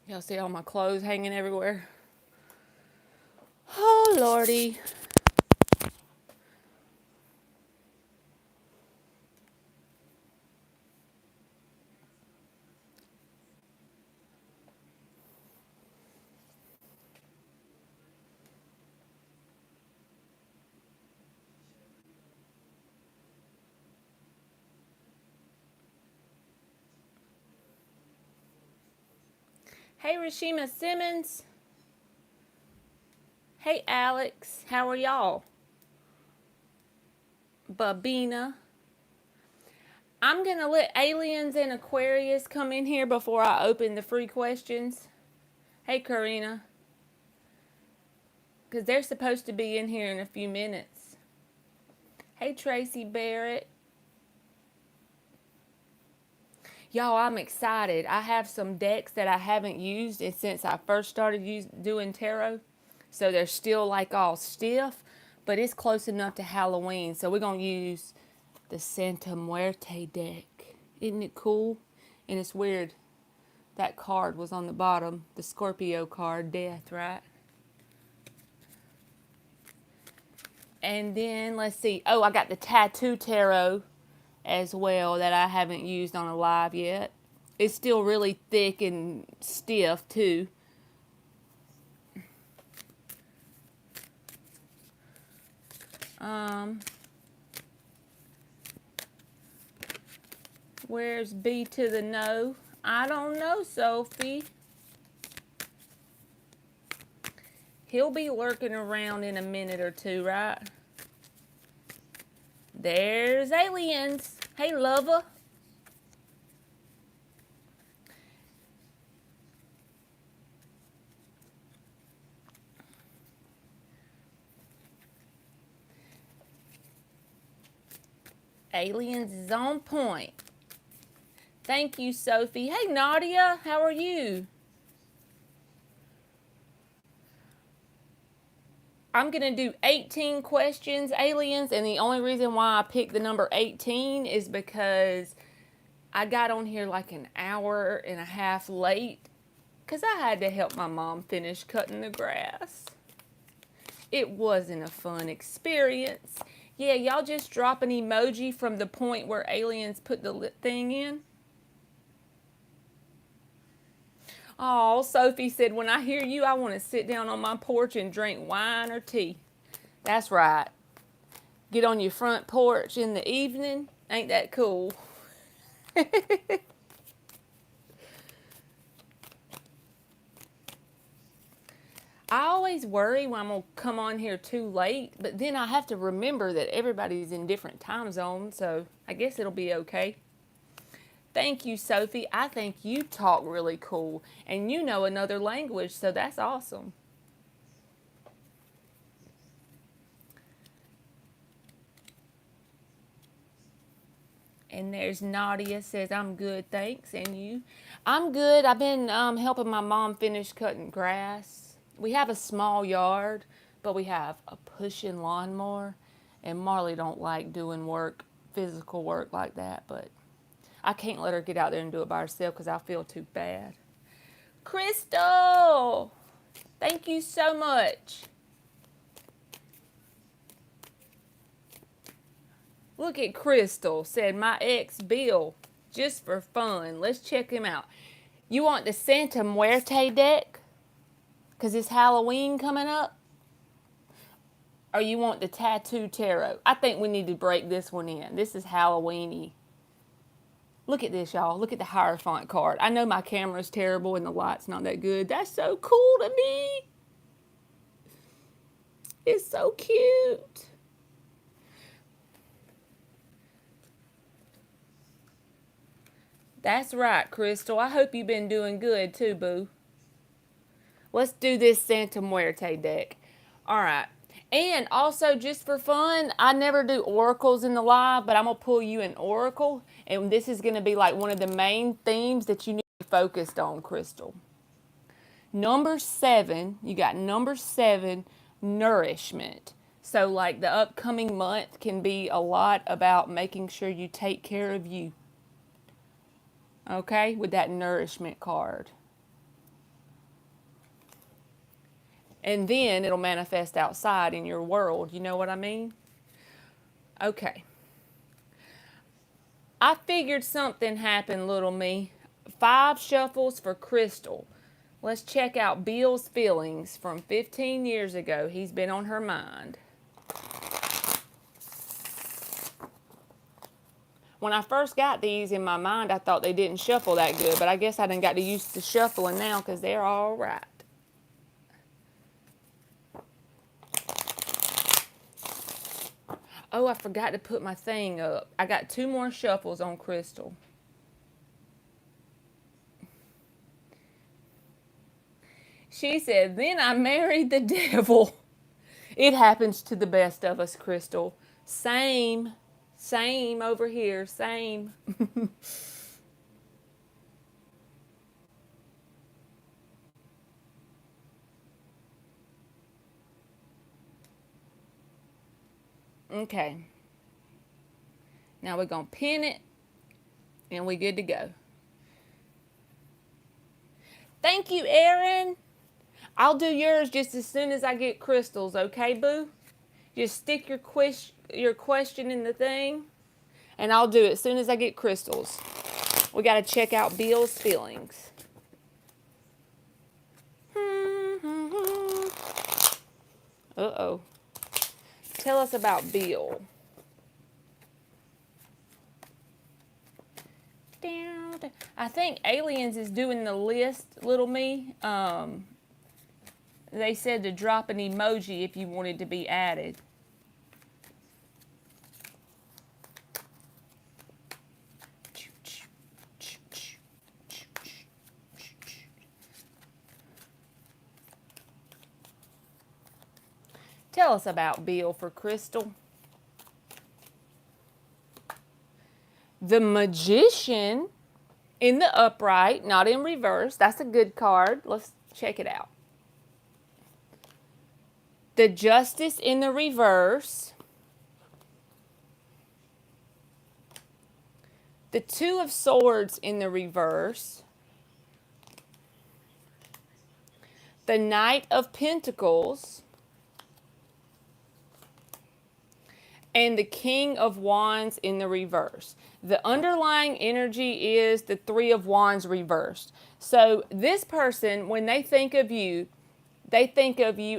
Y'all see all my clothes hanging everywhere? Oh, Lordy. Hey, Rashima Simmons. Hey, Alex. How are y'all? Babina. I'm going to let Aliens and Aquarius come in here before I open the free questions. Hey, Karina. Because they're supposed to be in here in a few minutes. Hey, Tracy Barrett. Y'all, I'm excited. I have some decks that I haven't used since I first started doing tarot. So they're still like all stiff, but it's close enough to Halloween. So we're going to use the Santa Muerte deck. Isn't it cool? And it's weird. That card was on the bottom. The Scorpio card, death, right? And then let's see. Oh, I got the Tattoo Tarot as well that I haven't used on a live yet. It's still really thick and stiff too. Um, where's B to the no? I don't know, Sophie. He'll be lurking around in a minute or two, right? There's Aliens. Hey, lover. Aliens is on point. Thank you, Sophie. Hey, Nadia. How are you? I'm going to do 18 questions, Aliens, and the only reason why I picked the number 18 is because I got on here like an hour and a half late because I had to help my mom finish cutting the grass. It wasn't a fun experience. Yeah, y'all just drop an emoji from the point where Aliens put the thing in. Oh, Sophie said, when I hear you, I want to sit down on my porch and drink wine or tea. That's right. Get on your front porch in the evening. Ain't that cool? I always worry when I'm going to come on here too late, but then I have to remember that everybody's in different time zones, so I guess it'll be okay. Thank you, Sophie. I think you talk really cool, and you know another language, so that's awesome. And there's Nadia says, I'm good, thanks. And you? I'm good. I've been helping my mom finish cutting grass. We have a small yard, but we have a pushing lawnmower. And Marley don't like doing work, physical work like that, but I can't let her get out there and do it by herself because I feel too bad. Crystal! Thank you so much. Look at Crystal, said my ex Bill, just for fun. Let's check him out. You want the Santa Muerte deck? Because it's Halloween coming up? Or you want the Tattoo Tarot? I think we need to break this one in. This is Halloweeny. Look at this, y'all. Look at the Hierophant card. I know my camera's terrible and the light's not that good. That's so cool to me. It's so cute. That's right, Crystal. I hope you've been doing good too, boo. Let's do this Santa Muerte deck. All right. And also, just for fun, I never do oracles in the live, but I'm going to pull you an oracle. And this is going to be like one of the main themes that you need to be focused on, Crystal. Number 7, you got number 7, nourishment. So, like, the upcoming month can be a lot about making sure you take care of you. Okay? With that nourishment card. And then it'll manifest outside in your world. You know what I mean? Okay. I figured something happened, little me. 5 shuffles for Crystal. Let's check out Bill's feelings from 15 years ago. He's been on her mind. When I first got these in my mind, I thought they didn't shuffle that good, but I guess I done got used to shuffling now because they're all right. Oh, I forgot to put my thing up. I got 2 more shuffles on Crystal. She said, then I married the devil. It happens to the best of us, Crystal. Same over here, same. Okay. Now we're going to pin it and we're good to go. Thank you, Erin. I'll do yours just as soon as I get Crystal's, okay, boo? Just stick your question in the thing, and I'll do it as soon as I get Crystal's. We got to check out Bill's feelings. Uh-oh. Tell us about Bill. I think Aliens is doing the list, little me. They said to drop an emoji if you wanted to be added. Tell us about Bill for Crystal. The Magician in the upright, not in reverse. That's a good card. Let's check it out. The Justice in the reverse. The 2 of Swords in the reverse. The Knight of Pentacles. And the King of Wands in the reverse. The underlying energy is the 3 of Wands reversed. So this person, when they think of you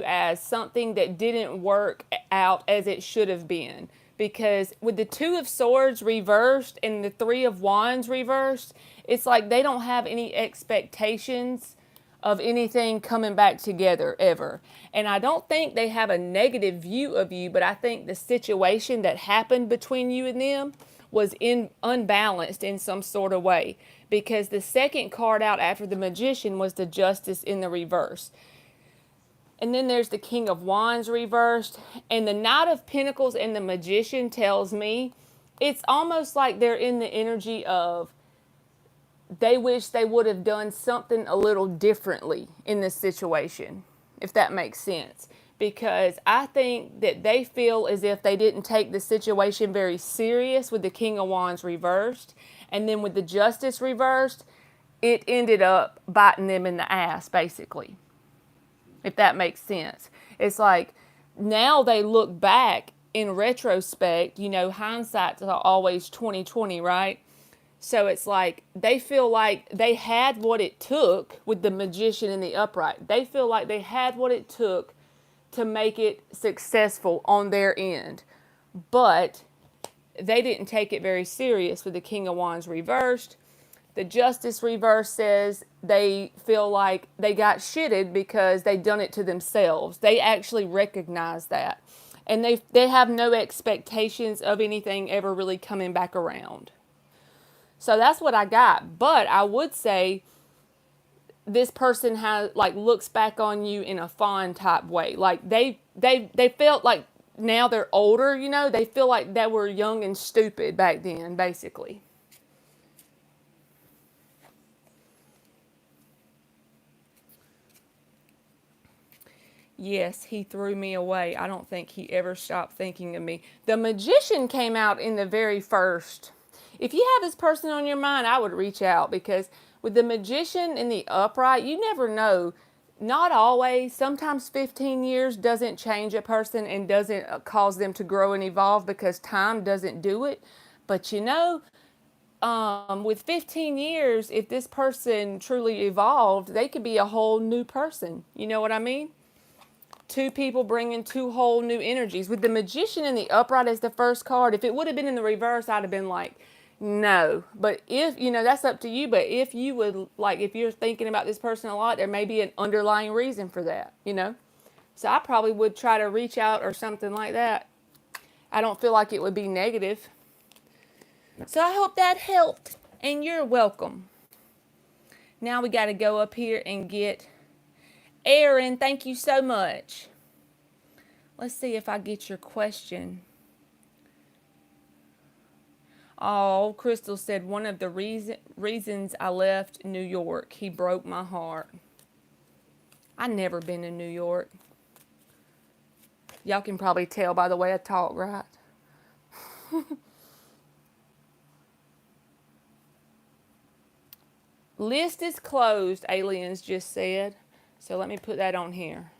as something that didn't work out as it should have been. Because with the 2 of Swords reversed and the 3 of Wands reversed, it's like they don't have any expectations of anything coming back together ever. And I don't think they have a negative view of you, but I think the situation that happened between you and them was unbalanced in some sort of way. Because the second card out after the Magician was the Justice in the reverse. And then there's the King of Wands reversed. And the Knight of Pentacles and the Magician tells me it's almost like they're in the energy of they wish they would have done something a little differently in this situation, if that makes sense. Because I think that they feel as if they didn't take the situation very serious with the King of Wands reversed. And then with the Justice reversed, it ended up biting them in the ass, basically. If that makes sense. It's like now they look back in retrospect, hindsight's always 20/20, right? So it's like they feel like they had what it took with the Magician in the upright. They feel like they had what it took to make it successful on their end. But they didn't take it very serious with the King of Wands reversed. The Justice reverse says they feel like they got shitted because they done it to themselves. They actually recognize that. And they have no expectations of anything ever really coming back around. So that's what I got. But I would say this person looks back on you in a fond type way. Like they felt like now they're older, they feel like they were young and stupid back then, basically. Yes, he threw me away. I don't think he ever stopped thinking of me. The Magician came out in the very first. If you have this person on your mind, I would reach out because with the Magician in the upright, you never know. Not always. Sometimes 15 years doesn't change a person and doesn't cause them to grow and evolve because time doesn't do it. But with 15 years, if this person truly evolved, they could be a whole new person. You know what I mean? Two people bringing two whole new energies. With the Magician in the upright as the first card, if it would have been in the reverse, I'd have been like, no. But if, that's up to you. But if you would, like, if you're thinking about this person a lot, there may be an underlying reason for that. So I probably would try to reach out or something like that. I don't feel like it would be negative. So I hope that helped, and you're welcome. Now we got to go up here and get Aaron. Thank you so much. Let's see if I get your question. Oh, Crystal said one of the reasons I left New York. He broke my heart. I never been to New York. Y'all can probably tell by the way I talk, right? List is closed, Aliens just said. So let me put that on here.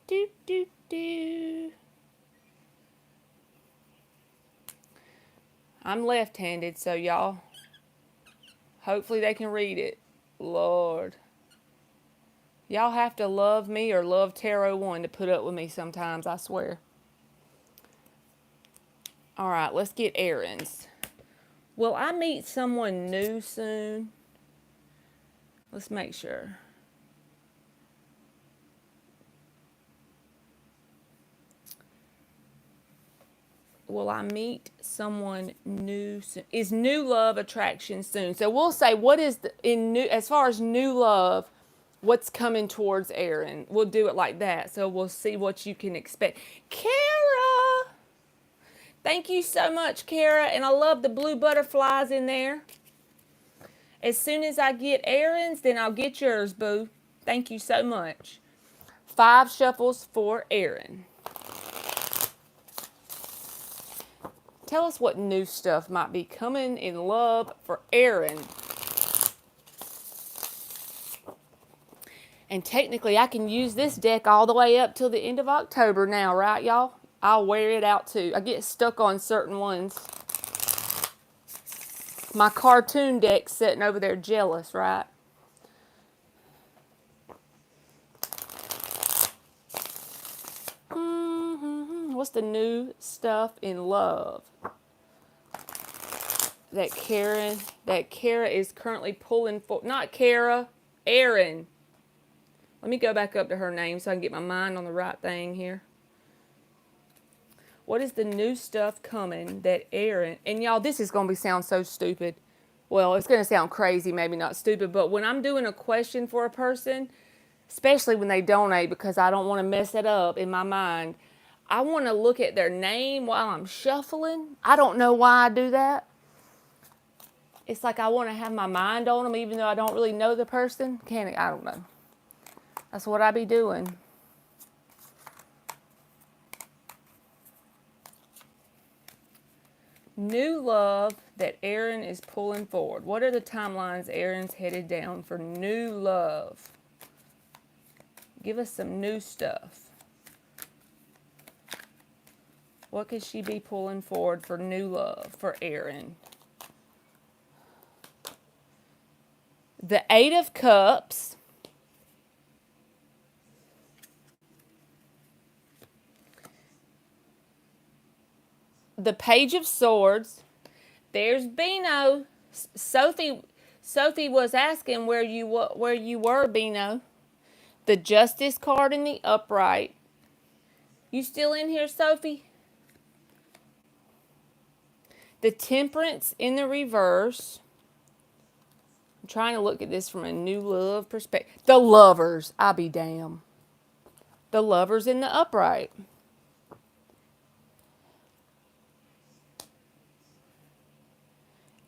Do, do, do. I'm left-handed, so y'all, hopefully they can read it. Lord. Y'all have to love me or love Tarot 1 to put up with me sometimes, I swear. All right, let's get Aaron's. Will I meet someone new soon? Let's make sure. Will I meet someone new soon? Is new love attraction soon? So we'll say what is as far as new love, what's coming towards Aaron. We'll do it like that. So we'll see what you can expect. Kara! Thank you so much, Kara. And I love the blue butterflies in there. As soon as I get Aaron's, then I'll get yours, boo. Thank you so much. 5 shuffles for Aaron. Tell us what new stuff might be coming in love for Aaron. And technically, I can use this deck all the way up till the end of October now, right, y'all? I'll wear it out, too. I get stuck on certain ones. My cartoon deck's sitting over there jealous, right? What's the new stuff in love that Kara is currently pulling for? Not Kara, Aaron. Let me go back up to her name so I can get my mind on the right thing here. What is the new stuff coming that Aaron, and y'all, this is going to sound so stupid. Well, it's going to sound crazy, maybe not stupid, but when I'm doing a question for a person, especially when they donate, because I don't want to mess it up in my mind, I want to look at their name while I'm shuffling. I don't know why I do that. It's like I want to have my mind on them even though I don't really know the person. I don't know. That's what I be doing. New love that Aaron is pulling forward. What are the timelines Aaron's headed down for new love? Give us some new stuff. What could she be pulling forward for new love for Aaron? The 8 of Cups. The Page of Swords. There's Bino. Sophie was asking where you were, Bino. The Justice card in the upright. You still in here, Sophie? The Temperance in the reverse. I'm trying to look at this from a new love perspective. The Lovers. I'll be damned. The Lovers in the upright.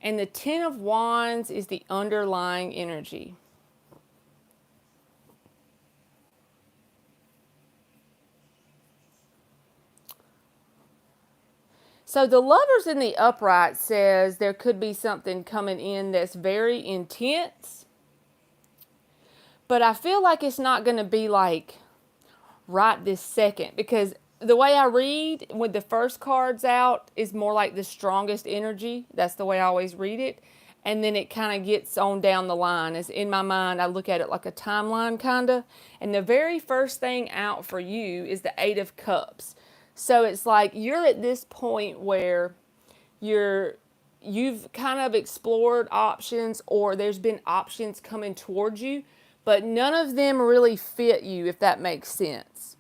And the 10 of Wands is the underlying energy. So the Lovers in the upright says there could be something coming in that's very intense, But I feel like it's not going to be like right this second, because the way I read with the first cards out is more like the strongest energy. That's the way I always read it. And then it kind of gets on down the line. As in my mind, I look at it like a timeline kind of. And the very first thing out for you is the Eight of Cups. So it's like you're at this point where you've kind of explored options, or there's been options coming towards you, but none of them really fit you, if that makes sense.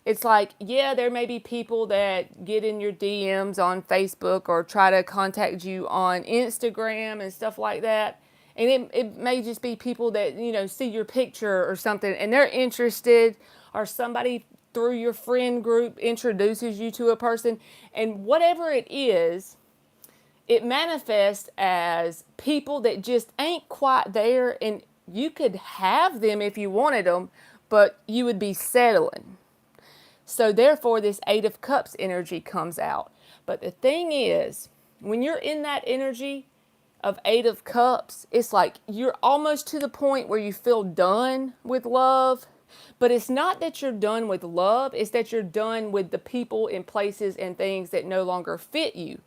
It's like, yeah, there may be people that get in your DMs on Facebook or try to contact you on Instagram and stuff like that. And it may just be people that, see your picture or something and they're interested, or somebody through your friend group introduces you to a person. And whatever it is, it manifests as people that just ain't quite there, and you could have them if you wanted them, but you would be settling. So therefore, this Eight of Cups energy comes out. But the thing is, when you're in that energy of Eight of Cups, it's like you're almost to the point where you feel done with love. But it's not that you're done with love, it's that you're done with the people and places and things that no longer fit you.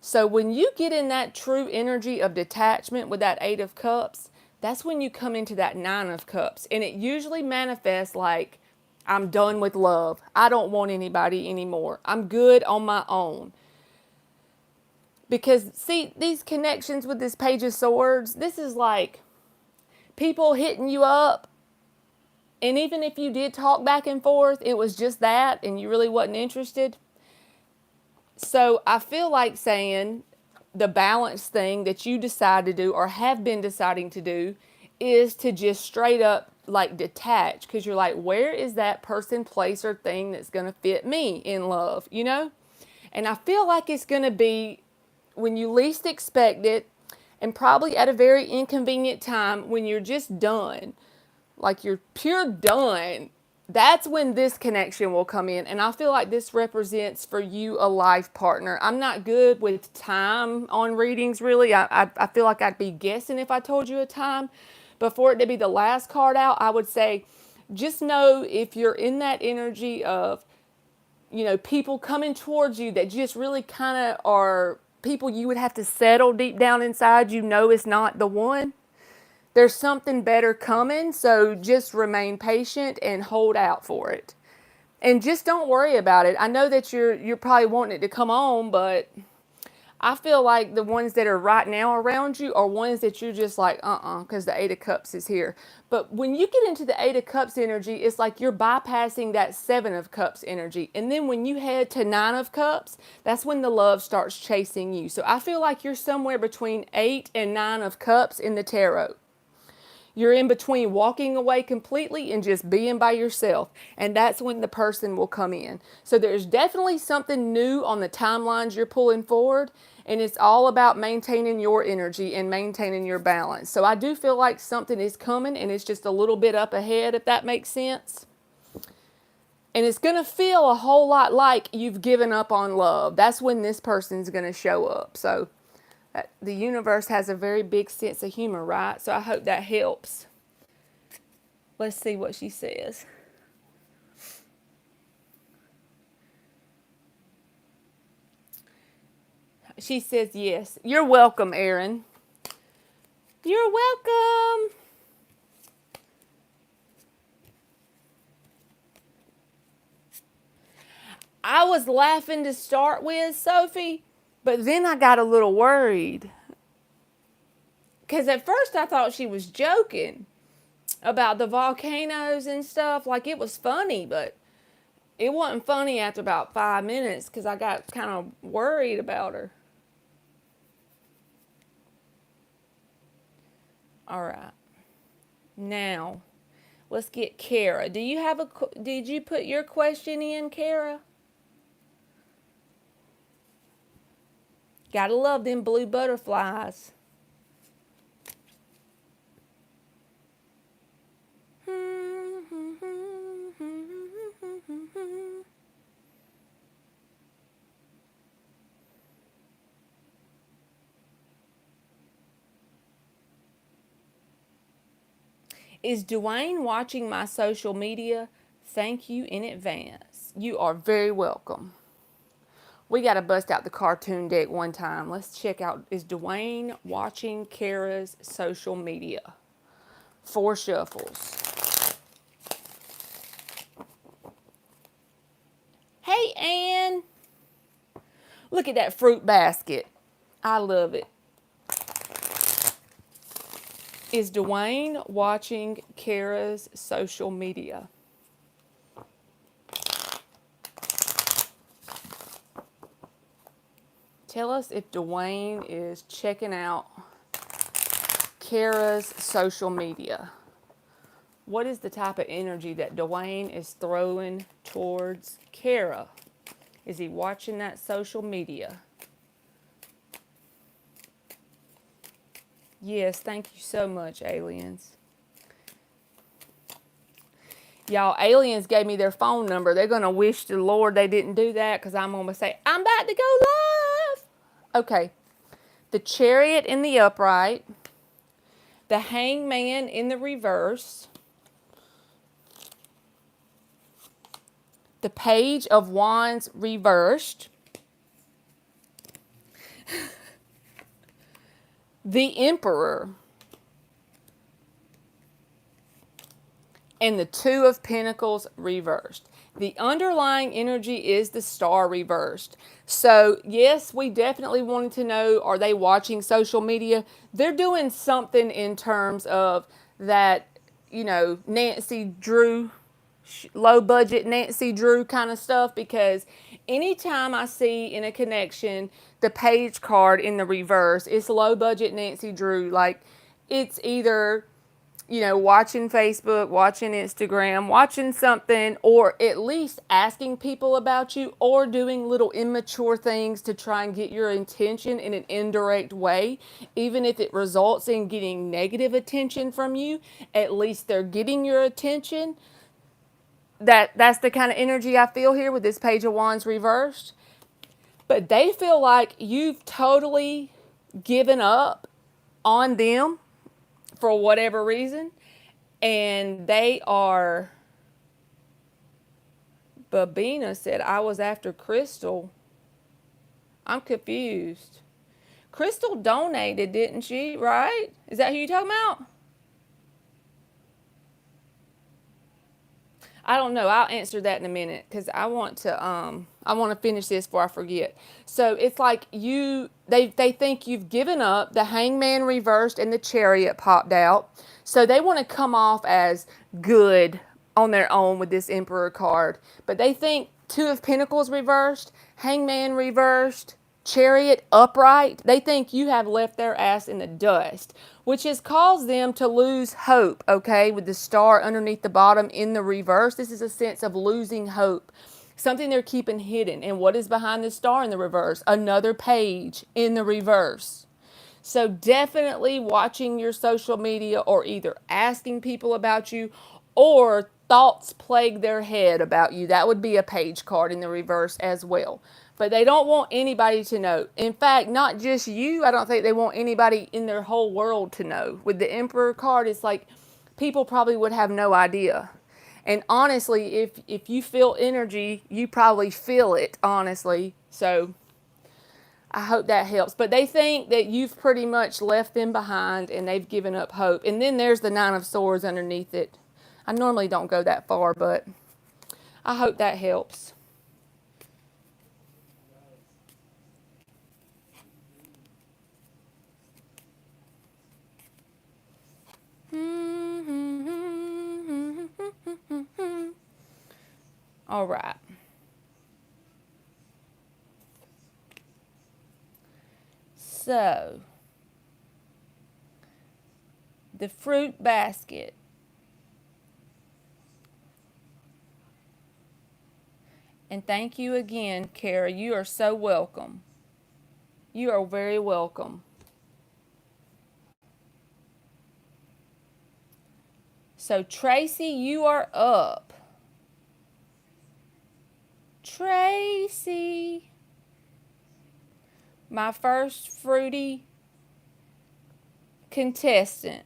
So when you get in that true energy of detachment with that Eight of Cups, that's when you come into that Nine of Cups. And it usually manifests like, I'm done with love. I don't want anybody anymore. I'm good on my own. Because, see, these connections with this Page of Swords, this is like people hitting you up. And even if you did talk back and forth, it was just that and you really wasn't interested. So I feel like saying the balance thing that you decide to do or have been deciding to do is to just straight up like detach, because you're like, where is that person, place, or thing that's going to fit me in love, And I feel like it's going to be when you least expect it, and probably at a very inconvenient time when you're just done, like you're pure done. That's when this connection will come in. And I feel like this represents for you a life partner. I'm not good with time on readings, really. I feel like I'd be guessing if I told you a time. But for it to be the last card out, I would say just know if you're in that energy of, people coming towards you that just really kind of are people you would have to settle deep down inside, it's not the one. There's something better coming, so just remain patient and hold out for it. And just don't worry about it. I know that you're probably wanting it to come on, but I feel like the ones that are right now around you are ones that you're just like, because the Eight of Cups is here. But when you get into the Eight of Cups energy, it's like you're bypassing that Seven of Cups energy. And then when you head to Nine of Cups, that's when the love starts chasing you. So I feel like you're somewhere between 8 and 9 of Cups in the tarot. You're in between walking away completely and just being by yourself. And that's when the person will come in. So there's definitely something new on the timelines you're pulling forward. And it's all about maintaining your energy and maintaining your balance. So I do feel like something is coming, and it's just a little bit up ahead, if that makes sense. And it's going to feel a whole lot like you've given up on love. That's when this person's going to show up. So the universe has a very big sense of humor, right? So I hope that helps. Let's see what she says. She says yes. You're welcome, Erin. You're welcome. I was laughing to start with, Sophie, but then I got a little worried. Because at first I thought she was joking about the volcanoes and stuff. Like, it was funny, but it wasn't funny after about 5 minutes because I got kind of worried about her. All right. Now, let's get Kara. Did you put your question in, Kara? Gotta love them blue butterflies. Is Dwayne watching my social media? Thank you in advance. You are very welcome. We got to bust out the cartoon deck one time. Let's check out, is Dwayne watching Kara's social media? 4 shuffles. Hey, Ann. Look at that fruit basket. I love it. Is Dwayne watching Kara's social media? Tell us if Dwayne is checking out Kara's social media. What is the type of energy that Dwayne is throwing towards Kara? Is he watching that social media? Yes, thank you so much, aliens. Y'all, aliens gave me their phone number. They're going to wish the Lord they didn't do that because I'm going to say, I'm about to go live. Okay. The Chariot in the upright. The Hangman in the reverse. The Page of Wands reversed. The Emperor. And the Two of Pentacles reversed. The underlying energy is the Star reversed. So, yes, we definitely wanted to know, are they watching social media? They're doing something in terms of that, Nancy Drew, low budget Nancy Drew kind of stuff, because anytime I see in a connection the Page card in the reverse, it's low budget Nancy Drew. Like, it's either watching Facebook, watching Instagram, watching something, or at least asking people about you, or doing little immature things to try and get your attention in an indirect way. Even if it results in getting negative attention from you, at least they're getting your attention. That's the kind of energy I feel here with this Page of Wands reversed. But they feel like you've totally given up on them for whatever reason, and they are. Babina said, I was after Crystal. I'm confused. Crystal donated, didn't she? Right? Is that who you talking about? I don't know. I'll answer that in a minute because I want to finish this before I forget. So it's like they think you've given up. The Hangman reversed and the Chariot popped out. So they want to come off as good on their own with this Emperor card. But they think Two of Pentacles reversed, Hangman reversed, Chariot upright. They think you have left their ass in the dust, which has caused them to lose hope, okay, with the Star underneath the bottom in the reverse. This is a sense of losing hope, something they're keeping hidden. And what is behind the Star in the reverse? Another Page in the reverse. So definitely watching your social media, or either asking people about you, or thoughts plague their head about you. That would be a Page card in the reverse as well. But they don't want anybody to know. In fact, not just you. I don't think they want anybody in their whole world to know. With the Emperor card, it's like people probably would have no idea. And honestly, if you feel energy, you probably feel it, honestly. So I hope that helps. But they think that you've pretty much left them behind and they've given up hope. And then there's the Nine of Swords underneath it. I normally don't go that far, but I hope that helps. All right. So, the fruit basket. And thank you again, Kara. You are so welcome. You are very welcome. So, Tracy, you are up. Tracy. My first fruity contestant.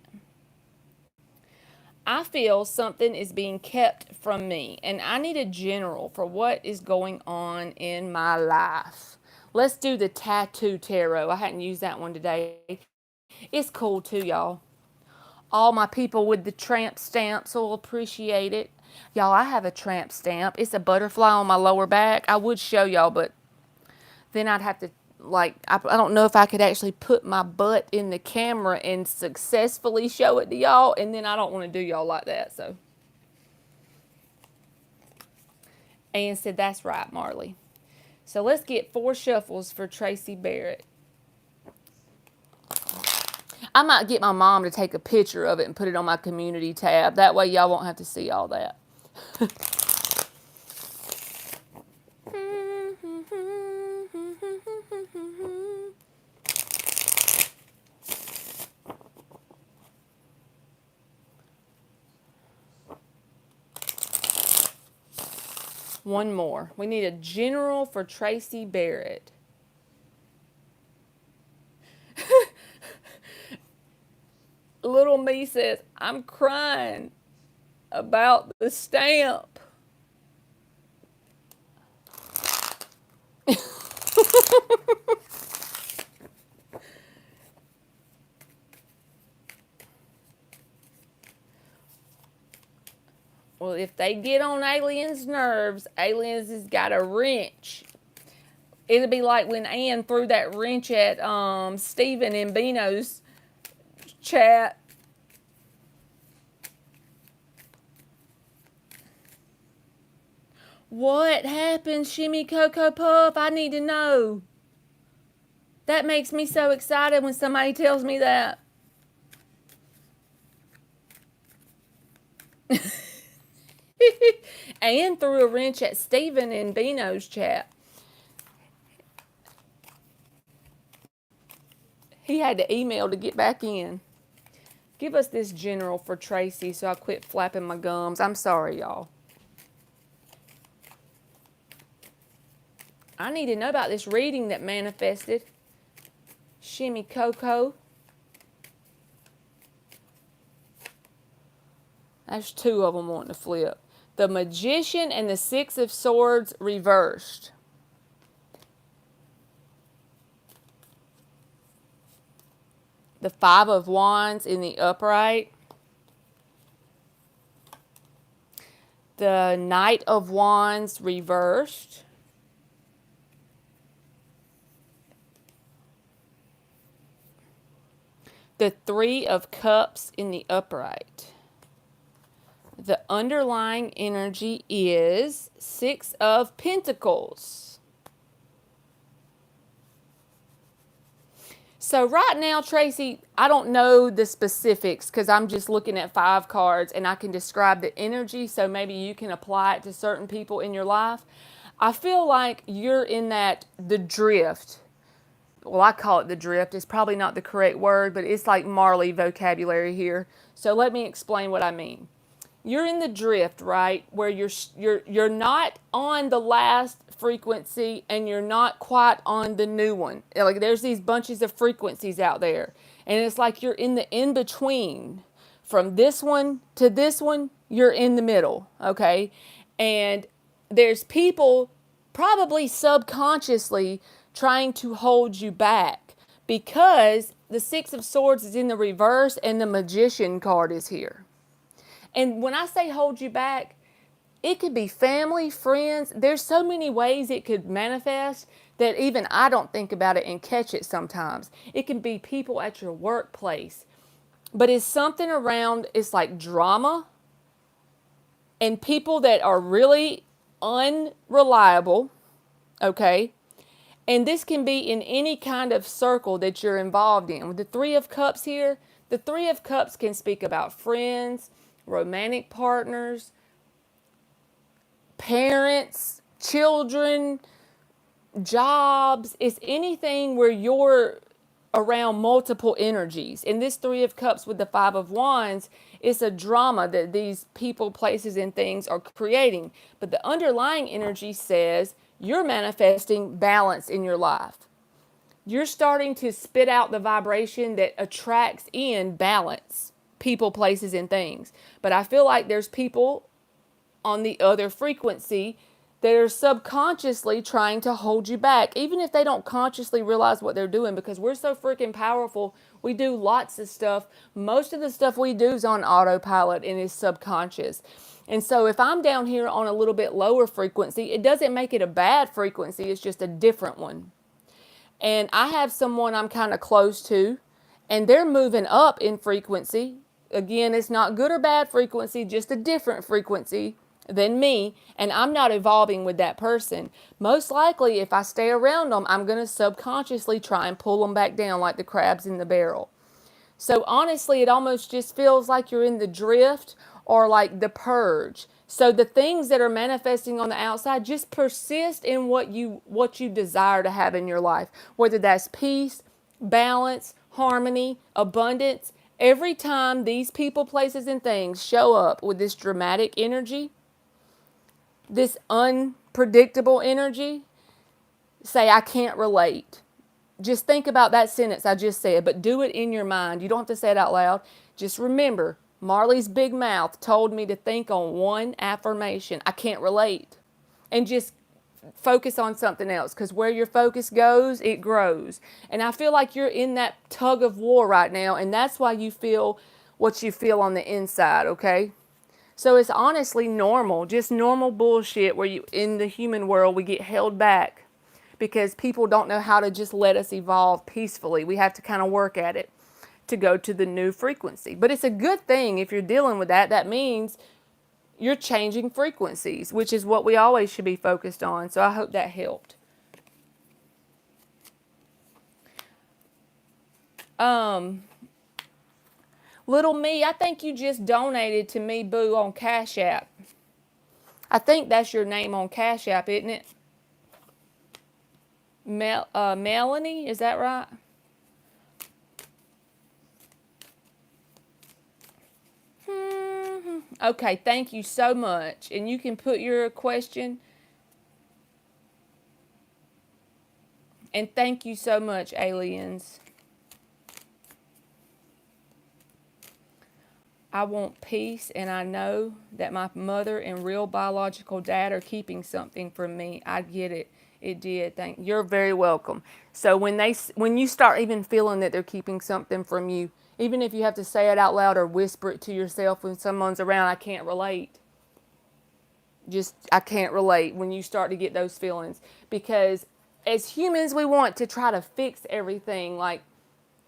I feel something is being kept from me, and I need a general for what is going on in my life. Let's do the tattoo tarot. I hadn't used that one today. It's cool too, y'all. All my people with the tramp stamps will appreciate it. Y'all, I have a tramp stamp. It's a butterfly on my lower back. I would show y'all, but then I'd have to, like, I don't know if I could actually put my butt in the camera and successfully show it to y'all, and then I don't want to do y'all like that, so. Ann said, that's right, Marley. So let's get 4 shuffles for Tracy Barrett. I might get my mom to take a picture of it and put it on my community tab. That way y'all won't have to see all that. One more. We need a general for Tracy Barrett. Little me says, I'm crying about the stamp. Well, if they get on aliens' nerves, aliens has got a wrench. It'll be like when Ann threw that wrench at Stephen in Bino's chat. What happened, Shimmy Cocoa Puff? I need to know. That makes me so excited when somebody tells me that. Ann threw a wrench at Stephen in Bino's chat. He had to email to get back in. Give us this general for Tracy so I quit flapping my gums. I'm sorry, y'all. I need to know about this reading that manifested. Shimmy Coco. There's 2 of them wanting to flip. The Magician and the 6 of Swords reversed. The 5 of Wands in the upright. The Knight of Wands reversed. The 3 of Cups in the upright. The underlying energy is 6 of Pentacles. So right now, Tracy, I don't know the specifics because I'm just looking at 5 cards and I can describe the energy, so maybe you can apply it to certain people in your life. I feel like you're in the drift. Well, I call it the drift. It's probably not the correct word, but it's like Marley vocabulary here. So let me explain what I mean. You're in the drift, right? Where you're not on the last frequency and you're not quite on the new one. Like there's these bunches of frequencies out there. And it's like you're in the in-between. From this one to this one, you're in the middle, okay? And there's people probably subconsciously trying to hold you back because the 6 of Swords is in the reverse and the Magician card is here. And when I say hold you back, it could be family, friends. There's so many ways it could manifest that even I don't think about it and catch it sometimes. It can be people at your workplace. But it's something around, it's like drama and people that are really unreliable, okay? And this can be in any kind of circle that you're involved in. With the 3 of Cups here, the 3 of Cups can speak about friends, romantic partners, parents, children, jobs. It's anything where you're around multiple energies. And this 3 of Cups with the 5 of Wands, it's a drama that these people, places, and things are creating. But the underlying energy says you're manifesting balance in your life. You're starting to spit out the vibration that attracts in balance. people, places, and things. But I feel like there's people on the other frequency that are subconsciously trying to hold you back, even if they don't consciously realize what they're doing, because we're so freaking powerful. We do lots of stuff. Most of the stuff we do is on autopilot and is subconscious. And so if I'm down here on a little bit lower frequency, it doesn't make it a bad frequency. It's just a different one. And I have someone I'm kind of close to, and they're moving up in frequency. Again, it's not good or bad frequency, just a different frequency than me, and I'm not evolving with that person. Most likely, if I stay around them, I'm going to subconsciously try and pull them back down like the crabs in the barrel. So honestly, it almost just feels like you're in the drift or like the purge. So the things that are manifesting on the outside, just persist in what you desire to have in your life, whether that's peace, balance, harmony, abundance. Every time these people, places, and things show up with this dramatic energy, this unpredictable energy, say, I can't relate. Just think about that sentence I just said, but do it in your mind. You don't have to say it out loud. Just remember, Marley's big mouth told me to think on one affirmation. I can't relate. And just focus on something else, because where your focus goes, it grows. And I feel like you're in that tug of war right now, and that's why you feel what you feel on the inside, okay? So it's honestly normal, just normal bullshit where you, in the human world, we get held back because people don't know how to just let us evolve peacefully. We have to kind of work at it to go to the new frequency. But it's a good thing if you're dealing with that. That means you're changing frequencies, which is what we always should be focused on. So I hope that helped. Little me, I think you just donated to me, boo, on Cash App. I think that's your name on Cash App, isn't it? Melanie, is that right? Okay, thank you so much. And you can put your question. And thank you so much, aliens. I want peace, and I know that my mother and real biological dad are keeping something from me. I get it. It did. You're very welcome. So when you start even feeling that they're keeping something from you, even if you have to say it out loud or whisper it to yourself when someone's around, I can't relate. I can't relate when you start to get those feelings. Because as humans, we want to try to fix everything. Like,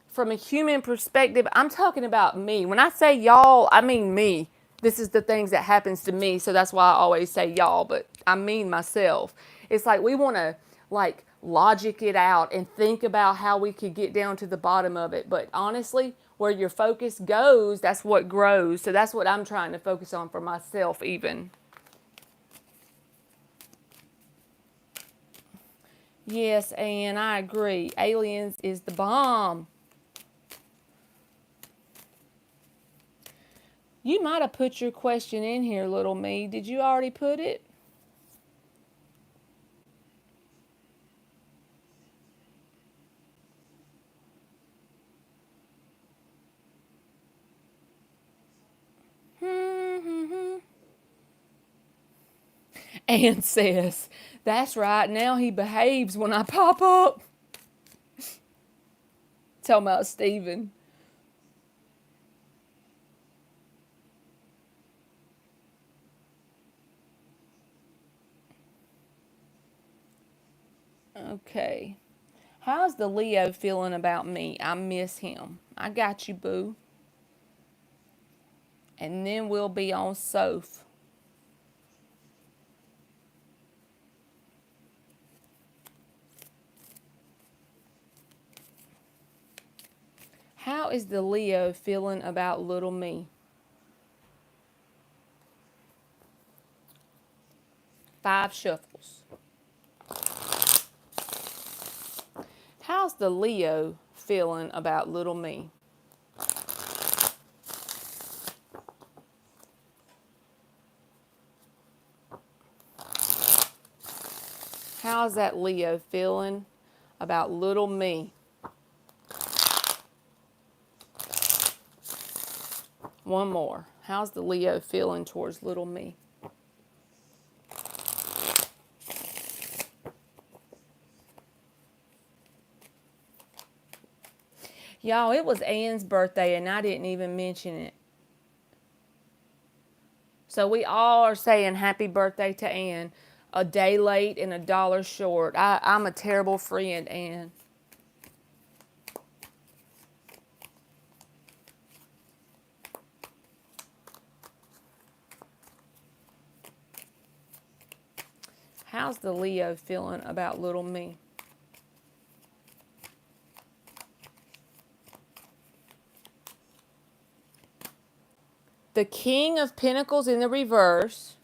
from a human perspective, I'm talking about me. When I say y'all, I mean me. This is the things that happens to me, so that's why I always say y'all, but I mean myself. It's like we want to like logic it out and think about how we could get down to the bottom of it. But honestly, where your focus goes, that's what grows. So that's what I'm trying to focus on for myself even. Yes, and I agree. Aliens is the bomb. You might have put your question in here, little me. Did you already put it? Ann says, that's right, now he behaves when I pop up. Talking about Stephen. Okay. How's the Leo feeling about me? I miss him. I got you, boo. And then we'll be on Soph. How is the Leo feeling about little me? 5 shuffles. How's the Leo feeling about little me? How's that Leo feeling about little me? One more. How's the Leo feeling towards little me? Y'all, it was Ann's birthday and I didn't even mention it. So we all are saying happy birthday to Ann. A day late and $1 short. I'm a terrible friend, Ann. How's the Leo feeling about little me? The King of Pentacles in the reverse.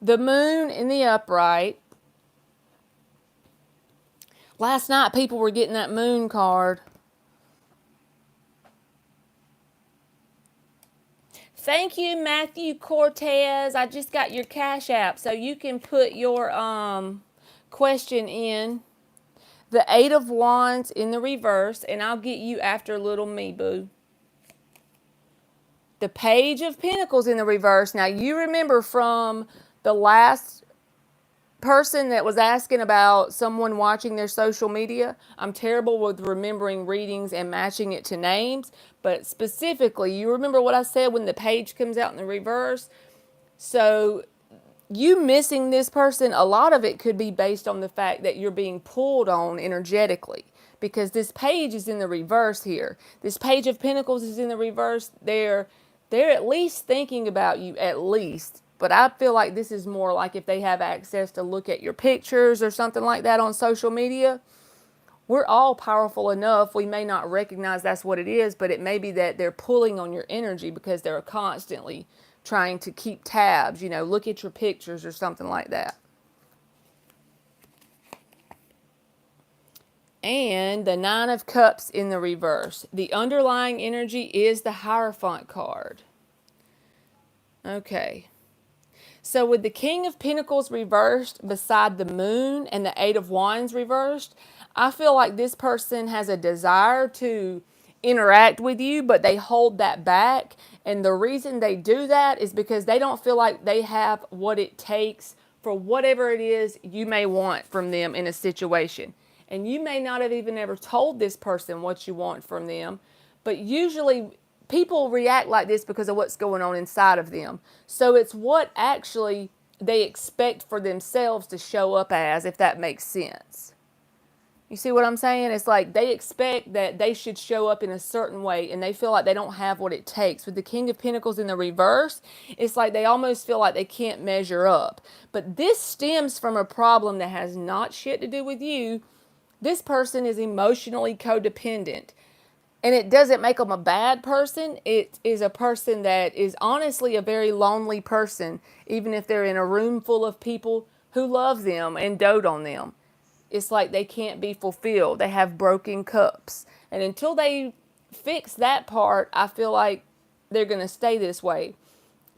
The Moon in the upright. Last night people were getting that Moon card. Thank you, Matthew Cortez. I just got your Cash App, so you can put your question in. The 8 of Wands in the reverse, and I'll get you after little me, boo. The Page of Pentacles in the reverse. Now, you remember from the last person that was asking about someone watching their social media. I'm terrible with remembering readings and matching it to names, but specifically, you remember what I said when the page comes out in the reverse? So you missing this person, a lot of it could be based on the fact that you're being pulled on energetically, because this page is in the reverse here. This Page of Pentacles is in the reverse. They're at least thinking about you, at least. But I feel like this is more like if they have access to look at your pictures or something like that on social media. We're all powerful enough. We may not recognize that's what it is, but it may be that they're pulling on your energy because they're constantly trying to keep tabs, look at your pictures or something like that. And the 9 of Cups in the reverse. The underlying energy is the Hierophant card. Okay. So with the King of Pentacles reversed beside the Moon and the 8 of Wands reversed, I feel like this person has a desire to interact with you, but they hold that back. And the reason they do that is because they don't feel like they have what it takes for whatever it is you may want from them in a situation. And you may not have even ever told this person what you want from them, but usually people react like this because of what's going on inside of them. So it's what actually they expect for themselves to show up as, if that makes sense. You see what I'm saying? It's like they expect that they should show up in a certain way, and they feel like they don't have what it takes. With the King of Pentacles in the reverse, it's like they almost feel like they can't measure up. But this stems from a problem that has not shit to do with you. This person is emotionally codependent. And it doesn't make them a bad person. It is a person that is honestly a very lonely person, even if they're in a room full of people who love them and dote on them. It's like they can't be fulfilled. They have broken cups. And until they fix that part, I feel like they're going to stay this way.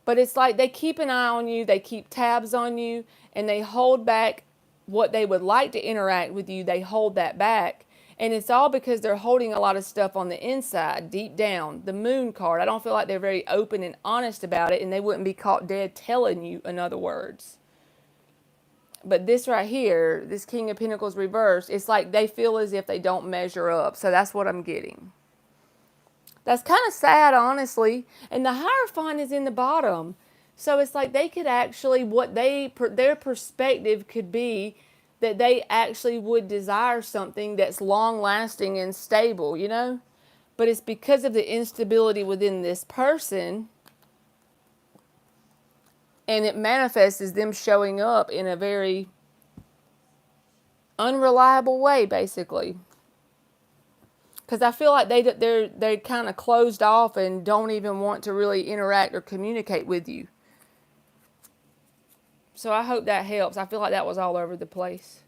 But it's like they keep an eye on you, they keep tabs on you, and they hold back what they would like to interact with you. They hold that back. And it's all because they're holding a lot of stuff on the inside, deep down. The Moon card, I don't feel like they're very open and honest about it, and they wouldn't be caught dead telling you, in other words. But this right here, this King of Pentacles reversed, it's like they feel as if they don't measure up. So that's what I'm getting. That's kind of sad, honestly. And the Hierophant is in the bottom. So it's like they could actually, their perspective could be that they actually would desire something that's long-lasting and stable, But it's because of the instability within this person, and it manifests as them showing up in a very unreliable way, basically. Because I feel like they're kind of closed off and don't even want to really interact or communicate with you. So I hope that helps. I feel like that was all over the place.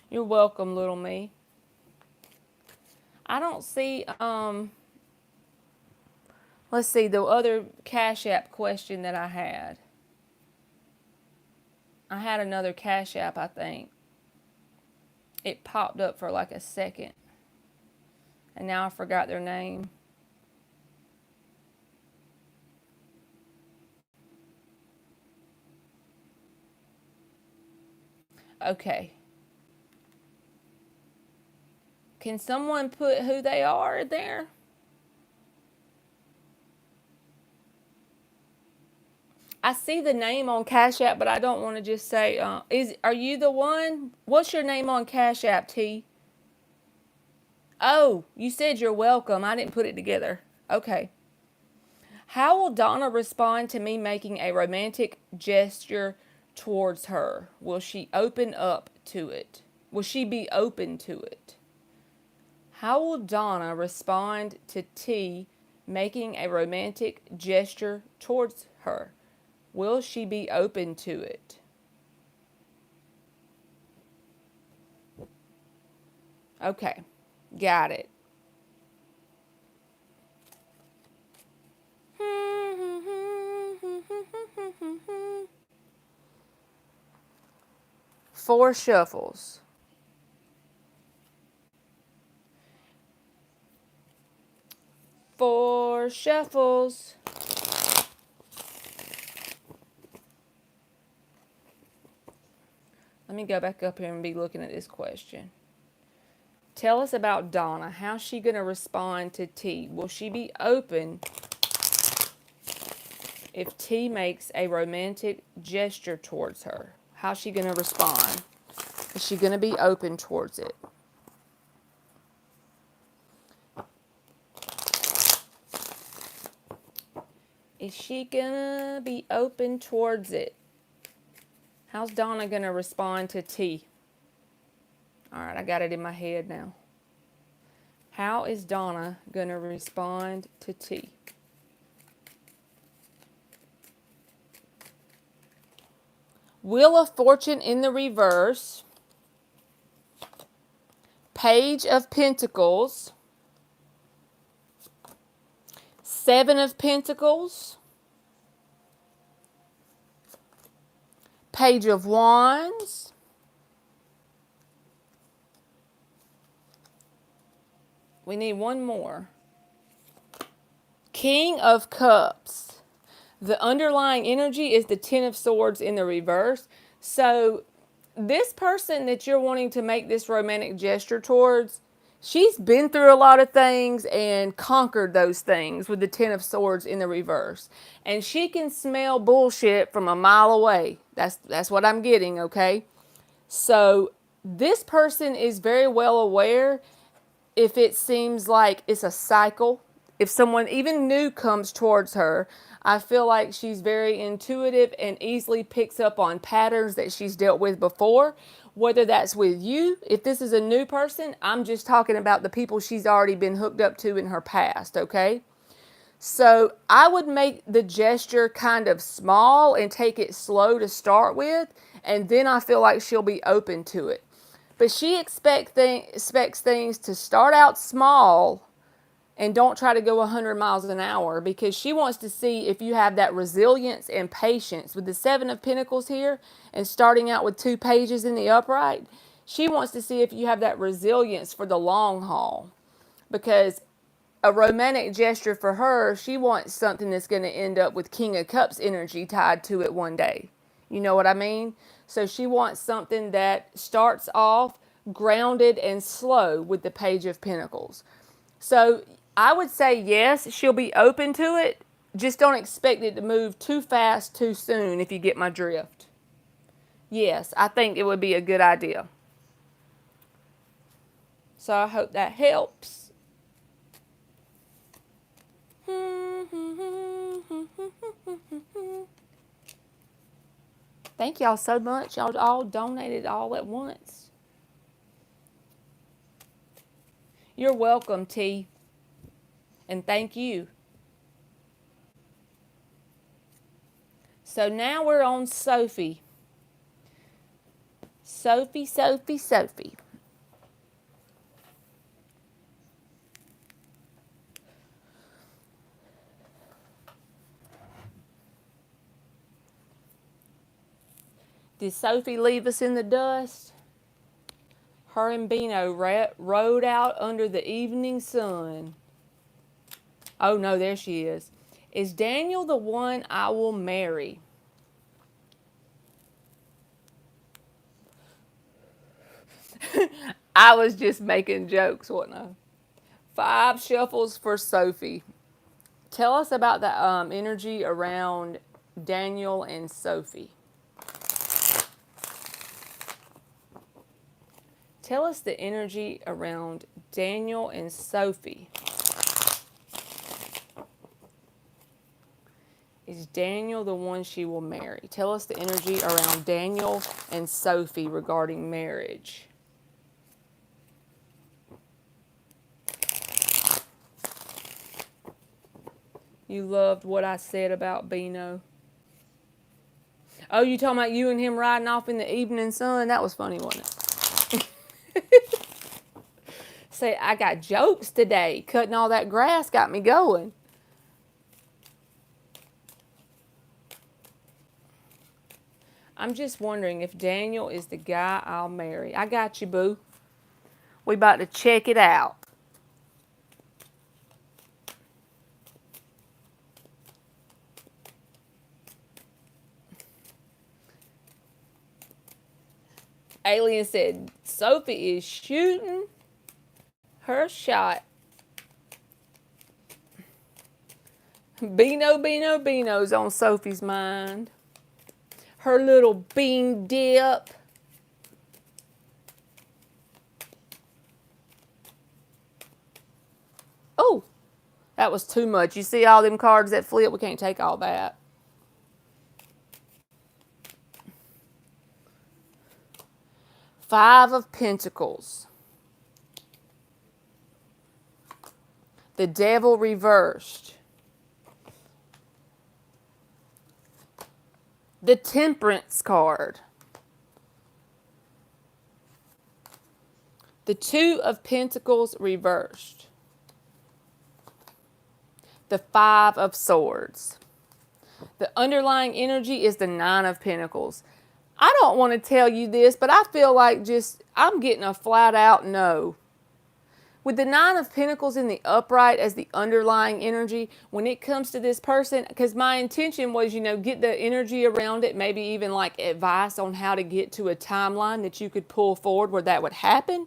You're welcome, little me. I don't see, let's see, the other Cash App question that I had. I had another Cash App, I think. It popped up for like a second. And now I forgot their name. Okay. Can someone put who they are there? I see the name on Cash App, but I don't want to just say, are you the one? What's your name on Cash App, T? Oh, you said you're welcome. I didn't put it together. Okay. How will Donna respond to me making a romantic gesture towards her? Will she open up to it? Will she be open to it? How will Donna respond to T making a romantic gesture towards her? Will she be open to it? Okay, got it. Four shuffles. Four shuffles. Let me go back up here and be looking at this question. Tell us about Donna. How's she going to respond to T? Will she be open if T makes a romantic gesture towards her? How's she going to respond? Is she going to be open towards it? Is she going to be open towards it? How's Donna going to respond to T? All right, I got it in my head now. How is Donna going to respond to T? Wheel of Fortune in the reverse. Page of Pentacles. Seven of Pentacles. Page of Wands. We need one more. King of Cups. The underlying energy is the Ten of Swords in the reverse. So this person that you're wanting to make this romantic gesture towards, she's been through a lot of things and conquered those things with the Ten of Swords in the reverse. And she can smell bullshit from a mile away. That's what I'm getting, okay? So this person is very well aware if it seems like it's a cycle. If someone even new comes towards her, I feel like she's very intuitive and easily picks up on patterns that she's dealt with before, whether that's with you. If this is a new person, I'm just talking about the people she's already been hooked up to in her past, okay? So I would make the gesture kind of small and take it slow to start with, and then I feel like she'll be open to it. But she expects things to start out small and don't try to go 100 miles an hour, because she wants to see if you have that resilience and patience. With the Seven of Pentacles here and starting out with 2 pages in the upright, she wants to see if you have that resilience for the long haul. Because a romantic gesture for her, she wants something that's going to end up with King of Cups energy tied to it one day. You know what I mean? So she wants something that starts off grounded and slow with the Page of Pentacles. So I would say yes, she'll be open to it. Just don't expect it to move too fast too soon, if you get my drift. Yes, I think it would be a good idea. So I hope that helps. Thank y'all so much. Y'all all donated all at once. You're welcome, T. And thank you. So now we're on Sophie. Sophie. Did Sophie leave us in the dust? Her and Bino rode out under the evening sun. Oh no, there she is. Is Daniel the one I will marry? I was just making jokes, wasn't I? 5 shuffles for Sophie. Tell us about the energy around Daniel and Sophie. Tell us the energy around Daniel and Sophie. Is Daniel the one she will marry? Tell us the energy around Daniel and Sophie regarding marriage. You loved what I said about Bino. Oh, you talking about you and him riding off in the evening sun? That was funny, wasn't it? Say, I got jokes today. Cutting all that grass got me going. I'm just wondering if Daniel is the guy I'll marry. I got you, boo. We about to check it out. Alien said, Sophie is shooting her shot. Bino's on Sophie's mind. Her little bean dip. Oh, that was too much. You see all them cards that flip? We can't take all that. Five of Pentacles. The Devil reversed. The Temperance card. The Two of Pentacles reversed. The Five of Swords. The underlying energy is the Nine of Pentacles. I don't want to tell you this, but I feel like I'm getting a flat out no. With the Nine of Pentacles in the upright as the underlying energy, when it comes to this person, because my intention was, get the energy around it, maybe even like advice on how to get to a timeline that you could pull forward where that would happen.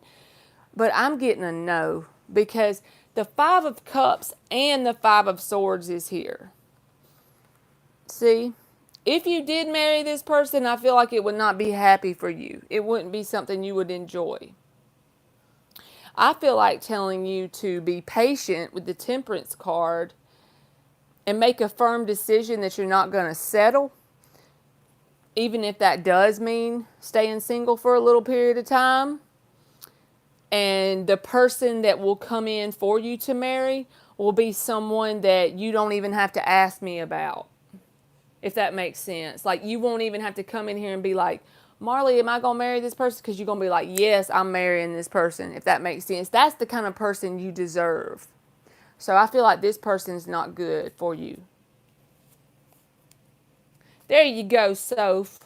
But I'm getting a no, because the Five of Cups and the Five of Swords is here. See? If you did marry this person, I feel like it would not be happy for you. It wouldn't be something you would enjoy. I feel like telling you to be patient with the Temperance card and make a firm decision that you're not going to settle, even if that does mean staying single for a little period of time. And the person that will come in for you to marry will be someone that you don't even have to ask me about. If that makes sense. Like, you won't even have to come in here and be like, Marley, am I going to marry this person? Because you're going to be like, yes, I'm marrying this person, if that makes sense. That's the kind of person you deserve. So I feel like this person's not good for you. There you go, Soph.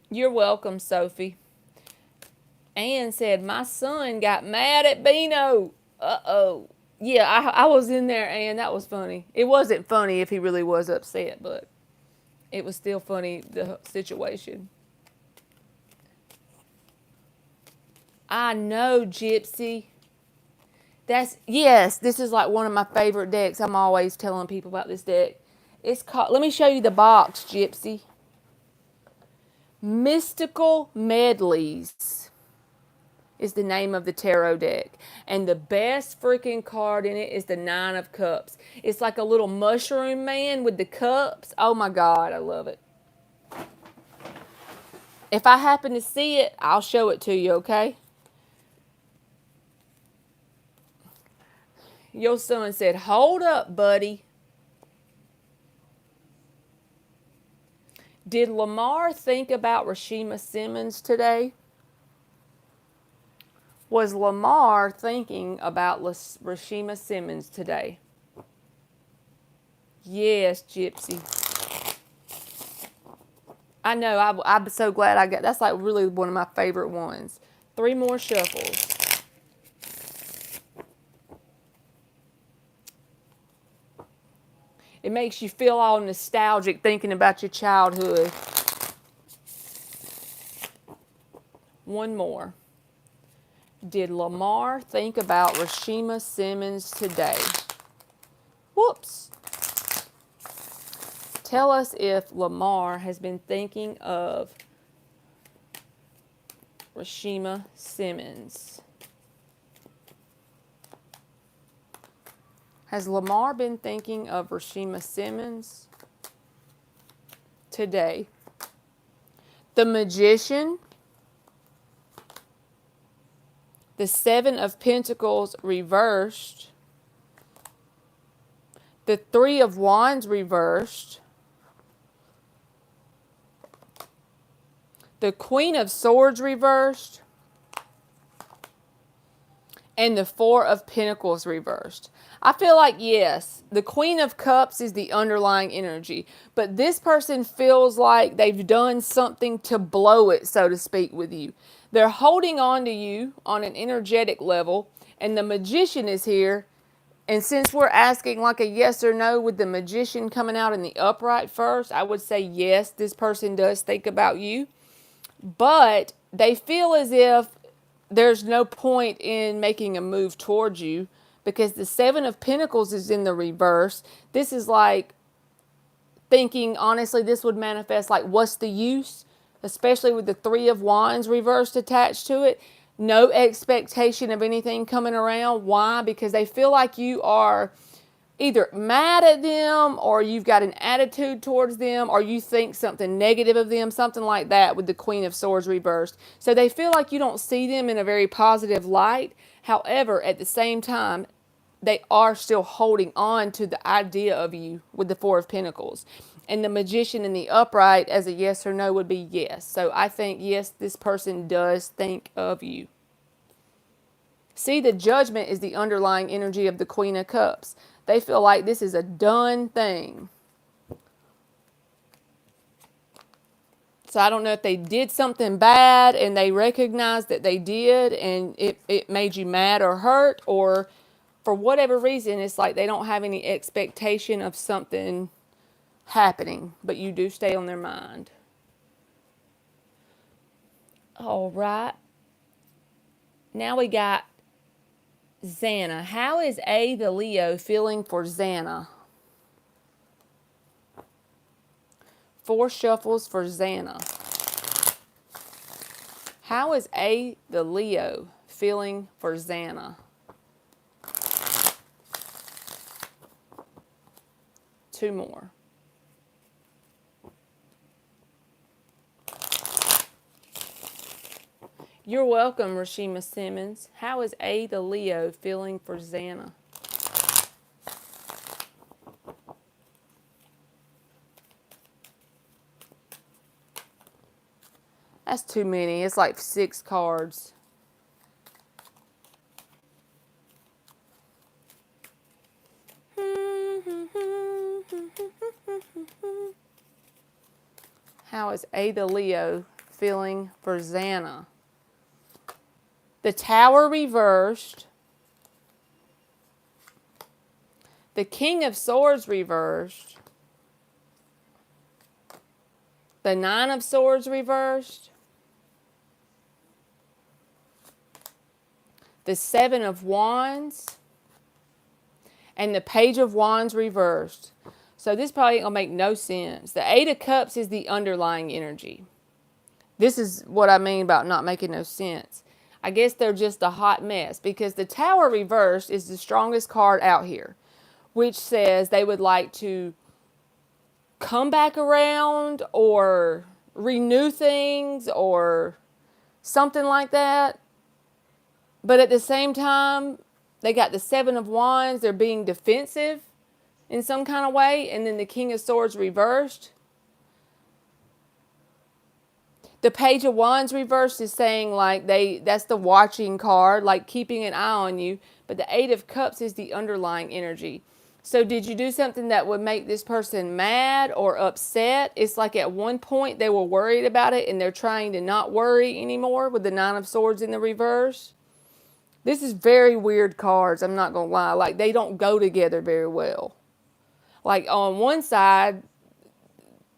You're welcome, Sophie. Ann said, my son got mad at Bino. Uh-oh. Yeah, I was in there, Ann. That was funny. It wasn't funny if he really was upset, but it was still funny, the situation. I know, Gypsy. Yes, this is like one of my favorite decks. I'm always telling people about this deck. It's called, let me show you the box, Gypsy. Mystical Medleys is the name of the tarot deck. And the best freaking card in it is the Nine of Cups. It's like a little mushroom man with the cups. Oh my God, I love it. If I happen to see it, I'll show it to you, okay? Your son said, hold up, buddy. Did Lamar think about Rashima Simmons today? Was Lamar thinking about Rashima Simmons today? Yes, Gypsy. I know. I'm so glad I got. That's like really one of my favorite ones. 3 more shuffles. It makes you feel all nostalgic thinking about your childhood. 1 more. Did Lamar think about Rashima Simmons today? Whoops. Tell us if Lamar has been thinking of Rashima Simmons. Has Lamar been thinking of Rashima Simmons today? The Magician, the 7 of Pentacles reversed, the 3 of Wands reversed, the Queen of Swords reversed, and the 4 of Pentacles reversed. I feel like, yes, the Queen of Cups is the underlying energy, but this person feels like they've done something to blow it, so to speak, with you. They're holding on to you on an energetic level, and the Magician is here. And since we're asking like a yes or no with the Magician coming out in the upright first, I would say yes, this person does think about you. But they feel as if there's no point in making a move towards you because the 7 of Pentacles is in the reverse. This is like thinking, honestly, this would manifest like, what's the use? Especially with the 3 of Wands reversed attached to it. No expectation of anything coming around. Why? Because they feel like you are either mad at them or you've got an attitude towards them or you think something negative of them, something like that with the Queen of Swords reversed. So they feel like you don't see them in a very positive light. However, at the same time, they are still holding on to the idea of you with the 4 of Pentacles. And the Magician in the upright as a yes or no would be yes. So I think, yes, this person does think of you. See, the Judgment is the underlying energy of the Queen of Cups. They feel like this is a done thing. So I don't know if they did something bad and they recognized that they did and it made you mad or hurt, or for whatever reason, it's like they don't have any expectation of something happening, but you do stay on their mind. All right. Now we got Xana. How is A, the Leo, feeling for Xana? 4 shuffles for Xana. How is A, the Leo, feeling for Xana? 2 more. You're welcome, Rashima Simmons. How is A, the Leo, feeling for Xana? That's too many. It's like 6 cards. How is A, the Leo, feeling for Xana? The Tower reversed. The King of Swords reversed. The 9 of Swords reversed. The 7 of Wands. And the Page of Wands reversed. So this probably ain't going to make no sense. The 8 of Cups is the underlying energy. This is what I mean about not making no sense. I guess they're just a hot mess because the Tower reversed is the strongest card out here, which says they would like to come back around or renew things or something like that. But at the same time, they got the 7 of Wands. They're being defensive in some kind of way. And then the King of Swords reversed. The Page of Wands reversed is saying like that's the watching card, like keeping an eye on you. But the Eight of Cups is the underlying energy. So did you do something that would make this person mad or upset? It's like at one point they were worried about it and they're trying to not worry anymore with the Nine of Swords in the reverse. This is very weird cards, I'm not going to lie. Like they don't go together very well. Like on one side,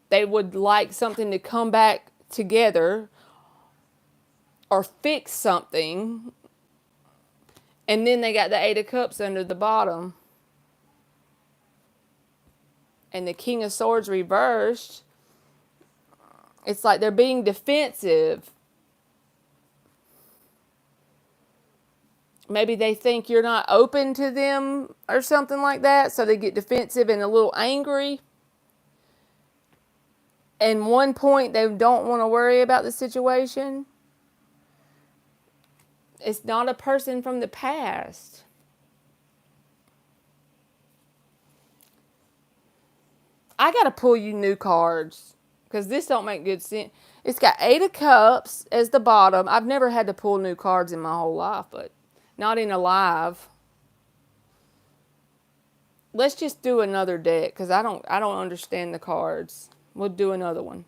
they would like something to come back together or fix something. And then they got the Eight of Cups under the bottom. And the King of Swords reversed. It's like they're being defensive. Maybe they think you're not open to them or something like that. So they get defensive and a little angry. And one point they don't want to worry about the situation. It's not a person from the past. I got to pull you new cards because this don't make good sense. It's got Eight of Cups as the bottom. I've never had to pull new cards in my whole life, but not in a live. Let's just do another deck because I don't understand the cards. We'll do another one.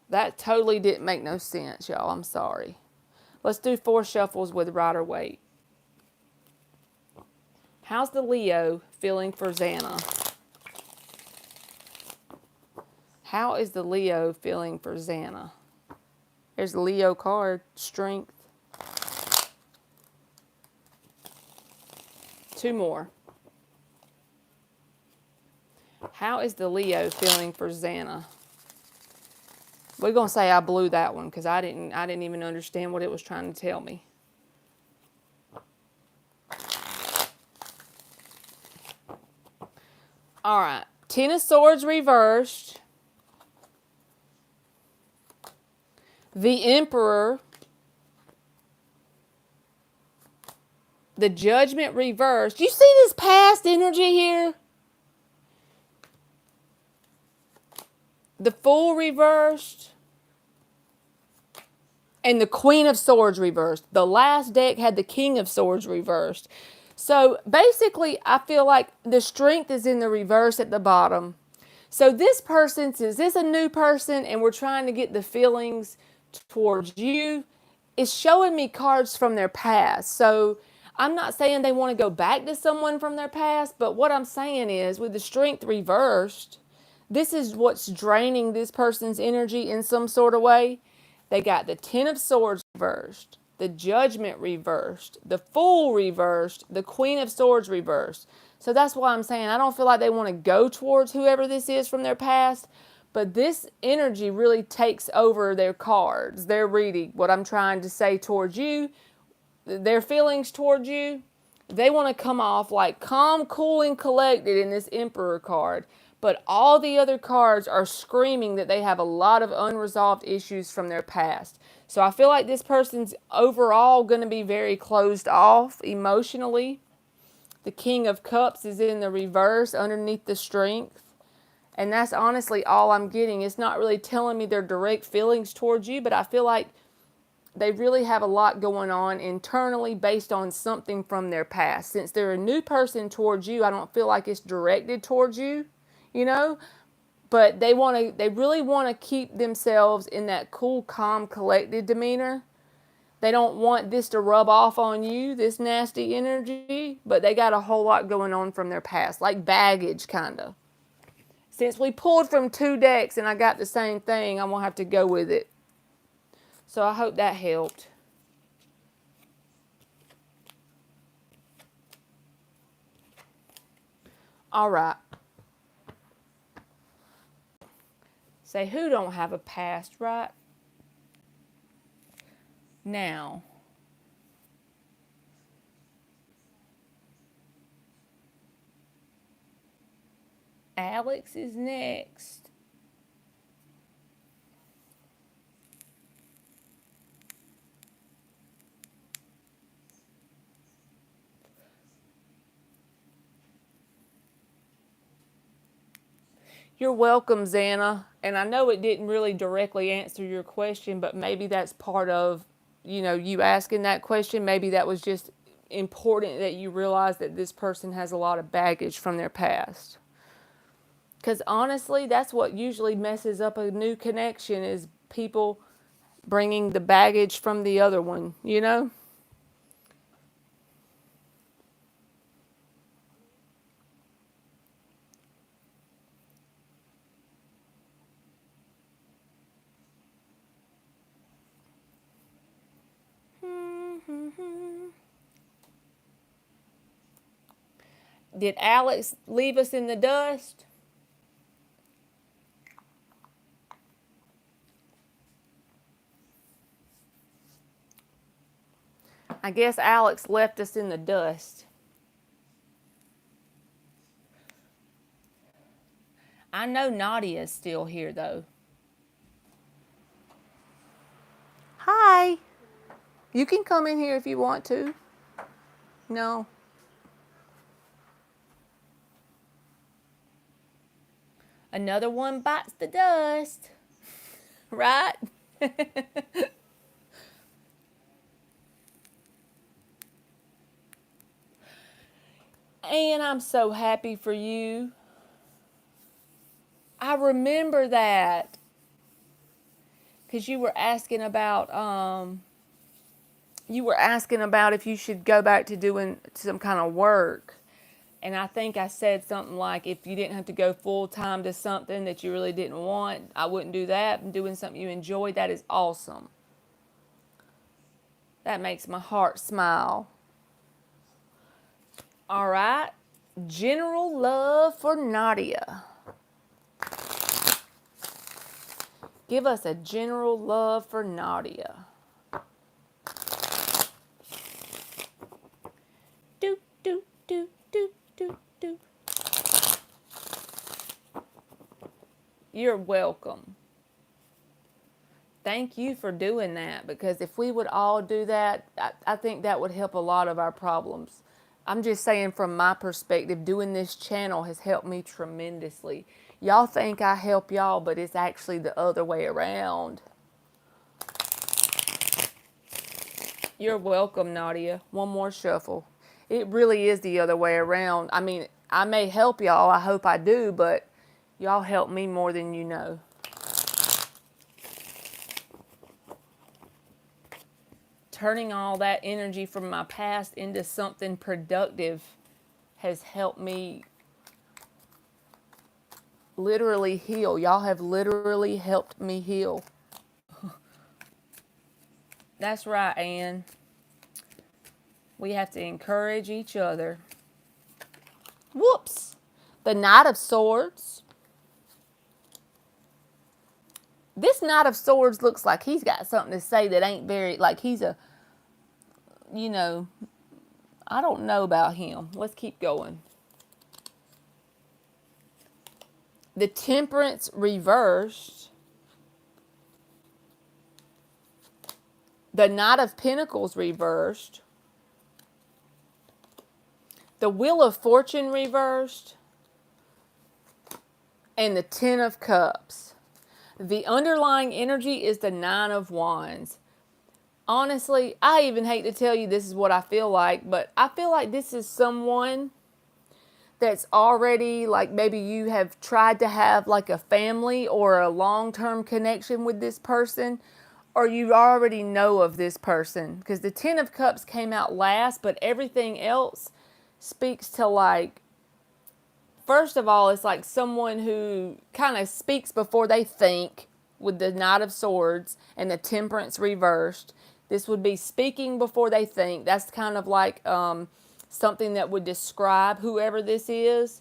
That totally didn't make no sense, y'all. I'm sorry. Let's do 4 shuffles with Rider-Waite. How's the Leo feeling for Xana? How is the Leo feeling for Xana? There's the Leo card, Strength. 2 more. How is the Leo feeling for Xana? We're going to say I blew that one because I didn't even understand what it was trying to tell me. All right. Ten of Swords reversed. The Emperor. The Judgment reversed. You see this past energy here? The Fool reversed. And the Queen of Swords reversed. The last deck had the King of Swords reversed. So basically, I feel like the Strength is in the reverse at the bottom. So this person, since this is a new person and we're trying to get the feelings towards you, is showing me cards from their past. So I'm not saying they want to go back to someone from their past, but what I'm saying is with the Strength reversed, this is what's draining this person's energy in some sort of way. They got the Ten of Swords reversed, the Judgment reversed, the Fool reversed, the Queen of Swords reversed. So that's why I'm saying I don't feel like they want to go towards whoever this is from their past, but this energy really takes over their cards, their reading, what I'm trying to say towards you, their feelings towards you. They want to come off like calm, cool, and collected in this Emperor card. But all the other cards are screaming that they have a lot of unresolved issues from their past. So I feel like this person's overall going to be very closed off emotionally. The King of Cups is in the reverse underneath the Strength. And that's honestly all I'm getting. It's not really telling me their direct feelings towards you, but I feel like they really have a lot going on internally based on something from their past. Since they're a new person towards you, I don't feel like it's directed towards you. You know, but they really want to keep themselves in that cool, calm, collected demeanor. They don't want this to rub off on you, this nasty energy, but they got a whole lot going on from their past, like baggage kind of. Since we pulled from 2 decks and I got the same thing, I'm going to have to go with it. So I hope that helped. All right. Say, who don't have a past, right? Now, Alex is next. You're welcome, Xana. And I know it didn't really directly answer your question, but maybe that's part of, you asking that question. Maybe that was just important that you realize that this person has a lot of baggage from their past. Because honestly, that's what usually messes up a new connection is people bringing the baggage from the other one, you know? Did Alex leave us in the dust? I guess Alex left us in the dust. I know Nadia is still here, though. Hi. You can come in here if you want to. No. Another one bites the dust. Right? And I'm so happy for you. I remember that. Because you were asking about if you should go back to doing some kind of work. And I think I said something like, if you didn't have to go full time to something that you really didn't want, I wouldn't do that. And doing something you enjoy, that is awesome. That makes my heart smile. All right. General love for Nadia. Give us a general love for Nadia. Do, do, do, do, do, do. You're welcome. Thank you for doing that, because if we would all do that, I think that would help a lot of our problems. I'm just saying from my perspective, doing this channel has helped me tremendously. Y'all think I help y'all, but it's actually the other way around. You're welcome, Nadia. One more shuffle. It really is the other way around. I mean, I may help y'all, I hope I do, but y'all help me more than you know. Turning all that energy from my past into something productive has helped me literally heal. Y'all have literally helped me heal. That's right, Anne. We have to encourage each other. Whoops. The Knight of Swords. This Knight of Swords looks like he's got something to say that ain't very, like he's a, I don't know about him. Let's keep going. The Temperance reversed. The Knight of Pentacles reversed. The Wheel of Fortune reversed. And the Ten of Cups. The underlying energy is the Nine of Wands. Honestly, I even hate to tell you this is what I feel like, but I feel like this is someone that's already, like, maybe you have tried to have like a family or a long-term connection with this person, or you already know of this person, because the Ten of Cups came out last, but everything else speaks to, like, first of all, it's like someone who kind of speaks before they think with the Knight of Swords and the Temperance reversed. This would be speaking before they think. That's kind of like something that would describe whoever this is.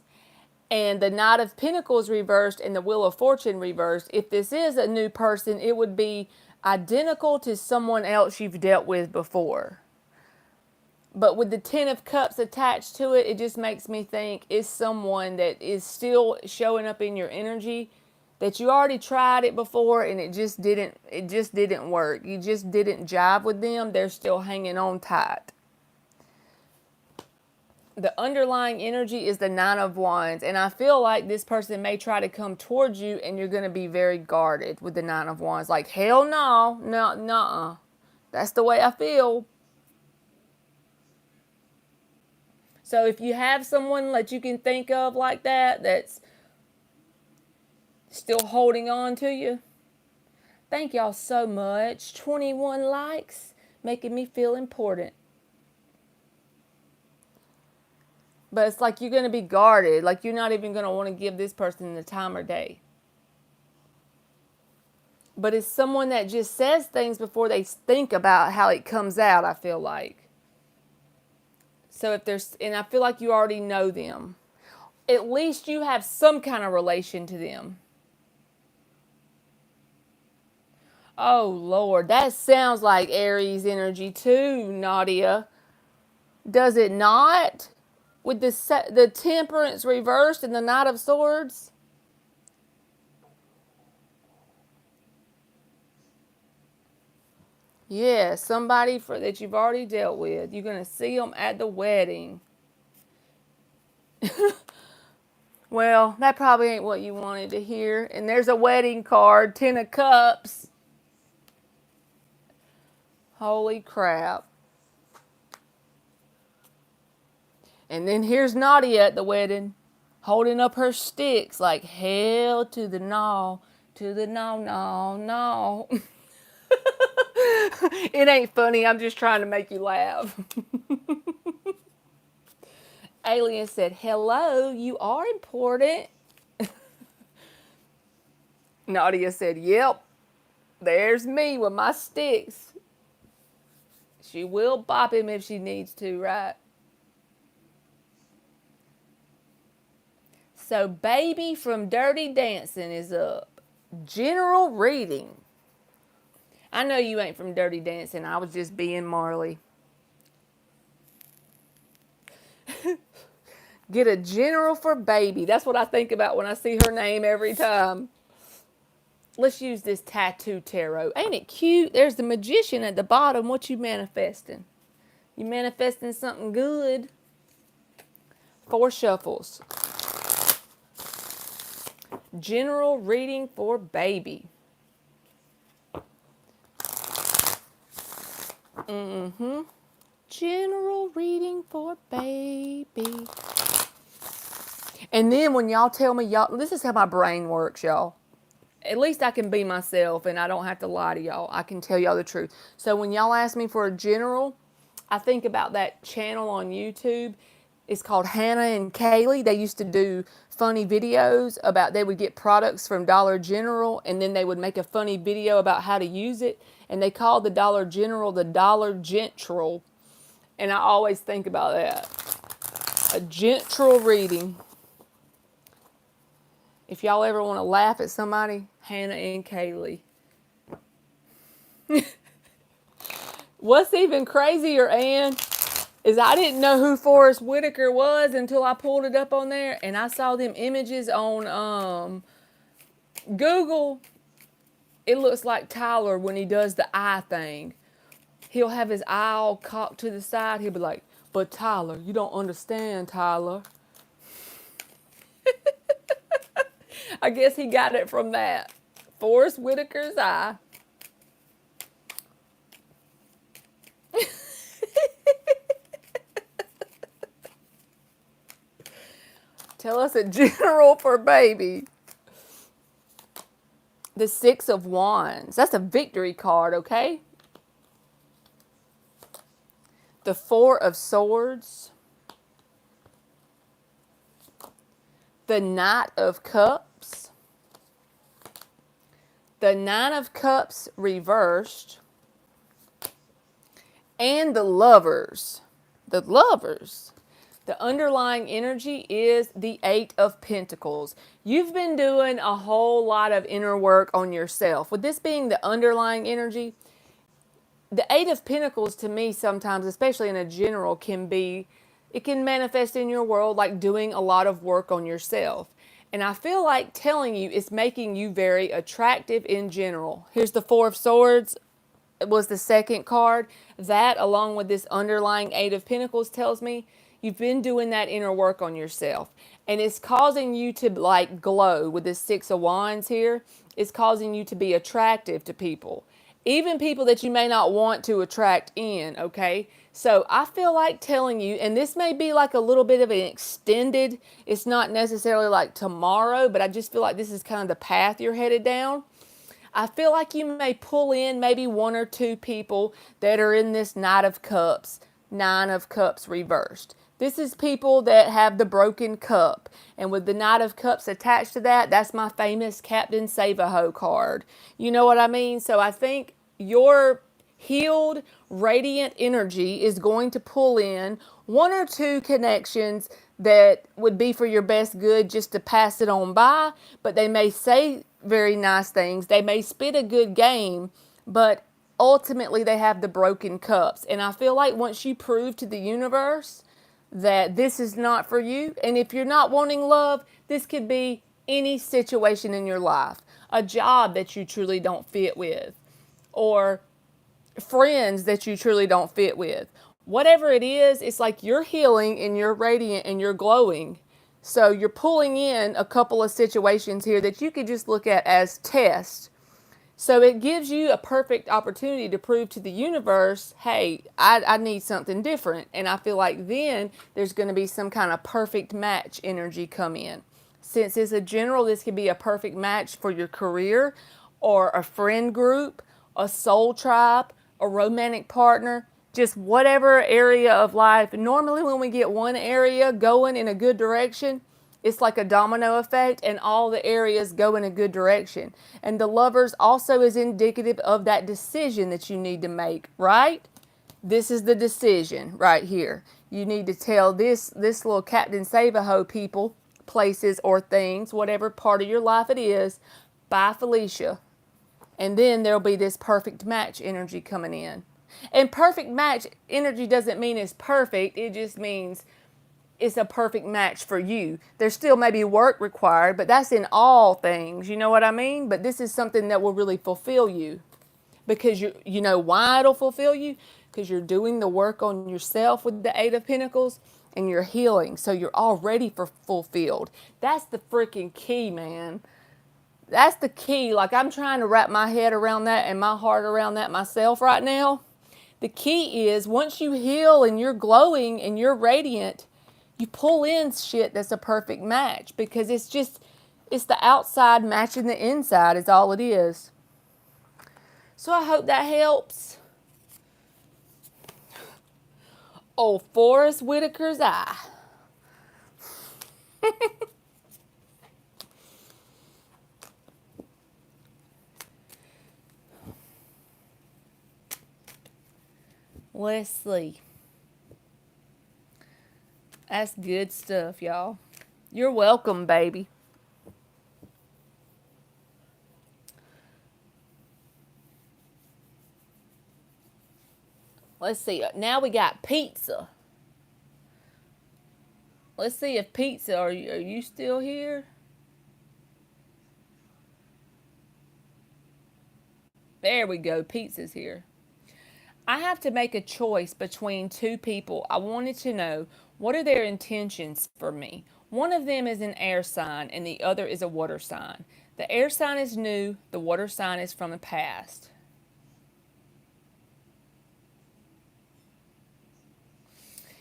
And the Knight of Pentacles reversed and the Wheel of Fortune reversed. If this is a new person, it would be identical to someone else you've dealt with before. But with the Ten of Cups attached to it, it just makes me think it's someone that is still showing up in your energy, that you already tried it before and it just didn't work. You just didn't jive with them. They're still hanging on tight. The underlying energy is the Nine of Wands. And I feel like this person may try to come towards you and you're going to be very guarded with the Nine of Wands. Like, hell no, no, nuh-uh. That's the way I feel. So if you have someone that you can think of like that, that's still holding on to you, thank y'all so much. 21 likes, making me feel important. But it's like you're going to be guarded. Like you're not even going to want to give this person the time of day. But it's someone that just says things before they think about how it comes out, I feel like. So if there's, and I feel like you already know them. At least you have some kind of relation to them. Oh, Lord, that sounds like Aries energy too, Nadia. Does it not? With the Temperance reversed and the Knight of Swords? Yeah, somebody that you've already dealt with. You're going to see them at the wedding. Well, that probably ain't what you wanted to hear. And there's a wedding card, 10 of Cups. Holy crap. And then here's Nadia at the wedding, holding up her sticks like hell to the no, no. It ain't funny. I'm just trying to make you laugh. Alien said, hello, you are important. Nadia said, yep, there's me with my sticks. She will bop him if she needs to, right? So Baby from Dirty Dancing is up. General reading. I know you ain't from Dirty Dancing. I was just being Marley. Get a general for Baby. That's what I think about when I see her name every time. Let's use this tattoo tarot. Ain't it cute? There's the Magician at the bottom. What you manifesting? You manifesting something good. 4 shuffles. General reading for Baby. General reading for Baby. And then when y'all tell me, y'all, this is how my brain works, y'all. At least I can be myself and I don't have to lie to y'all. I can tell y'all the truth. So when y'all ask me for a general, I think about that channel on YouTube. It's called Hannah and Kaylee. They used to do funny videos about, they would get products from Dollar General and then they would make a funny video about how to use it. And they called the Dollar General the Dollar Gentral. And I always think about that. A gentral reading. If y'all ever want to laugh at somebody, Hannah and Kaylee. What's even crazier, Ann, is I didn't know who Forrest Whitaker was until I pulled it up on there and I saw them images on Google. It looks like Tyler when he does the eye thing. He'll have his eye all cocked to the side. He'll be like, but Tyler, you don't understand, Tyler. I guess he got it from that. Forrest Whitaker's eye. Tell us a general for Baby. The 6 of Wands. That's a victory card, okay? The 4 of Swords. The Knight of Cups. The 9 of Cups reversed. And the Lovers. The Lovers. The underlying energy is the 8 of Pentacles. You've been doing a whole lot of inner work on yourself. With this being the underlying energy, the 8 of Pentacles to me sometimes, especially in a general, it can manifest in your world like doing a lot of work on yourself. And I feel like telling you it's making you very attractive in general. Here's the 4 of Swords. It was the second card. That, along with this underlying 8 of Pentacles, tells me You've been doing that inner work on yourself. And it's causing you to like glow with this Six of Wands here. It's causing you to be attractive to people. Even people that you may not want to attract in, okay? So I feel like telling you, and this may be like a little bit of an extended, it's not necessarily like tomorrow, but I just feel like this is kind of the path you're headed down. I feel like you may pull in maybe one or two people that are in this Knight of Cups, Nine of Cups reversed. This is people that have the broken cup. And with the Knight of Cups attached to that, that's my famous Captain Save-A-Ho card. You know what I mean? So I think your healed, radiant energy is going to pull in one or two connections that would be for your best good just to pass it on by, but they may say very nice things. They may spit a good game, but ultimately they have the broken cups. And I feel like once you prove to the universe that this is not for you, and if you're not wanting love, this could be any situation in your life, a job that you truly don't fit with, or friends that you truly don't fit with. Whatever it is, it's like you're healing and you're radiant and you're glowing. So you're pulling in a couple of situations here that you could just look at as tests. So it gives you a perfect opportunity to prove to the universe, hey, I need something different. And I feel like then there's going to be some kind of perfect match energy come in. Since it's a general, this could be a perfect match for your career or a friend group, a soul tribe, a romantic partner, just whatever area of life. Normally when we get one area going in a good direction, it's like a domino effect and all the areas go in a good direction. And the lovers also is indicative of that decision that you need to make, right? This is the decision right here. You need to tell this little Captain Save-A-Ho people, places or things, whatever part of your life it is, bye Felicia. And then there'll be this perfect match energy coming in. And perfect match energy doesn't mean it's perfect. It just means it's a perfect match for you. There's still maybe work required, but that's in all things. You know what I mean? But this is something that will really fulfill you. Because you know why it'll fulfill you? Because you're doing the work on yourself with the Eight of Pentacles and you're healing. So you're already fulfilled. That's the freaking key, man. That's the key. Like I'm trying to wrap my head around that and my heart around that myself right now. The key is once you heal and you're glowing and you're radiant, you pull in shit that's a perfect match because it's the outside matching the inside is all it is. So I hope that helps. Oh, Forrest Whitaker's eye. Leslie. That's good stuff, y'all. You're welcome, baby. Let's see. Now we got pizza. Let's see if pizza, are you still here? There we go. Pizza's here. I have to make a choice between two people. I wanted to know what are their intentions for me. One of them is an air sign and the other is a water sign. The air sign is new, the water sign is from the past.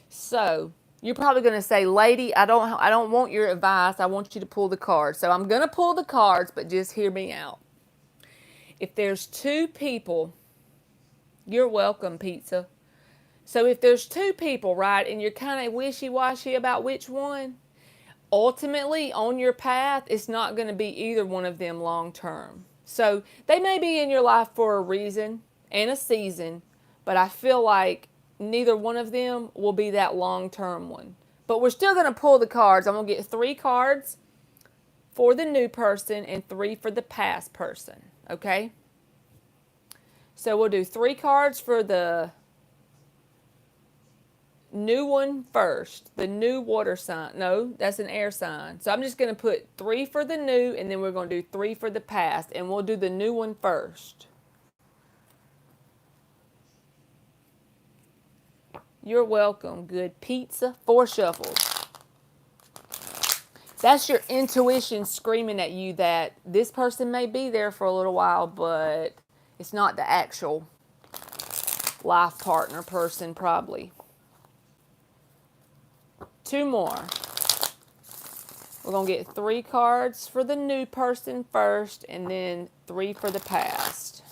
So, you're probably going to say, "Lady, I don't want your advice. I want you to pull the cards." So, I'm going to pull the cards, but just hear me out. If there's two people, you're welcome, pizza. So if there's two people, right, and you're kind of wishy-washy about which one, ultimately on your path, it's not going to be either one of them long term. So they may be in your life for a reason and a season, but I feel like neither one of them will be that long term one. But we're still going to pull the cards. I'm going to get 3 cards for the new person and 3 for the past person, okay? So we'll do 3 cards for the new one first. The new water sign. No, that's an air sign. So I'm just going to put 3 for the new and then we're going to do 3 for the past. And we'll do the new one first. You're welcome. Good pizza. 4 shuffles. That's your intuition screaming at you that this person may be there for a little while, but it's not the actual life partner person, probably. 2 more. We're going to get 3 cards for the new person first, and then 3 for the past.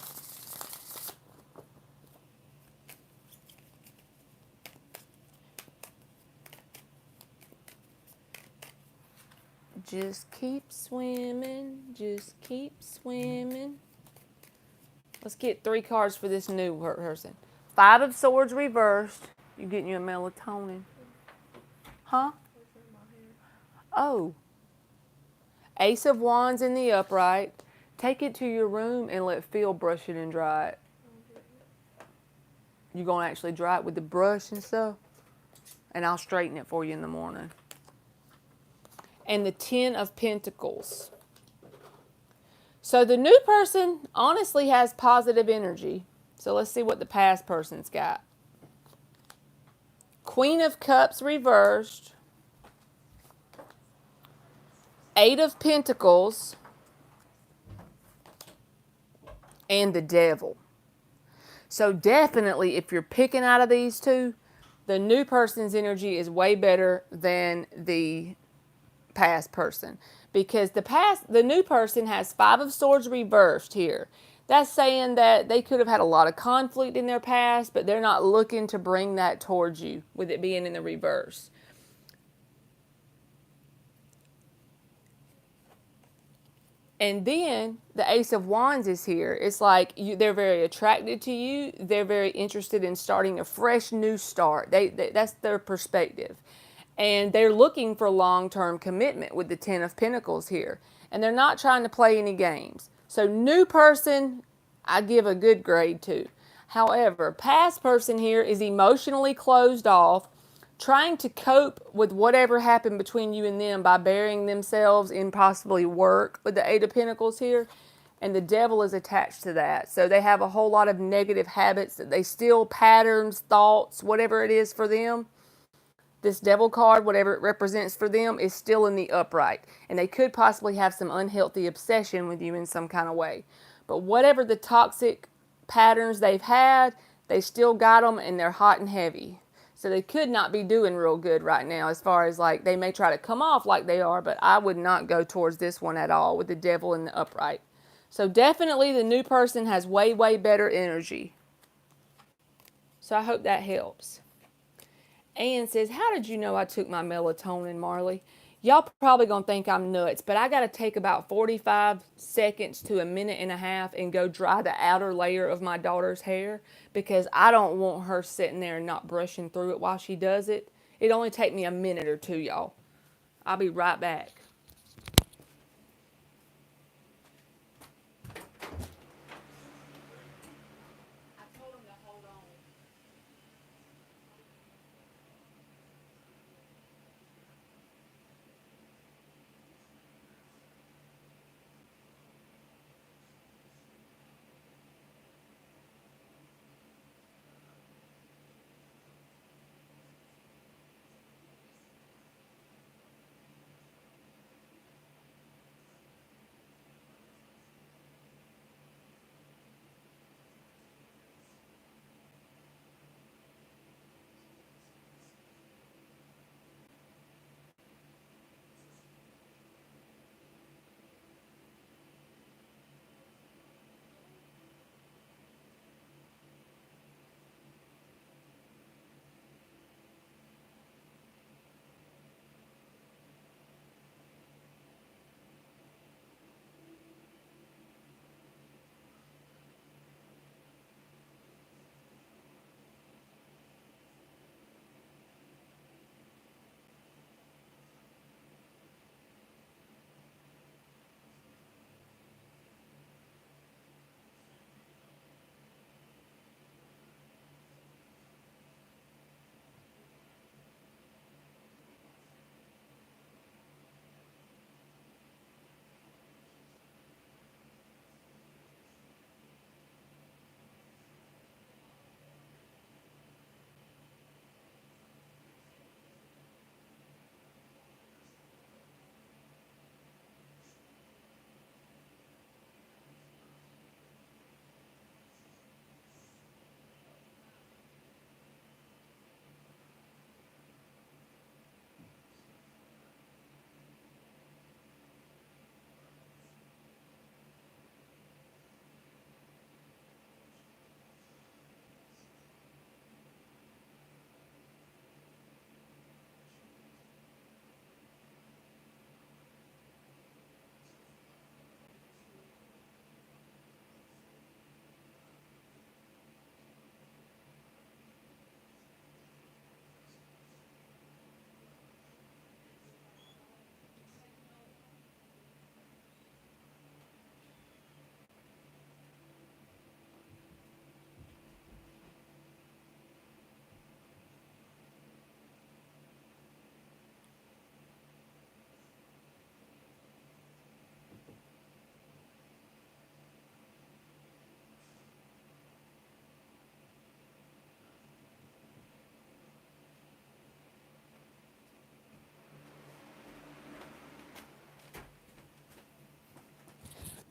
Just keep swimming, just keep swimming. Let's get 3 cards for this new person. 5 of Swords reversed. You getting you a melatonin? Huh? Oh. Ace of Wands in the upright. Take it to your room and let Phil brush it and dry it. You gonna actually dry it with the brush and stuff? And I'll straighten it for you in the morning. And the 10 of Pentacles. So the new person honestly has positive energy. So let's see what the past person's got. Queen of Cups reversed. 8 of Pentacles. And the Devil. So definitely, if you're picking out of these two, the new person's energy is way better than the past person, because the new person has 5 of Swords reversed here. That's saying that they could have had a lot of conflict in their past, but they're not looking to bring that towards you with it being in the reverse. And then the Ace of Wands is here. It's like they're very attracted to you. They're very interested in starting a fresh new start. That's their perspective. And they're looking for long-term commitment with the 10 of Pentacles here. And they're not trying to play any games. So new person, I give a good grade to. However, past person here is emotionally closed off, trying to cope with whatever happened between you and them by burying themselves in possibly work with the 8 of Pentacles here. And the Devil is attached to that. So they have a whole lot of negative habits that they still, patterns, thoughts, whatever it is for them. This Devil card, whatever it represents for them, is still in the upright. And they could possibly have some unhealthy obsession with you in some kind of way. But whatever the toxic patterns they've had, they still got them and they're hot and heavy. So they could not be doing real good right now, as far as like they may try to come off like they are, but I would not go towards this one at all with the Devil in the upright. So definitely the new person has way, way better energy. So I hope that helps. Ann says, how did you know I took my melatonin, Marley? Y'all probably going to think I'm nuts, but I got to take about 45 seconds to a minute and a half and go dry the outer layer of my daughter's hair, because I don't want her sitting there and not brushing through it while she does it. It only take me a minute or two, y'all. I'll be right back.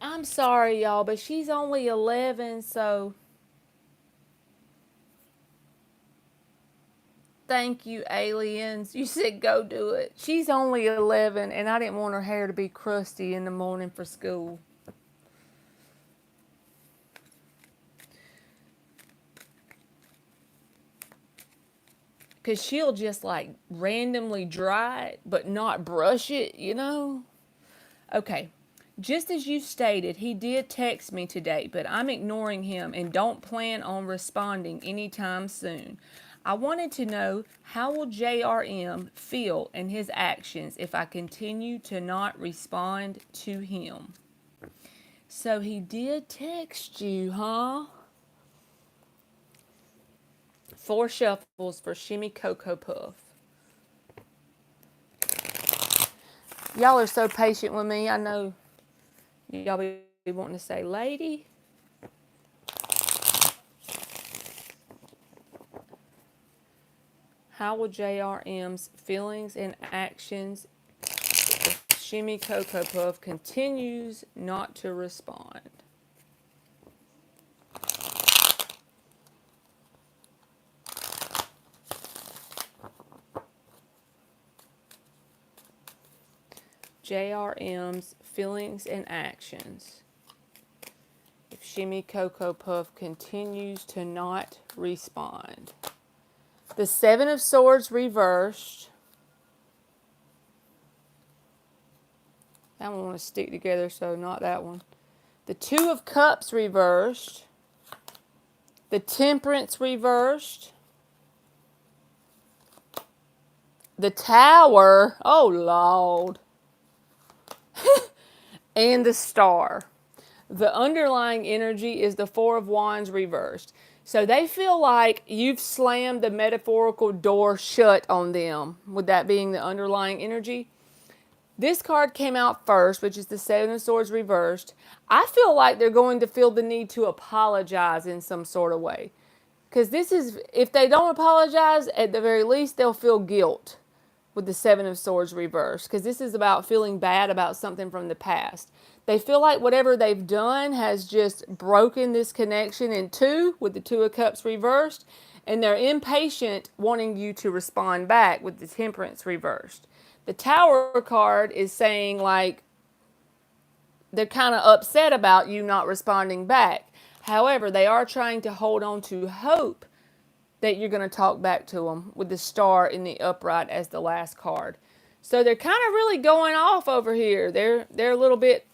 I'm sorry, y'all, but she's only 11, so thank you, aliens. You said go do it. She's only 11, and I didn't want her hair to be crusty in the morning for school. Because she'll just like randomly dry it, but not brush it, you know? Okay. Just as you stated, he did text me today, but I'm ignoring him and don't plan on responding anytime soon. I wanted to know, how will JRM feel in his actions if I continue to not respond to him? So he did text you, huh? 4 shuffles for Shimmy Cocoa Puff. Y'all are so patient with me. I know y'all be wanting to say, lady. How will JRM's feelings and actions if Shimmy Cocoa Puff continues not to respond? JRM's feelings and actions if Shimmy Cocoa Puff continues to not respond. The 7 of Swords reversed. That one want to stick together, so not that one. The 2 of Cups reversed. The Temperance reversed. The Tower. Oh, Lord. And the Star. The underlying energy is the 4 of Wands reversed. So they feel like you've slammed the metaphorical door shut on them, with that being the underlying energy. This card came out first, which is the 7 of Swords reversed. I feel like they're going to feel the need to apologize in some sort of way. Because this is, if they don't apologize, at the very least, they'll feel guilt with the 7 of Swords reversed. Because this is about feeling bad about something from the past. They feel like whatever they've done has just broken this connection in two with the 2 of Cups reversed. And they're impatient wanting you to respond back with the Temperance reversed. The Tower card is saying like they're kind of upset about you not responding back. However, they are trying to hold on to hope that you're going to talk back to them with the Star in the upright as the last card. So they're kind of really going off over here. They're a little bit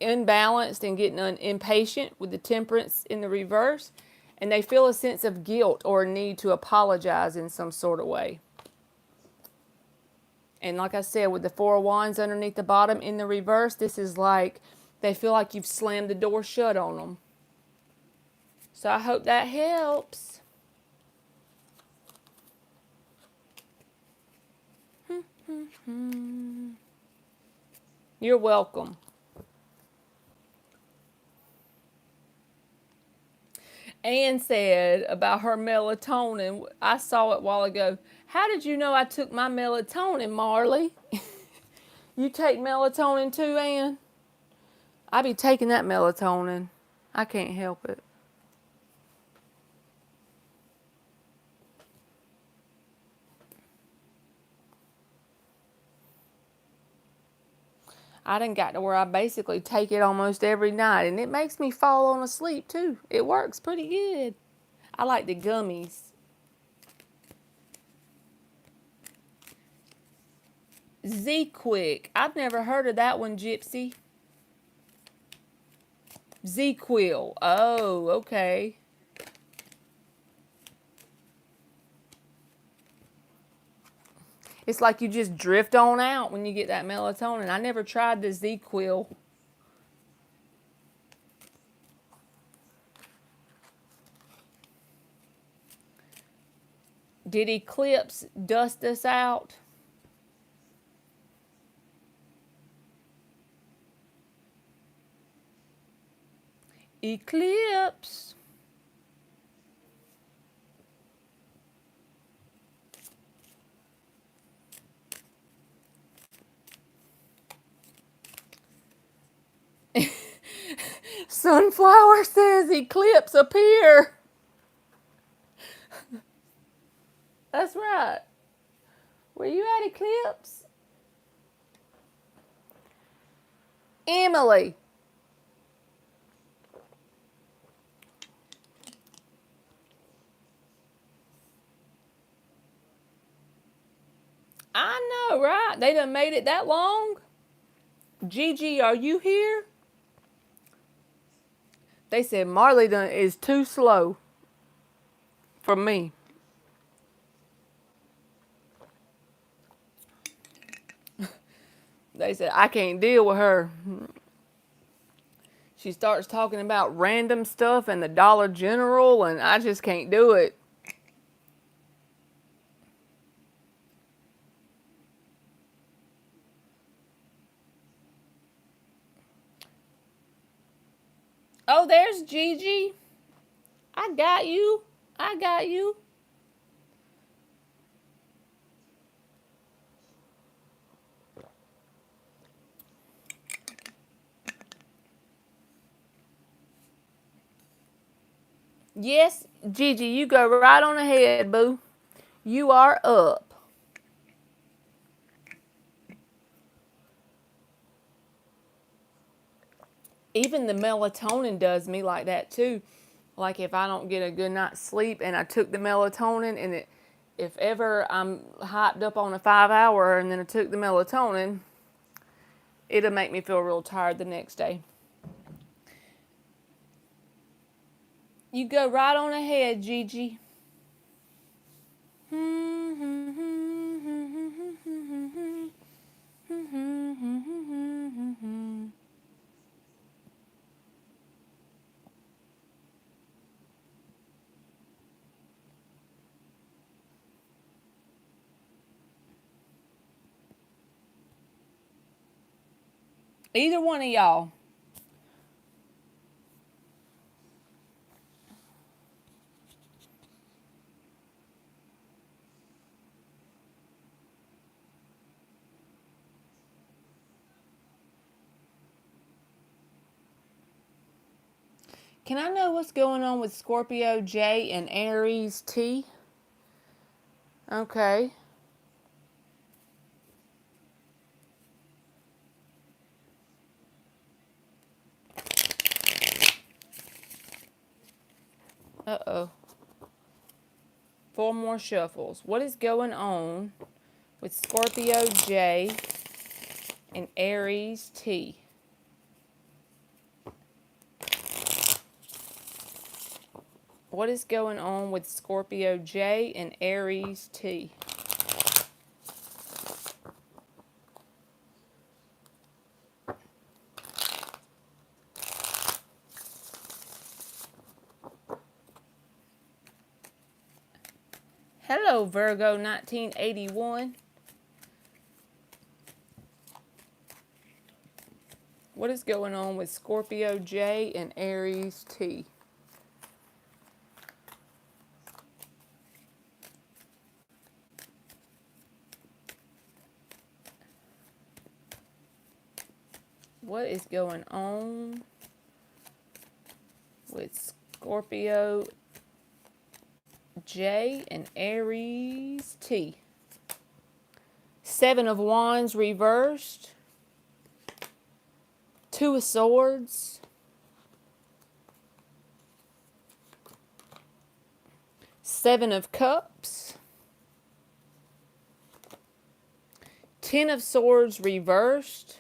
imbalanced and getting impatient with the Temperance in the reverse. And they feel a sense of guilt or a need to apologize in some sort of way. And like I said, with the 4 of Wands underneath the bottom in the reverse, this is like they feel like you've slammed the door shut on them. So I hope that helps. You're welcome. Anne said about her melatonin, I saw it a while ago. How did you know I took my melatonin, Marley? You take melatonin too, Anne? I be taking that melatonin. I can't help it. I done got to where I basically take it almost every night, and it makes me fall on asleep too. It works pretty good. I like the gummies. Z-Quick. I've never heard of that one, Gypsy. Z-Quill. Oh, okay. It's like you just drift on out when you get that melatonin. I never tried the Z-Quill. Did Eclipse dust us out? Eclipse. Sunflower says eclipse appear. That's right. Were you at eclipse? Emily. I know, right? They done made it that long? Gigi, are you here? They said Marley is too slow for me. They said, I can't deal with her. She starts talking about random stuff and the Dollar General, and I just can't do it. Oh, there's Gigi. I got you. I got you. Yes, Gigi, you go right on ahead, boo. You are up. Even the melatonin does me like that too. Like if I don't get a good night's sleep and I took the melatonin and if ever I'm hyped up on a 5 hour and then I took the melatonin, it'll make me feel real tired the next day. You go right on ahead, Gigi. Either one of y'all. Can I know what's going on with Scorpio J and Aries T? Okay. Uh-oh. 4 more shuffles. What is going on with Scorpio J and Aries T? What is going on with Scorpio J and Aries T? Hello, Virgo 1981. What is going on with Scorpio J and Aries T? What is going on with Scorpio J and Aries T? 7 of Wands reversed. 2 of Swords. 7 of Cups. 10 of Swords reversed.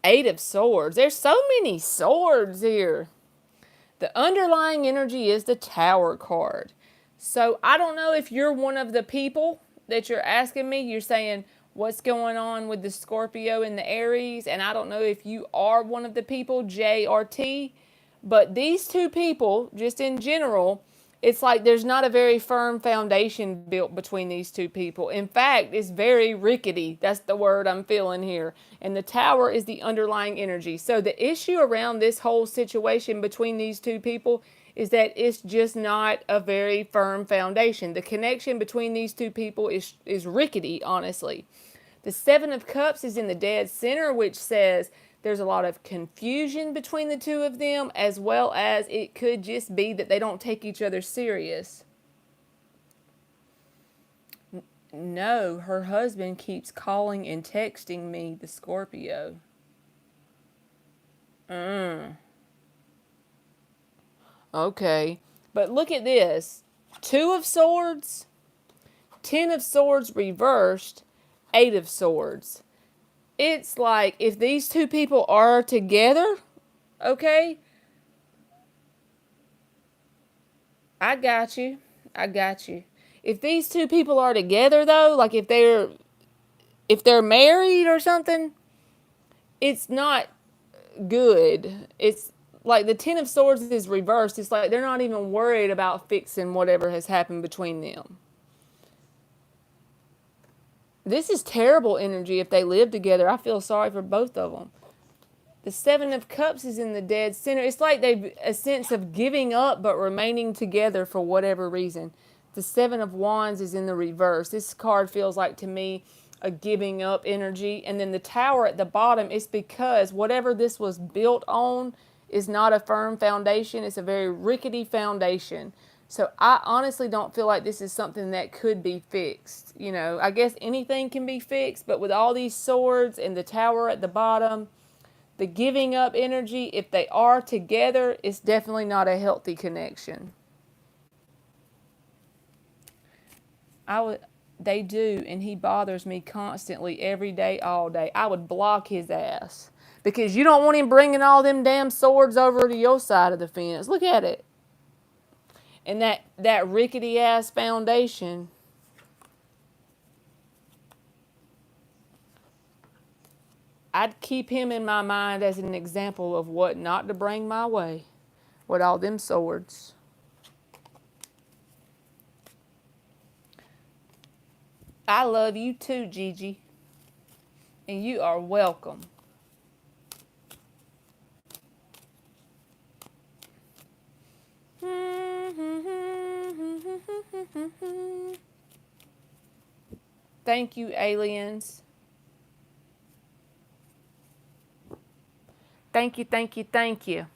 8 of Swords. There's so many swords here. The underlying energy is the Tower card. So I don't know if you're one of the people that you're asking me. You're saying, what's going on with the Scorpio and the Aries? And I don't know if you are one of the people, J or T. But these two people, just in general, it's like there's not a very firm foundation built between these two people. In fact, it's very rickety. That's the word I'm feeling here. And the Tower is the underlying energy. So the issue around this whole situation between these two people is that it's just not a very firm foundation. The connection between these two people is rickety, honestly. The 7 of Cups is in the dead center, which says There's a lot of confusion between the two of them, as well as it could just be that they don't take each other serious. No, her husband keeps calling and texting me, the Scorpio. Okay. But look at this. 2 of Swords, 10 of Swords reversed, 8 of Swords. It's like if these two people are together, okay? I got you. I got you. If these two people are together though, like if they're married or something, it's not good. It's like the 10 of Swords is reversed. It's like they're not even worried about fixing whatever has happened between them. This is terrible energy if they live together. I feel sorry for both of them. The 7 of Cups is in the dead center. It's like they've a sense of giving up but remaining together for whatever reason. The 7 of Wands is in the reverse. This card feels like to me a giving up energy. And then the Tower at the bottom is because whatever this was built on is not a firm foundation. It's a very rickety foundation. So I honestly don't feel like this is something that could be fixed. You know, I guess anything can be fixed, but with all these swords and the Tower at the bottom, the giving up energy, if they are together, it's definitely not a healthy connection. They do, and he bothers me constantly every day, all day. I would block his ass because you don't want him bringing all them damn swords over to your side of the fence. Look at it. And that rickety ass foundation. I'd keep him in my mind as an example of what not to bring my way with all them swords. I love you too, Gigi. And you are welcome. Thank you, aliens. Thank you, thank you, thank you.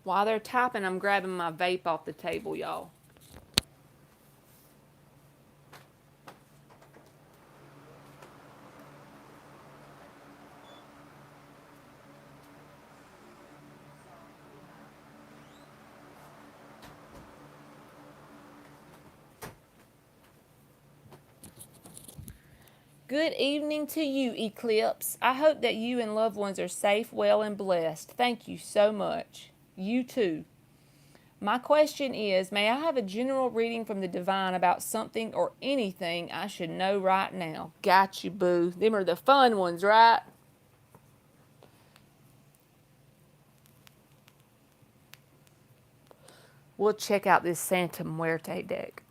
While they're typing, I'm grabbing my vape off the table, y'all. Good evening to you, Eclipse. I hope that you and loved ones are safe, well, and blessed. Thank you so much. You too. My question is, may I have a general reading from the divine about something or anything I should know right now? Got you, boo. Them are the fun ones, right? We'll check out this Santa Muerte deck.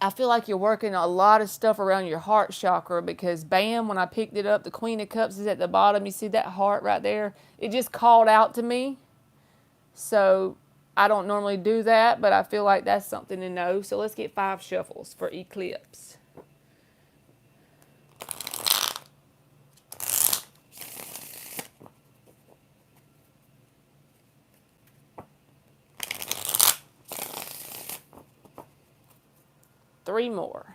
I feel like you're working a lot of stuff around your heart chakra because, bam, when I picked it up, the Queen of Cups is at the bottom. You see that heart right there? It just called out to me. So I don't normally do that, but I feel like that's something to know. So let's get 5 shuffles for Eclipse. Three more.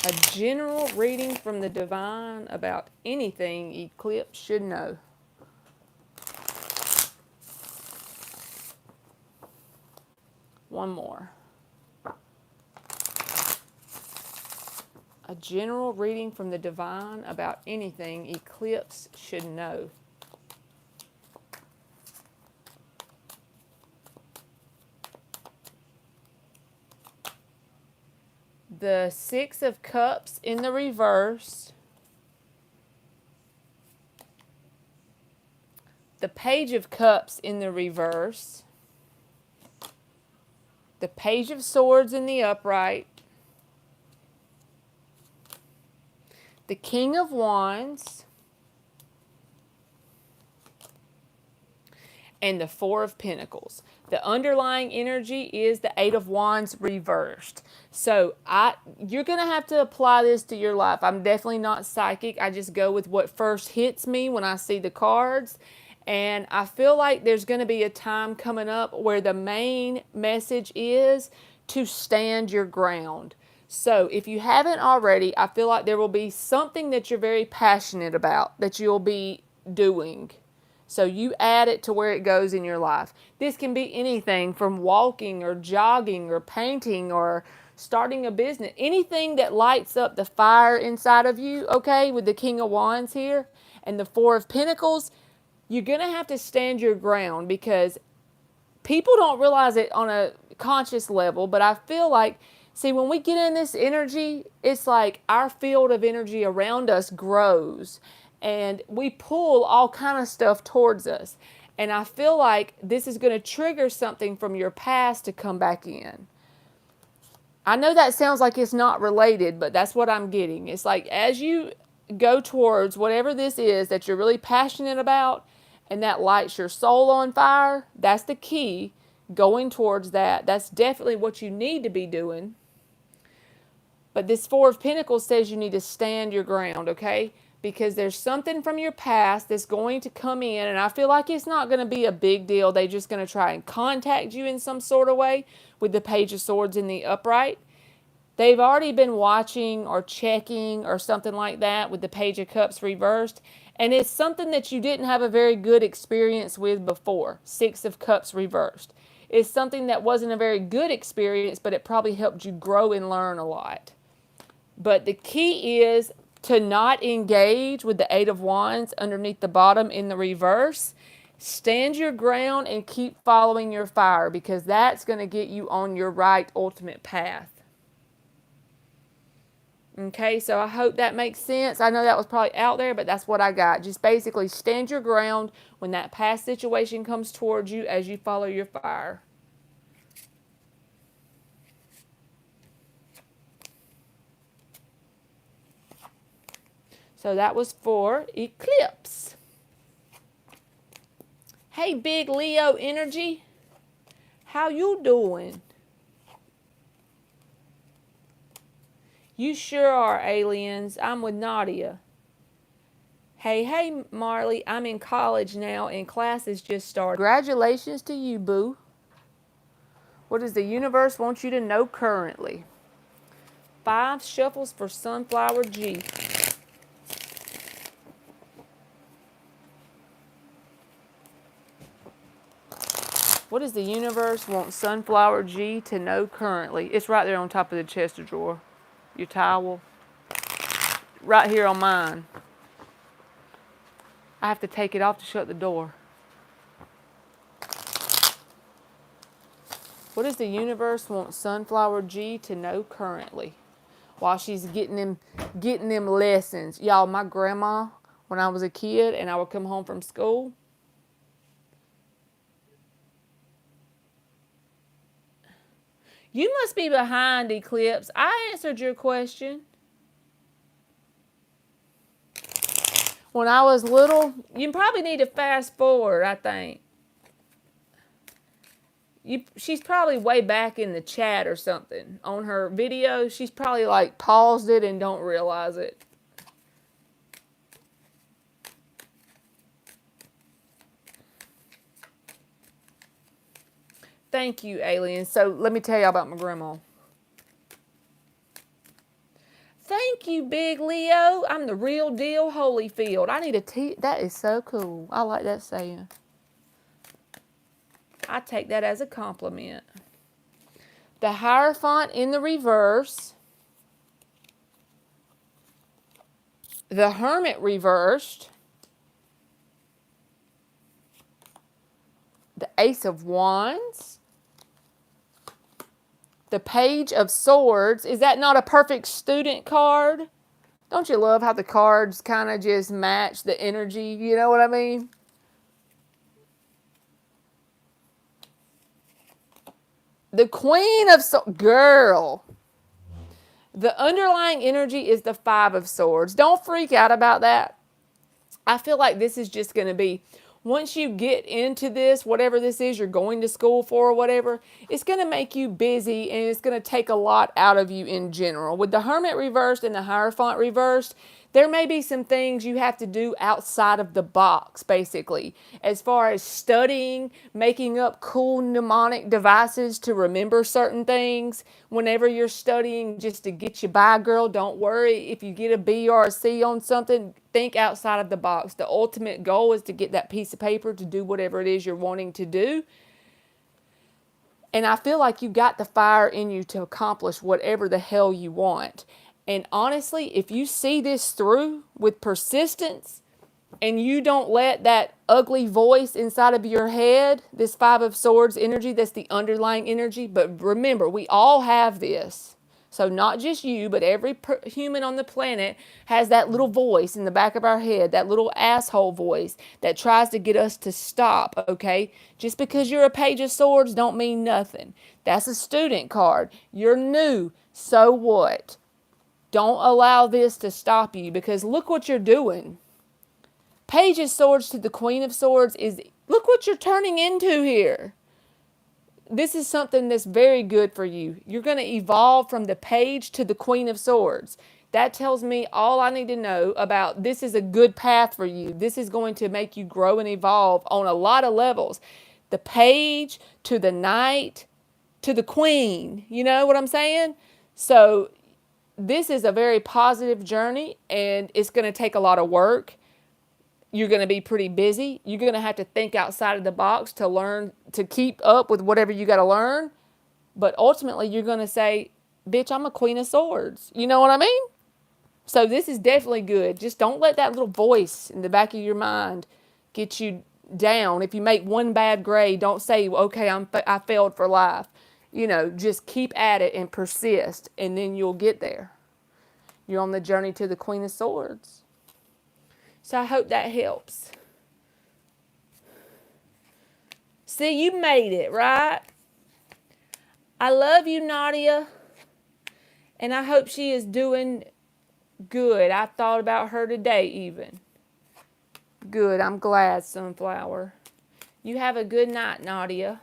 A general reading from the divine about anything Eclipse should know. One more. A general reading from the divine about anything Eclipse should know. The 6 of Cups in the reverse. The Page of Cups in the reverse. The Page of Swords in the upright. The King of Wands. and the Four of Pentacles. The underlying energy is the Eight of Wands reversed. So you're going to have to apply this to your life. I'm definitely not psychic. I just go with what first hits me when I see the cards. And I feel like there's going to be a time coming up where the main message is to stand your ground. So if you haven't already, I feel like there will be something that you're very passionate about that you'll be doing. So you add it to where it goes in your life. This can be anything from walking or jogging or painting or starting a business. Anything that lights up the fire inside of you, okay, with the King of Wands here and the Four of Pentacles, you're going to have to stand your ground because people don't realize it on a conscious level, but I feel like, see, when we get in this energy, it's like our field of energy around us grows and we pull all kind of stuff towards us. And I feel like this is going to trigger something from your past to come back in. I know that sounds like it's not related, but that's what I'm getting. It's like as you go towards whatever this is that you're really passionate about and that lights your soul on fire, that's the key, going towards that. That's definitely what you need to be doing. But this Four of Pentacles says you need to stand your ground, okay? Because there's something from your past that's going to come in, and I feel like it's not going to be a big deal. They're just going to try and contact you in some sort of way with the Page of Swords in the upright. They've already been watching or checking or something like that with the Page of Cups reversed, and it's something that you didn't have a very good experience with before. Six of Cups reversed. It's something that wasn't a very good experience, but it probably helped you grow and learn a lot. But the key is to not engage with the Eight of Wands underneath the bottom in the reverse. Stand your ground and keep following your fire because that's going to get you on your right ultimate path. Okay, so I hope that makes sense. I know that was probably out there, but that's what I got. Just basically stand your ground when that past situation comes towards you as you follow your fire. So that was for eclipse. Hey, big Leo energy. How you doing? You sure are, aliens. I'm with Nadia. Hey, Marley. I'm in college now and classes just started. Congratulations to you, boo. What does the universe want you to know currently? 5 shuffles for Sunflower G. What does the universe want Sunflower G to know currently? It's right there on top of the chest of drawer. Your towel. Right here on mine. I have to take it off to shut the door. What does the universe want Sunflower G to know currently? While she's getting them lessons. Y'all, my grandma, when I was a kid and I would come home from school, you must be behind, Eclipse. I answered your question. When I was little, you probably need to fast forward, I think. She's probably way back in the chat or something. On her video, she's probably like paused it and don't realize it. Thank you, aliens. So let me tell you about my grandma. Thank you, Big Leo. I'm the real deal, Holyfield. I need a tea. That is so cool. I like that saying. I take that as a compliment. The Hierophant in the reverse. The Hermit reversed. The Ace of Wands. The Page of Swords. Is that not a perfect student card? Don't you love how the cards kind of just match the energy? You know what I mean? The Queen of Swords. Girl. The underlying energy is the Five of Swords. Don't freak out about that. I feel like this is just going to be once you get into this, whatever this is you're going to school for or whatever, it's going to make you busy and it's going to take a lot out of you in general. With the Hermit reversed and the Hierophant reversed, there may be some things you have to do outside of the box, basically, as far as studying, making up cool mnemonic devices to remember certain things whenever you're studying just to get you by, girl. Don't worry if you get a B or a C on something. Think outside of the box. The ultimate goal is to get that piece of paper to do whatever it is you're wanting to do. And I feel like you got the fire in you to accomplish whatever the hell you want. And honestly, if you see this through with persistence and you don't let that ugly voice inside of your head, this Five of Swords energy, that's the underlying energy. But remember, we all have this. So not just you, but every human on the planet has that little voice in the back of our head, that little asshole voice that tries to get us to stop, okay? Just because you're a Page of Swords don't mean nothing. That's a student card. You're new, so what? Don't allow this to stop you, because look what you're doing. Page of Swords to the Queen of Swords is, look what you're turning into here. This is something that's very good for you. You're going to evolve from the Page to the Queen of Swords. That tells me all I need to know about this is a good path for you. This is going to make you grow and evolve on a lot of levels. The Page to the Knight to the Queen. You know what I'm saying? So this is a very positive journey, and it's going to take a lot of work. You're going to be pretty busy. You're going to have to think outside of the box to learn, to keep up with whatever you got to learn. But ultimately, you're going to say, bitch, I'm a Queen of Swords. You know what I mean? So this is definitely good. Just don't let that little voice in the back of your mind get you down. If you make one bad grade, don't say, okay, I failed for life. You know, just keep at it and persist, and then you'll get there. You're on the journey to the Queen of Swords. So I hope that helps. See, you made it, right? I love you, Nadia. And I hope she is doing good. I thought about her today even. Good, I'm glad, Sunflower. You have a good night, Nadia.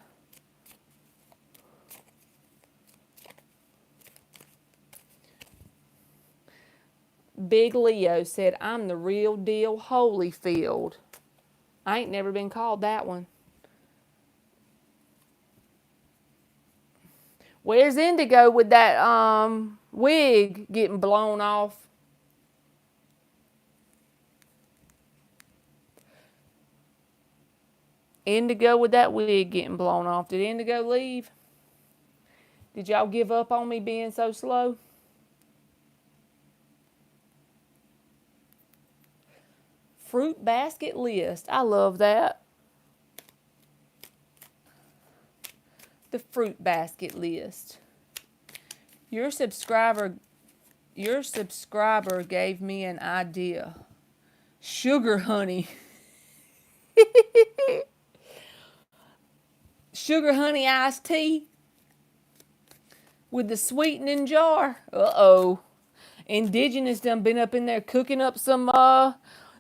Big Leo said, I'm the real deal Holyfield. I ain't never been called that one. Where's Indigo with that wig getting blown off? Indigo with that wig getting blown off. Did Indigo leave? Did y'all give up on me being so slow? Fruit basket list. I love that. The fruit basket list. Your subscriber gave me an idea. Sugar honey. Sugar honey iced tea with the sweetening jar. Uh-oh. Indigenous done been up in there cooking up some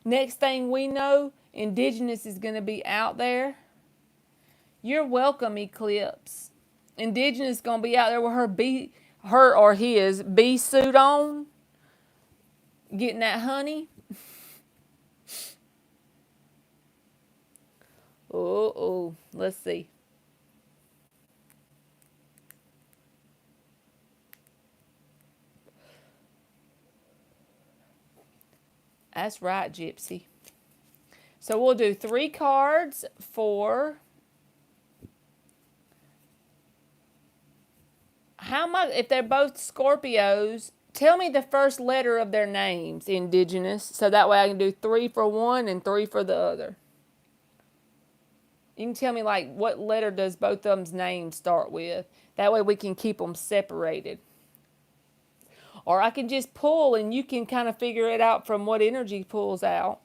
next thing we know, Indigenous is going to be out there. You're welcome, Eclipse. Indigenous is going to be out there with her or his bee suit on, getting that honey. Oh, let's see. That's right, Gypsy. So we'll do 3 cards for how much, if they're both Scorpios, tell me the first letter of their names, Indigenous, so that way I can do 3 for one and 3 for the other. You can tell me, like, what letter does both of them's names start with. That way we can keep them separated. Or I can just pull and you can kind of figure it out from what energy pulls out.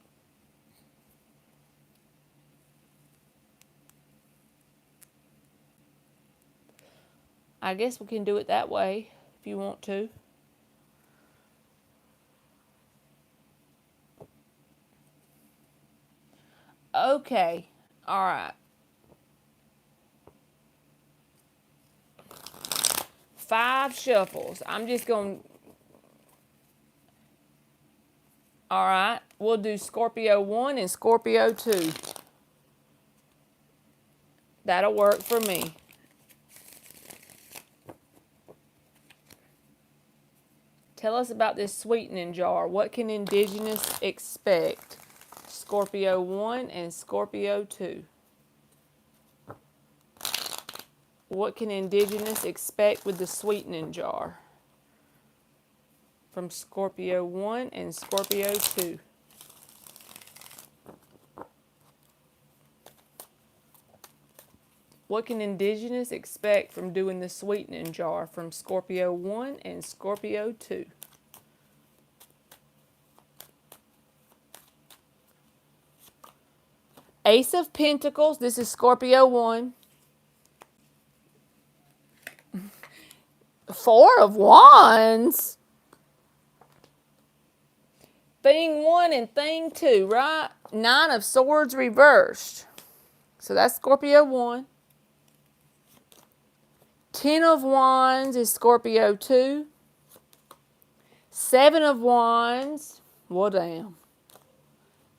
I guess we can do it that way if you want to. Okay. All right. 5 shuffles. I'm just going to... All right. We'll do Scorpio 1 and Scorpio 2. That'll work for me. Tell us about this sweetening jar. What can Indigenous expect? Scorpio 1 and Scorpio 2. What can Indigenous expect with the sweetening jar? From Scorpio 1 and Scorpio 2. What can Indigenous expect from doing the sweetening jar? From Scorpio 1 and Scorpio 2. Ace of Pentacles. This is Scorpio 1. 4 of Wands. Thing 1 and thing 2, right? 9 of Swords reversed. So that's Scorpio 1. 10 of Wands is Scorpio 2. 7 of Wands. Well, damn.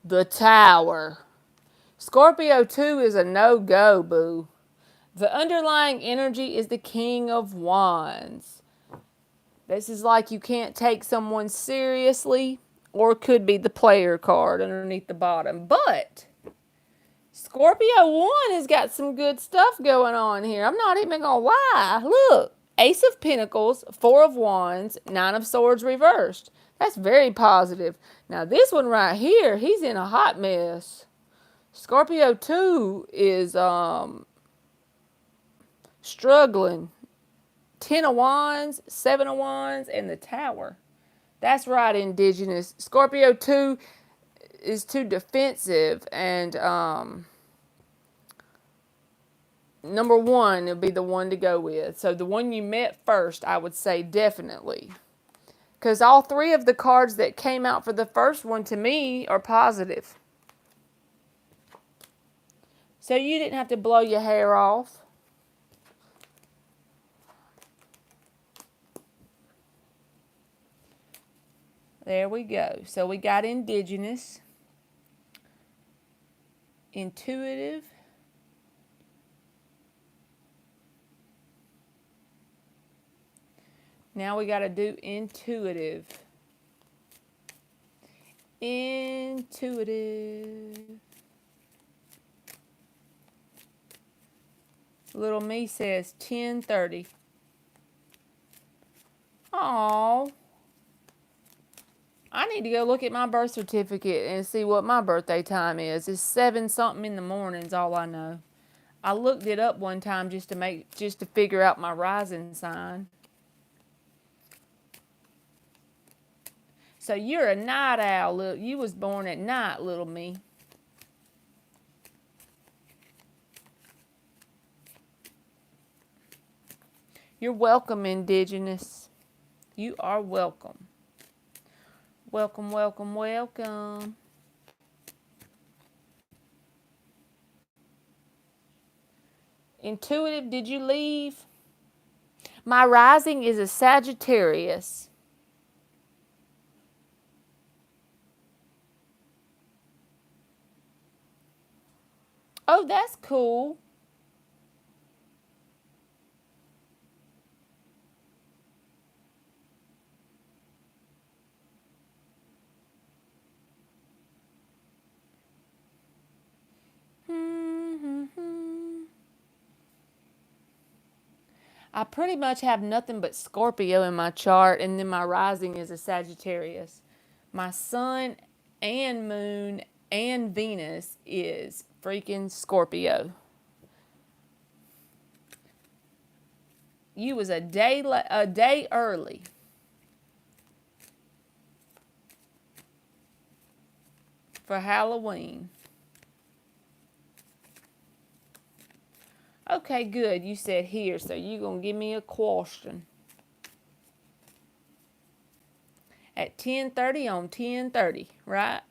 The Tower. Scorpio 2 is a no-go, boo. The underlying energy is the King of Wands. This is like you can't take someone seriously, or it could be the player card underneath the bottom. But Scorpio 1 has got some good stuff going on here. I'm not even going to lie. Look, Ace of Pentacles, 4 of Wands, 9 of Swords reversed. That's very positive. Now this one right here, he's in a hot mess. Scorpio 2 is struggling. 10 of Wands, 7 of Wands, and the Tower. That's right, Indigenous. Scorpio 2 is too defensive, and number 1 would be the one to go with. So the one you met first, I would say definitely. Because all 3 of the cards that came out for the first one to me are positive. So you didn't have to blow your hair off. There we go. So we got Indigenous, Intuitive, now we got to do Intuitive. Intuitive. Little me says 10:30. Aww. I need to go look at my birth certificate and see what my birthday time is. It's 7 something in the morning is all I know. I looked it up one time just to figure out my rising sign. So you're a night owl. You was born at night, little me. You're welcome, Indigenous. You are welcome. Welcome, welcome, welcome. Intuitive, did you leave? My rising is a Sagittarius. Oh, that's cool. I pretty much have nothing but Scorpio in my chart, and then my rising is a Sagittarius. My sun and moon and Venus is freaking Scorpio. You was a day early. For Halloween. Okay, good. You said here, so you're going to give me a question. At 10:30 on 10:30, right?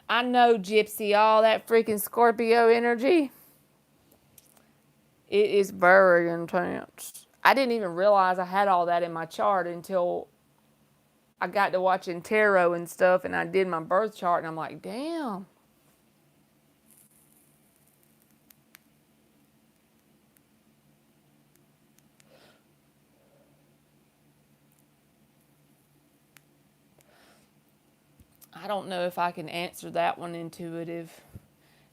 I know, Gypsy, all that freaking Scorpio energy. It is very intense. I didn't even realize I had all that in my chart until I got to watching tarot and stuff, and I did my birth chart, and I'm like, damn. I don't know if I can answer that one intuitive.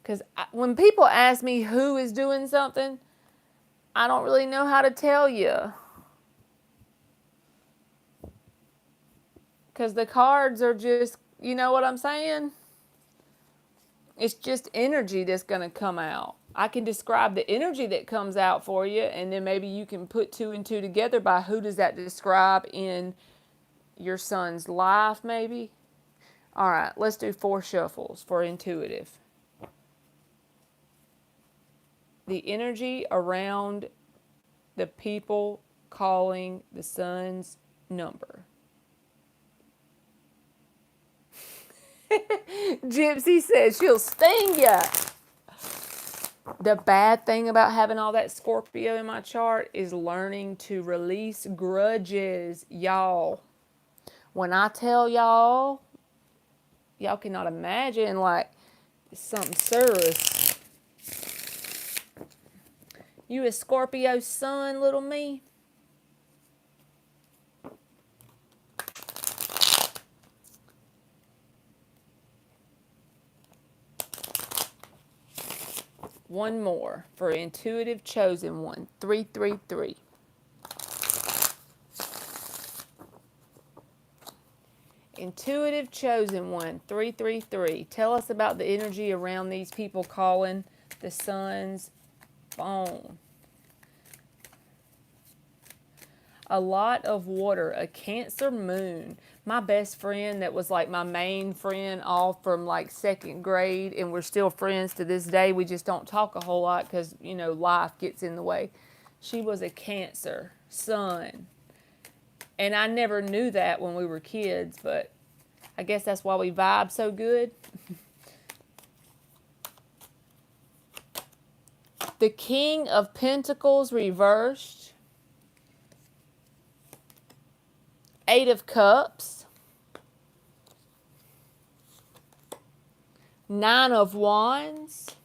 Because when people ask me who is doing something, I don't really know how to tell you. Because the cards are just, you know what I'm saying? It's just energy that's going to come out. I can describe the energy that comes out for you, and then maybe you can put two and two together by who does that describe in your son's life, maybe. All right, let's do 4 shuffles for intuitive. The energy around the people calling the son's number. Gypsy says she'll sting ya. The bad thing about having all that Scorpio in my chart is learning to release grudges, y'all. When I tell y'all cannot imagine, like, something serious. You a Scorpio sun, little me? One more for intuitive chosen one. 333. Intuitive chosen one. 333. Tell us about the energy around these people calling the son's phone. A lot of water, a Cancer moon. My best friend that was like my main friend all from like 2nd grade, and we're still friends to this day. We just don't talk a whole lot because, you know, life gets in the way. She was a Cancer sun. And I never knew that when we were kids, but I guess that's why we vibe so good. The King of Pentacles reversed. 8 of Cups. 9 of Wands.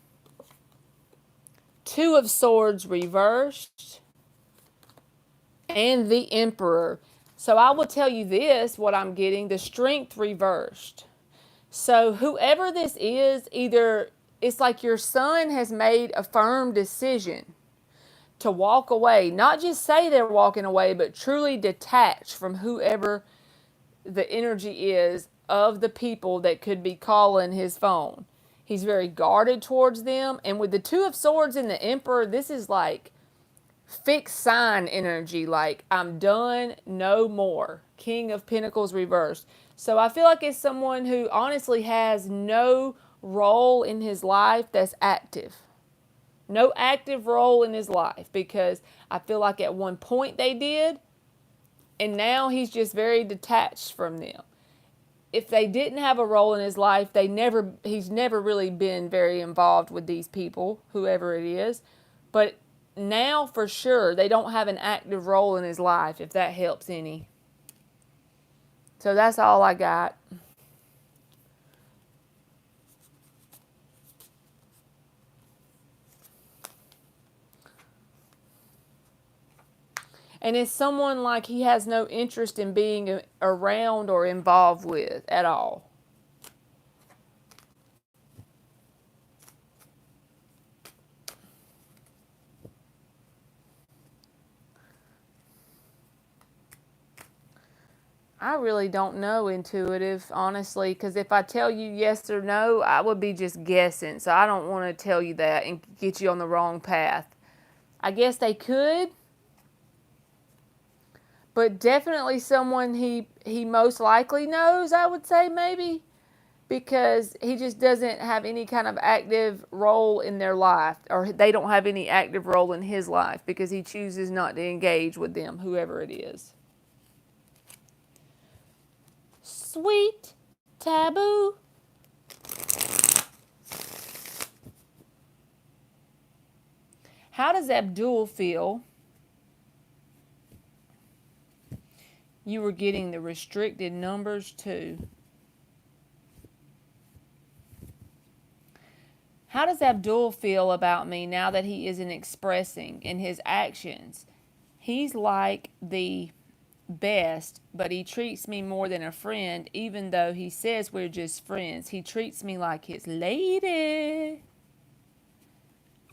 2 of Swords reversed. And the Emperor. So I will tell you this, what I'm getting, the Strength reversed. So whoever this is, either it's like your son has made a firm decision to walk away. Not just say they're walking away, but truly detach from whoever the energy is of the people that could be calling his phone. He's very guarded towards them. And with the 2 of Swords and the Emperor, this is like fixed sign energy, like I'm done, no more. King of Pentacles reversed. So I feel like it's someone who honestly has no role in his life that's active. No active role in his life, because I feel like at one point they did, and now he's just very detached from them. If they didn't have a role in his life, he's never really been very involved with these people, whoever it is. But now for sure they don't have an active role in his life, if that helps any. So that's all I got. And it's someone like he has no interest in being around or involved with at all. I really don't know, intuitive, honestly, because if I tell you yes or no, I would be just guessing. So I don't want to tell you that and get you on the wrong path. I guess they could, but definitely someone he most likely knows, I would say, maybe, because he just doesn't have any kind of active role in their life, or they don't have any active role in his life because he chooses not to engage with them, whoever it is. Sweet taboo. How does Abdul feel? You were getting the restricted numbers too. How does Abdul feel about me now that he isn't expressing in his actions? He's like the best, but he treats me more than a friend, even though he says we're just friends. He treats me like his lady.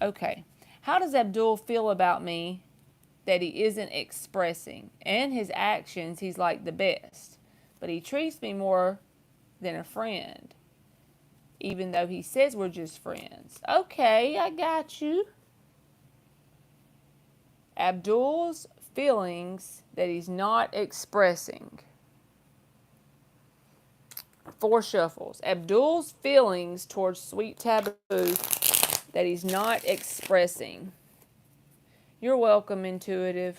Okay. How does Abdul feel about me that he isn't expressing? And his actions, he's like the best, but he treats me more than a friend, even though he says we're just friends. Okay, I got you. Abdul's feelings that he's not expressing. 4 shuffles. Abdul's feelings towards Sweet Taboo that he's not expressing. You're welcome, Intuitive.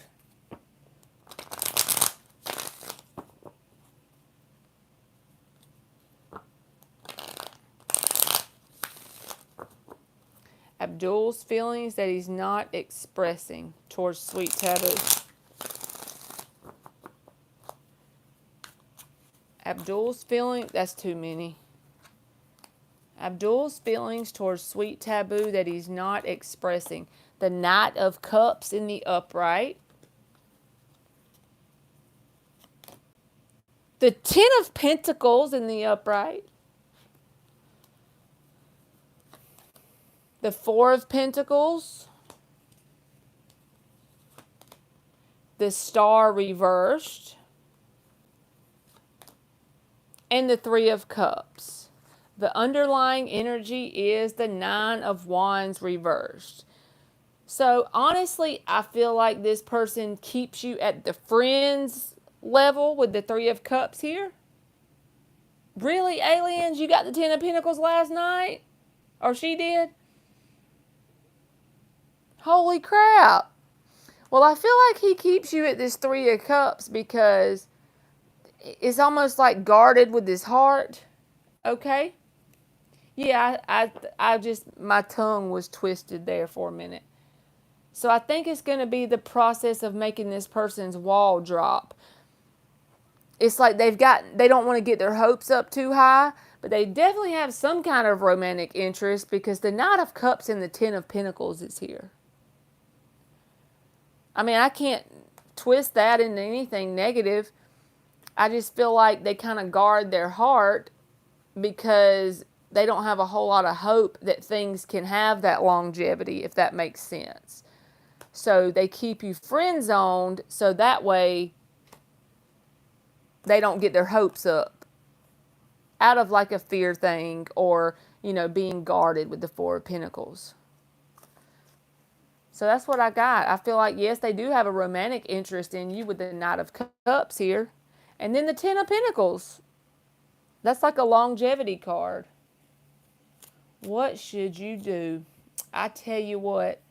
Abdul's feelings that he's not expressing towards Sweet Taboo. Abdul's feeling, that's too many. Abdul's feelings towards Sweet Taboo that he's not expressing. The Knight of Cups in the upright. The Ten of Pentacles in the upright. The Four of Pentacles. The Star reversed. And the Three of Cups. The underlying energy is the Nine of Wands reversed. So honestly, I feel like this person keeps you at the friends level with the Three of Cups here. Really, aliens? You got the Ten of Pentacles last night? Or she did? Holy crap. Well, I feel like he keeps you at this Three of Cups because it's almost like guarded with his heart. Okay? Yeah, I just, my tongue was twisted there for a minute. So I think it's going to be the process of making this person's wall drop. It's like they don't want to get their hopes up too high, but they definitely have some kind of romantic interest because the Knight of Cups and the Ten of Pentacles is here. I mean, I can't twist that into anything negative. I just feel like they kind of guard their heart because they don't have a whole lot of hope that things can have that longevity, if that makes sense. So they keep you friend-zoned so that way they don't get their hopes up out of like a fear thing or, you know, being guarded with the Four of Pentacles. So that's what I got. I feel like, yes, they do have a romantic interest in you with the Knight of Cups here. And then the Ten of Pentacles. That's like a longevity card. What should you do? I tell you what.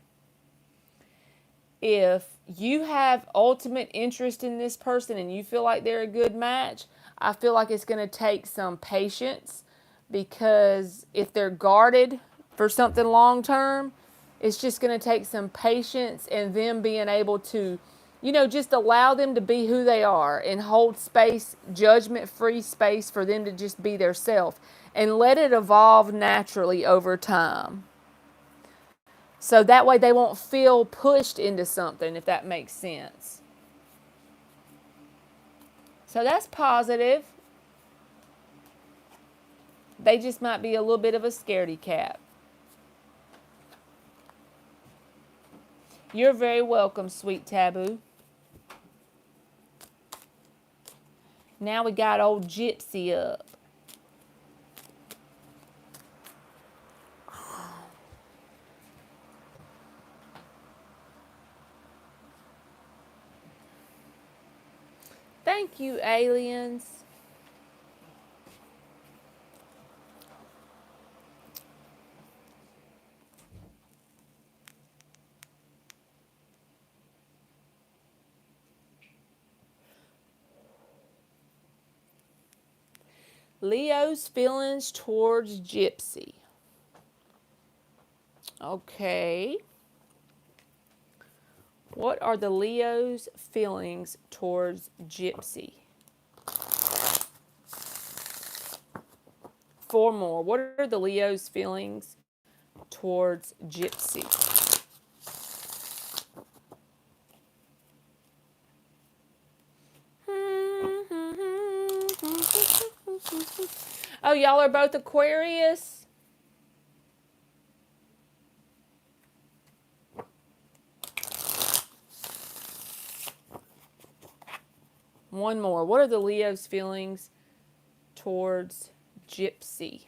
If you have ultimate interest in this person and you feel like they're a good match, I feel like it's going to take some patience because if they're guarded for something long term, it's just going to take some patience and them being able to, you know, just allow them to be who they are and hold space, judgment-free space for them to just be their self and let it evolve naturally over time. So that way they won't feel pushed into something, if that makes sense. So that's positive. They just might be a little bit of a scaredy cat. You're very welcome, Sweet Taboo. Now we got old Gypsy up. Thank you, aliens. Leo's feelings towards Gypsy. Okay. What are the Leo's feelings towards Gypsy? 4 more. What are the Leo's feelings towards Gypsy? Oh, y'all are both Aquarius? One more. What are the Leo's feelings towards Gypsy?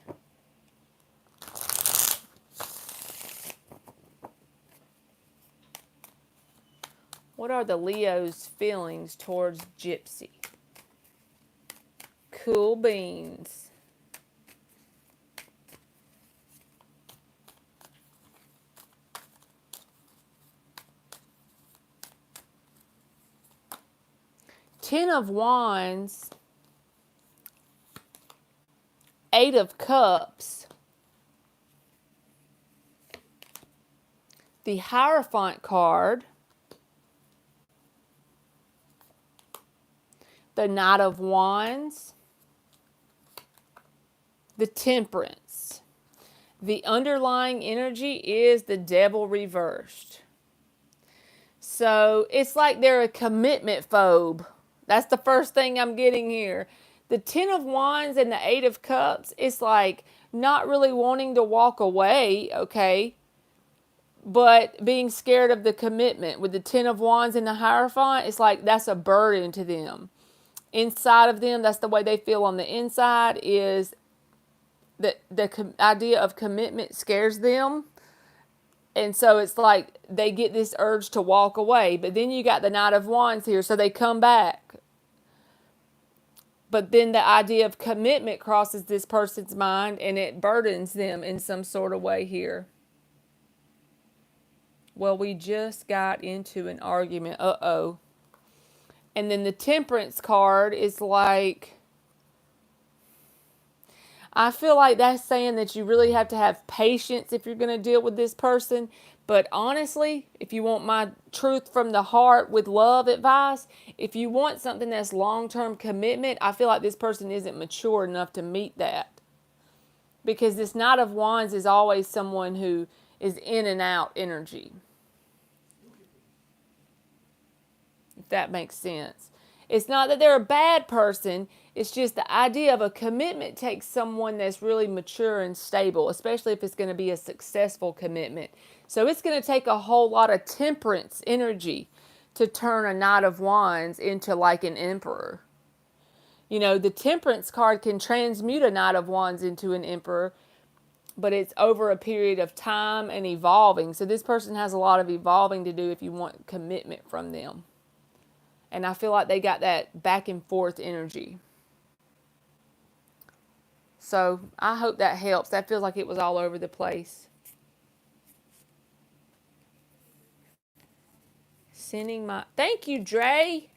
What are the Leo's feelings towards Gypsy? Cool beans. Ten of Wands, Eight of Cups, the Hierophant card, the Knight of Wands, the Temperance. The underlying energy is the Devil reversed. So it's like they're a commitment phobe. That's the first thing I'm getting here. The Ten of Wands and the Eight of Cups, it's like not really wanting to walk away, okay, but being scared of the commitment. With the Ten of Wands and the Hierophant, it's like that's a burden to them. Inside of them, that's the way they feel on the inside, is that the idea of commitment scares them. And so it's like they get this urge to walk away. But then you got the Knight of Wands here, so they come back. But then the idea of commitment crosses this person's mind and it burdens them in some sort of way here. Well, we just got into an argument. Uh-oh. And then the Temperance card is like, I feel like that's saying that you really have to have patience if you're going to deal with this person. But honestly, if you want my truth from the heart with love advice, if you want something that's long-term commitment, I feel like this person isn't mature enough to meet that. Because this Knight of Wands is always someone who is in and out energy. If that makes sense. It's not that they're a bad person. It's just the idea of a commitment takes someone that's really mature and stable, especially if it's going to be a successful commitment. So it's going to take a whole lot of temperance energy to turn a Knight of Wands into like an Emperor. You know, the Temperance card can transmute a Knight of Wands into an Emperor, but it's over a period of time and evolving. So this person has a lot of evolving to do if you want commitment from them. And I feel like they got that back and forth energy. So I hope that helps. That feels like it was all over the place. Sending my... Thank you, Dre.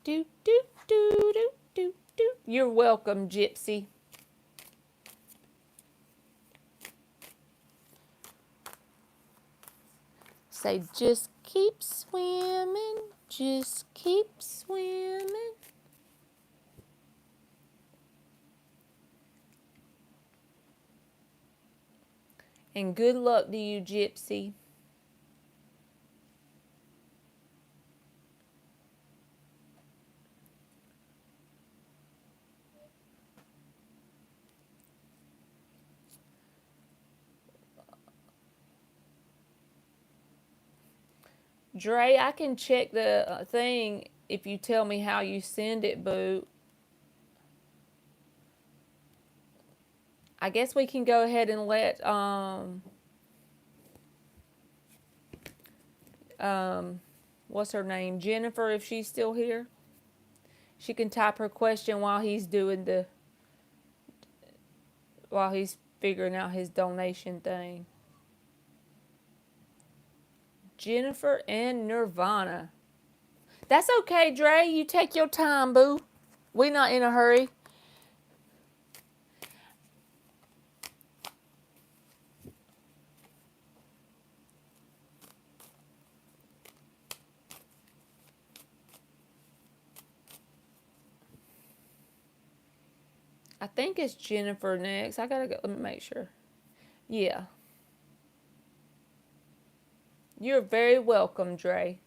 Do, do, do, do, do, do. You're welcome, Gypsy. Say, just keep swimming, just keep swimming. And good luck to you, Gypsy. Dre, I can check the thing if you tell me how you send it, boo. I guess we can go ahead and let what's her name, Jennifer, if she's still here. She can type her question while he's figuring out his donation thing. Jennifer and Nirvana. That's okay, Dre. You take your time, boo. We not in a hurry. I think it's Jennifer next. I gotta go. Let me make sure. Yeah. You're very welcome, Dre.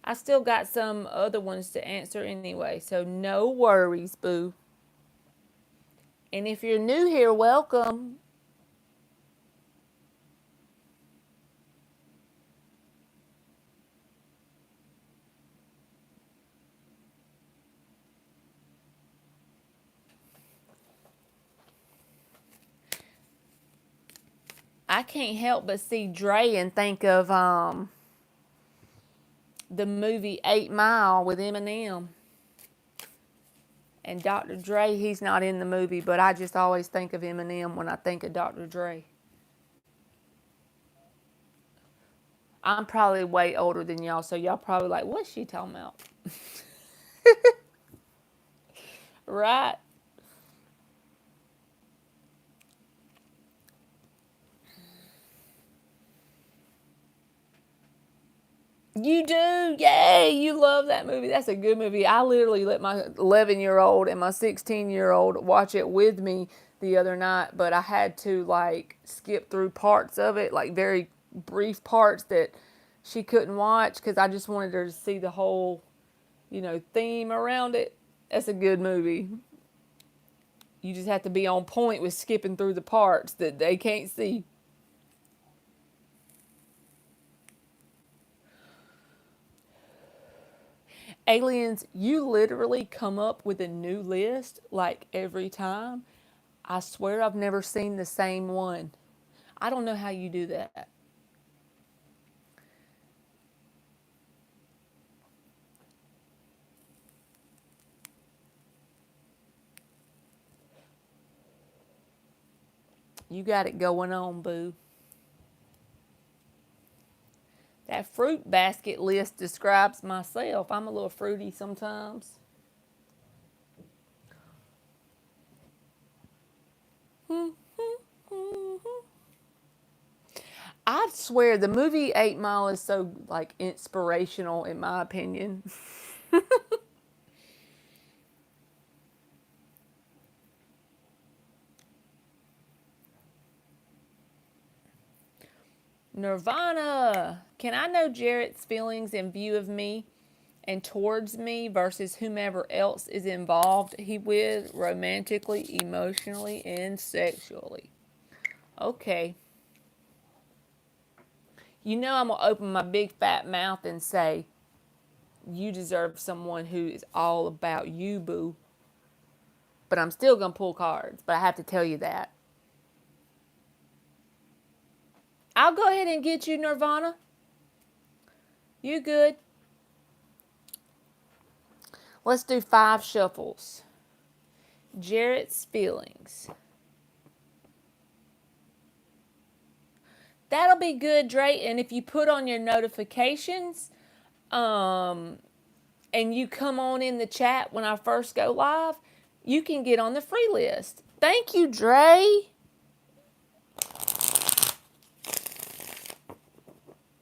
I still got some other ones to answer anyway, so no worries, boo. And if you're new here, welcome. I can't help but see Dre and think of the movie 8 Mile with Eminem. And Dr. Dre, he's not in the movie, but I just always think of Eminem when I think of Dr. Dre. I'm probably way older than y'all, so y'all probably like, what's she talking about? Right? You do? Yay! You love that movie. That's a good movie. I literally let my 11-year-old and my 16-year-old watch it with me the other night, but I had to like skip through parts of it, like very brief parts that she couldn't watch because I just wanted her to see the whole, theme around it. That's a good movie. You just have to be on point with skipping through the parts that they can't see. Aliens, you literally come up with a new list like every time. I swear I've never seen the same one. I don't know how you do that. You got it going on, boo. That fruit basket list describes myself. I'm a little fruity sometimes. I swear the movie 8 Mile is so like inspirational in my opinion. Nirvana. Can I know Jarrett's feelings in view of me and towards me versus whomever else is involved he with romantically, emotionally, and sexually? Okay. You know I'm going to open my big fat mouth and say, you deserve someone who is all about you, boo. But I'm still going to pull cards, but I have to tell you that. I'll go ahead and get you, Nirvana. You good? Let's do 5 shuffles. Jarrett's feelings. That'll be good, Dre. And if you put on your notifications, and you come on in the chat when I first go live, you can get on the free list. Thank you, Dre.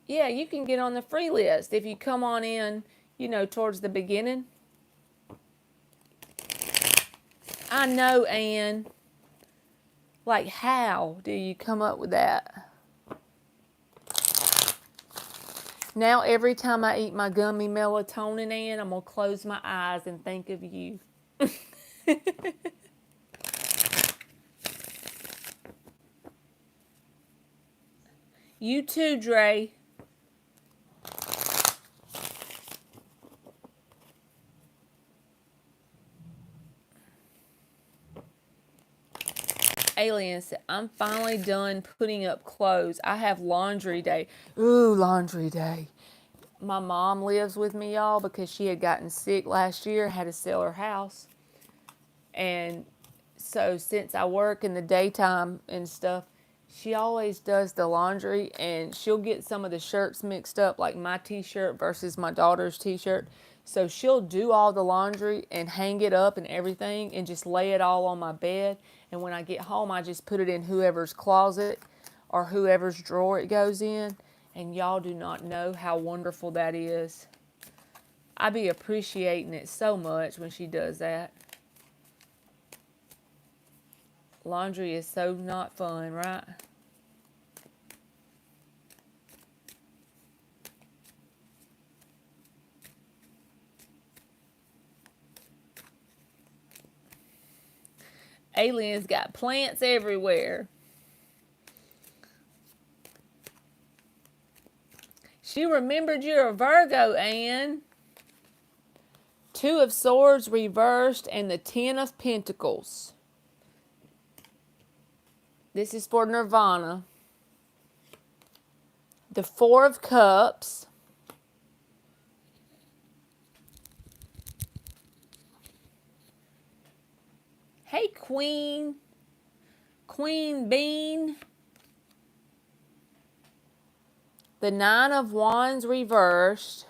Yeah, you can get on the free list if you come on in, towards the beginning. I know, Ann. Like, how do you come up with that? Now, every time I eat my gummy melatonin, Ann, I'm going to close my eyes and think of you. You too, Dre. Aliens, I'm finally done putting up clothes. I have laundry day. Ooh, laundry day. My mom lives with me, y'all, because she had gotten sick last year, had to sell her house. And so since I work in the daytime and stuff, She always does the laundry, and she'll get some of the shirts mixed up, like my t-shirt versus my daughter's t-shirt. So she'll do all the laundry and hang it up and everything and just lay it all on my bed. And when I get home, I just put it in whoever's closet or whoever's drawer it goes in. And y'all do not know how wonderful that is. I be appreciating it so much when she does that. Laundry is so not fun, right? Aliens got plants everywhere. She remembered you're a Virgo, Anne. Two of Swords reversed and the Ten of Pentacles. This is for Nirvana. The Four of Cups. Hey, Queen. Queen Bean. The Nine of Wands reversed.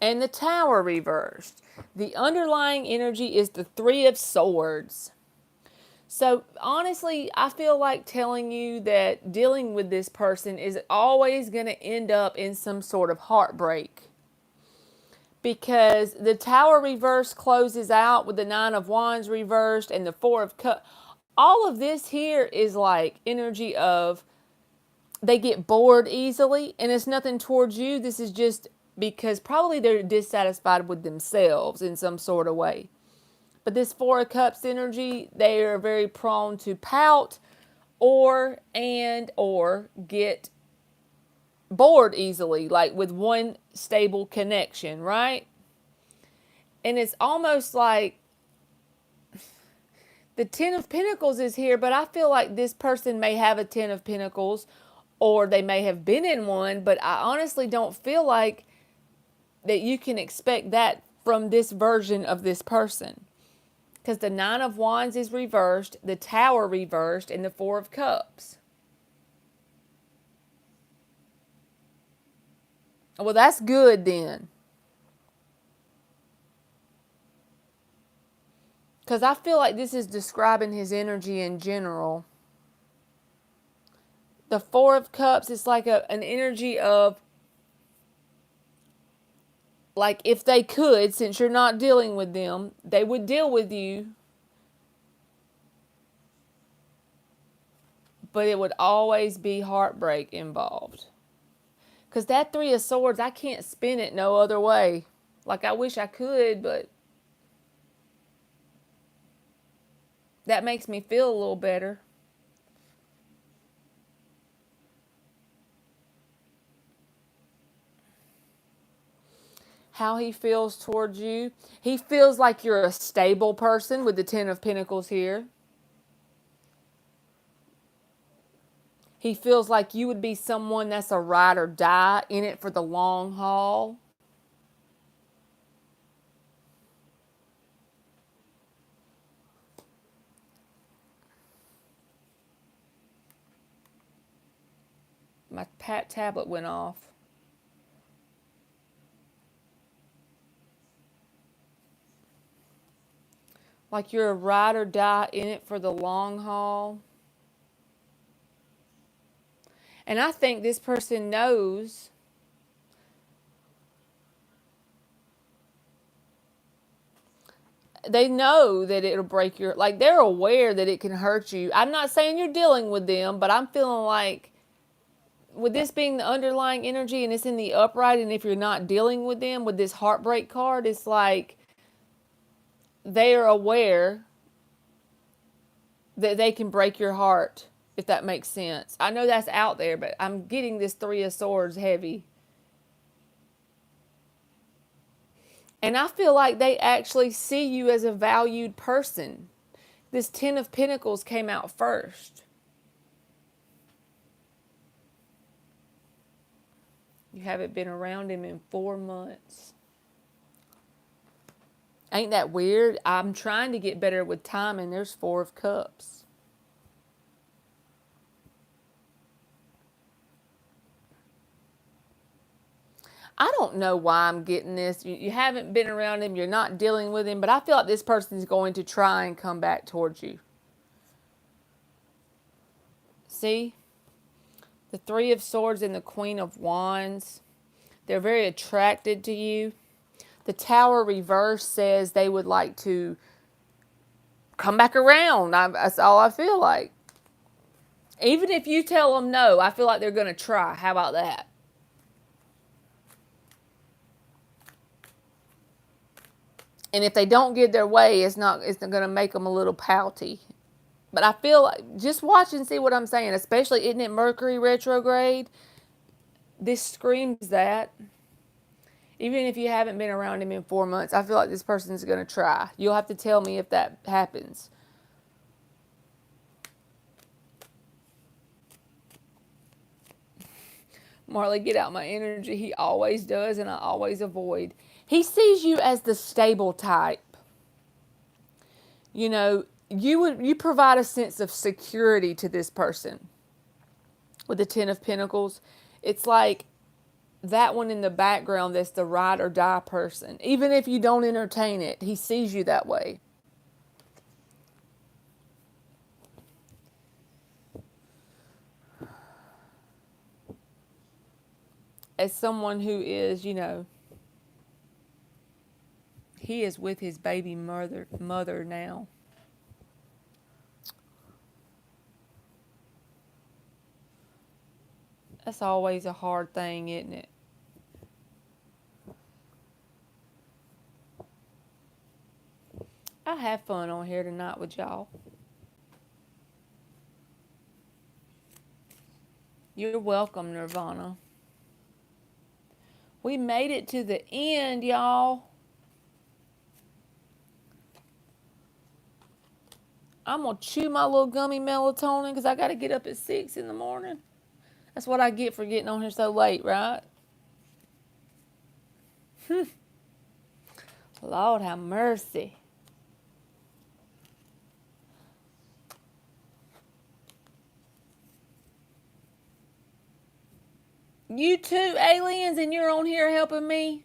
And the Tower reversed. The underlying energy is the Three of Swords. So honestly, I feel like telling you that dealing with this person is always going to end up in some sort of heartbreak. Because the Tower reverse closes out with the Nine of Wands reversed and the Four of Cups. All of this here is like energy of they get bored easily, and it's nothing towards you. This is just because probably they're dissatisfied with themselves in some sort of way. But this Four of Cups energy, they are very prone to pout or get bored easily, like with one stable connection, right? And it's almost like the Ten of Pentacles is here, but I feel like this person may have a Ten of Pentacles or they may have been in one, but I honestly don't feel like that you can expect that from this version of this person. Because the Nine of Wands is reversed, the Tower reversed, and the Four of Cups. Well, that's good then. Because I feel like this is describing his energy in general. The Four of Cups is like an energy of, like if they could, since you're not dealing with them, they would deal with you. But it would always be heartbreak involved. Because that Three of Swords, I can't spin it no other way. Like I wish I could, but that makes me feel a little better. How he feels towards you. He feels like you're a stable person with the Ten of Pentacles here. He feels like you would be someone that's a ride or die, in it for the long haul. My tablet went off. Like you're a ride or die, in it for the long haul. And I think this person knows they know that it'll break your, like they're aware that it can hurt you. I'm not saying you're dealing with them, but I'm feeling like with this being the underlying energy and it's in the upright, and if you're not dealing with them with this heartbreak card, it's like they are aware that they can break your heart, if that makes sense. I know that's out there, but I'm getting this Three of Swords heavy. And I feel like they actually see you as a valued person. This Ten of Pentacles came out first. You haven't been around him in 4 months. Ain't that weird? I'm trying to get better with time, and there's Four of Cups. I don't know why I'm getting this. You haven't been around him. You're not dealing with him. But I feel like this person is going to try and come back towards you. See? The Three of Swords and the Queen of Wands. They're very attracted to you. The Tower reverse says they would like to come back around. That's all I feel like. Even if you tell them no, I feel like they're going to try. How about that? And if they don't get their way, it's not going to make them a little pouty. But I feel like, just watch and see what I'm saying. Especially, isn't it Mercury retrograde? This screams that. Even if you haven't been around him in 4 months, I feel like this person's going to try. You'll have to tell me if that happens. Marley, get out my energy. He always does, and I always avoid. He sees you as the stable type. You know, you provide a sense of security to this person. With the Ten of Pentacles, it's like that one in the background that's the ride or die person. Even if you don't entertain it, he sees you that way. As someone who is, you know, he is with his baby mother now. That's always a hard thing, isn't it? I have fun on here tonight with y'all. You're welcome, Nirvana. We made it to the end, y'all. I'm going to chew my little gummy melatonin because I got to get up at 6 in the morning. That's what I get for getting on here so late, right? Lord have mercy. You too, aliens, and you're on here helping me?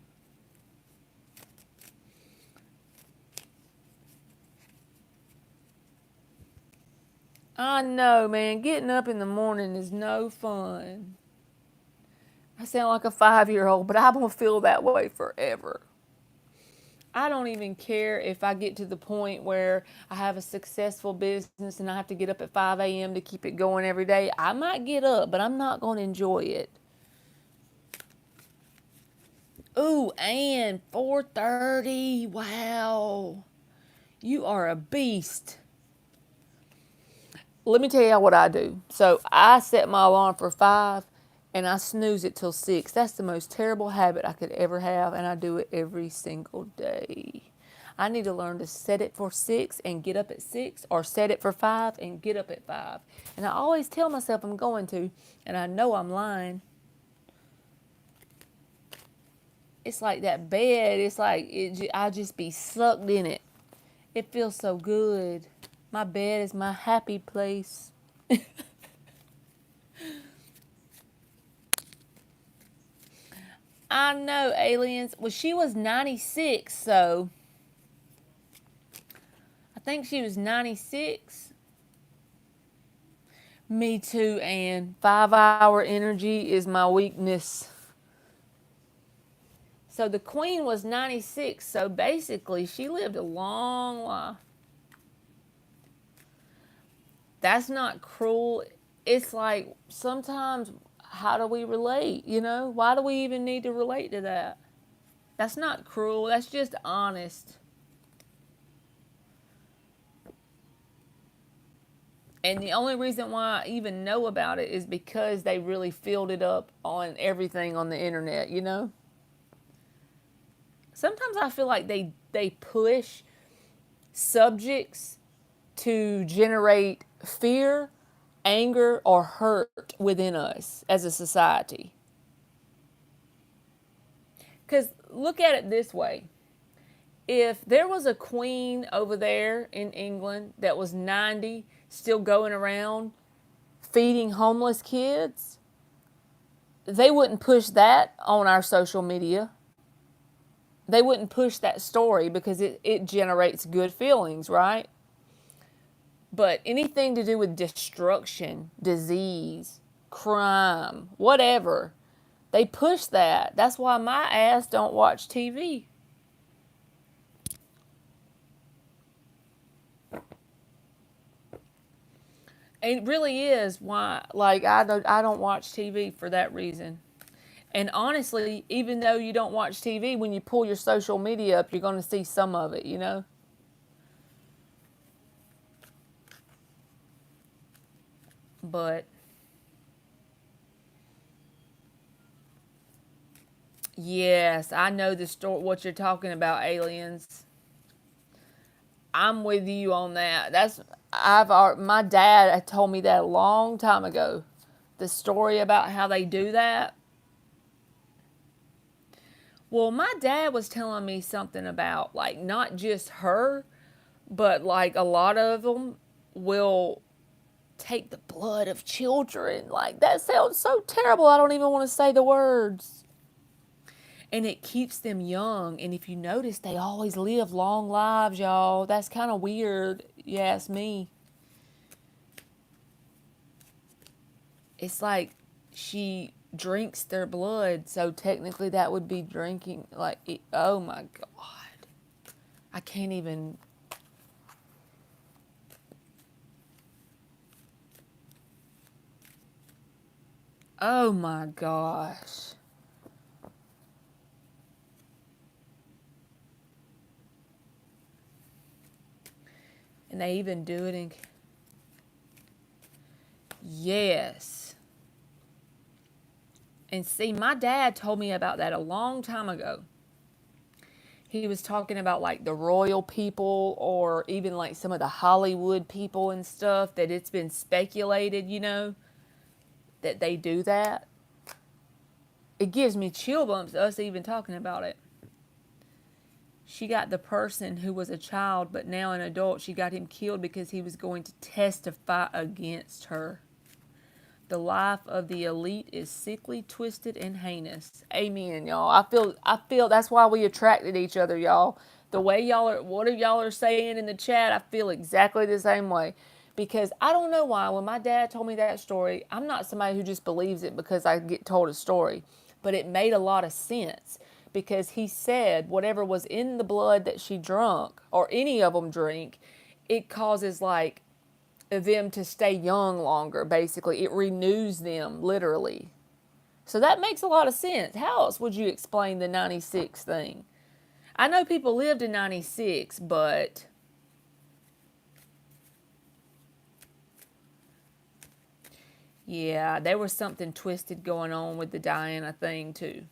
I know, man. Getting up in the morning is no fun. I sound like a 5-year-old, but I'm going to feel that way forever. I don't even care if I get to the point where I have a successful business and I have to get up at 5 a.m. to keep it going every day. I might get up, but I'm not going to enjoy it. Ooh, and 4:30. Wow. You are a beast. Let me tell you what I do. So I set my alarm for 5 and I snooze it till 6. That's the most terrible habit I could ever have, and I do it every single day. I need to learn to set it for 6 and get up at 6, or set it for 5 and get up at 5. And I always tell myself I'm going to, and I know I'm lying. It's like that bed, it's like I just be sucked in it. It feels so good. My bed is my happy place. I know, aliens. Well, she was 96, so I think she was 96. Me too, Anne. 5-hour energy is my weakness. So the queen was 96, so basically she lived a long life. That's not cruel. It's like sometimes, how do we relate, you know? Why do we even need to relate to that? That's not cruel. That's just honest. And the only reason why I even know about it is because they really filled it up on everything on the internet, you know? Sometimes I feel like they push subjects to generate fear, anger, or hurt within us as a society. Because look at it this way. If there was a queen over there in England that was 90, still going around feeding homeless kids, they wouldn't push that on our social media. They wouldn't push that story because it generates good feelings, right? But anything to do with destruction, disease, crime, whatever, they push that. That's why my ass don't watch TV. It really is why, like, I don't watch TV for that reason. And honestly, even though you don't watch TV, when you pull your social media up, you're going to see some of it, you know? But yes, I know the story, what you're talking about, aliens. I'm with you on that. My dad had told me that a long time ago. The story about how they do that. Well, my dad was telling me something about like not just her, but like a lot of them will take the blood of children. Like that sounds so terrible. I don't even want to say the words. And it keeps them young. And if you notice, they always live long lives, y'all. That's kind of weird. You ask me. It's like she drinks their blood, so technically that would be drinking. Like, oh my God. I can't even. Oh my gosh. And they even do it in. Yes. And see, my dad told me about that a long time ago. He was talking about like the royal people or even like some of the Hollywood people and stuff that it's been speculated, that they do that. It gives me chill bumps us even talking about it. She got the person who was a child but now an adult, she got him killed because he was going to testify against her. The life of the elite is sickly, twisted, and heinous. Amen, y'all. I feel that's why we attracted each other, y'all. The way what y'all are saying in the chat, I feel exactly the same way. Because I don't know why, when my dad told me that story, I'm not somebody who just believes it because I get told a story. But it made a lot of sense. Because he said whatever was in the blood that she drunk, or any of them drink, it causes like them to stay young longer, basically. It renews them, literally. So that makes a lot of sense. How else would you explain the 96 thing? I know people lived in 96, but yeah, there was something twisted going on with the Diana thing, too.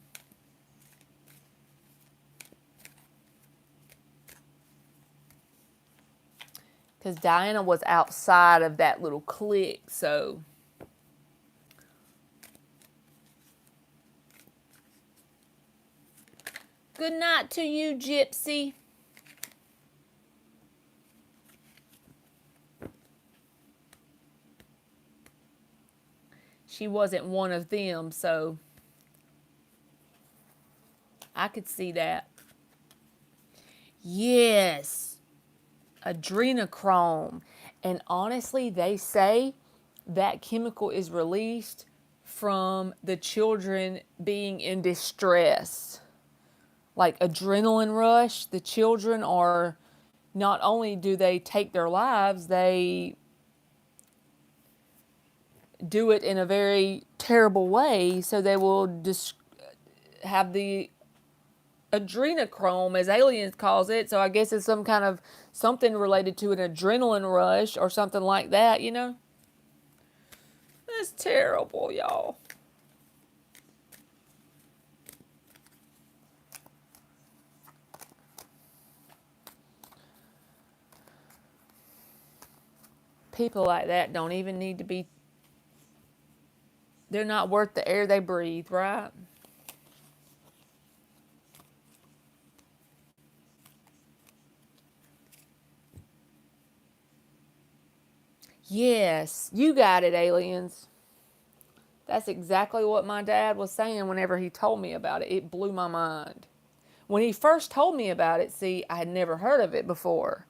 Because Diana was outside of that little clique, so. Good night to you, Gypsy. She wasn't one of them, so I could see that. Yes, adrenochrome. And honestly, they say that chemical is released from the children being in distress. Like adrenaline rush, the children are, not only do they take their lives, they do it in a very terrible way, so they will have the adrenochrome, as aliens calls it. So I guess it's some kind of something related to an adrenaline rush or something like that. That's terrible, y'all. People like that don't even need to be, they're not worth the air they breathe, right? Yes, you got it, aliens. That's exactly what my dad was saying whenever he told me about it. It blew my mind. When he first told me about it, see, I had never heard of it before.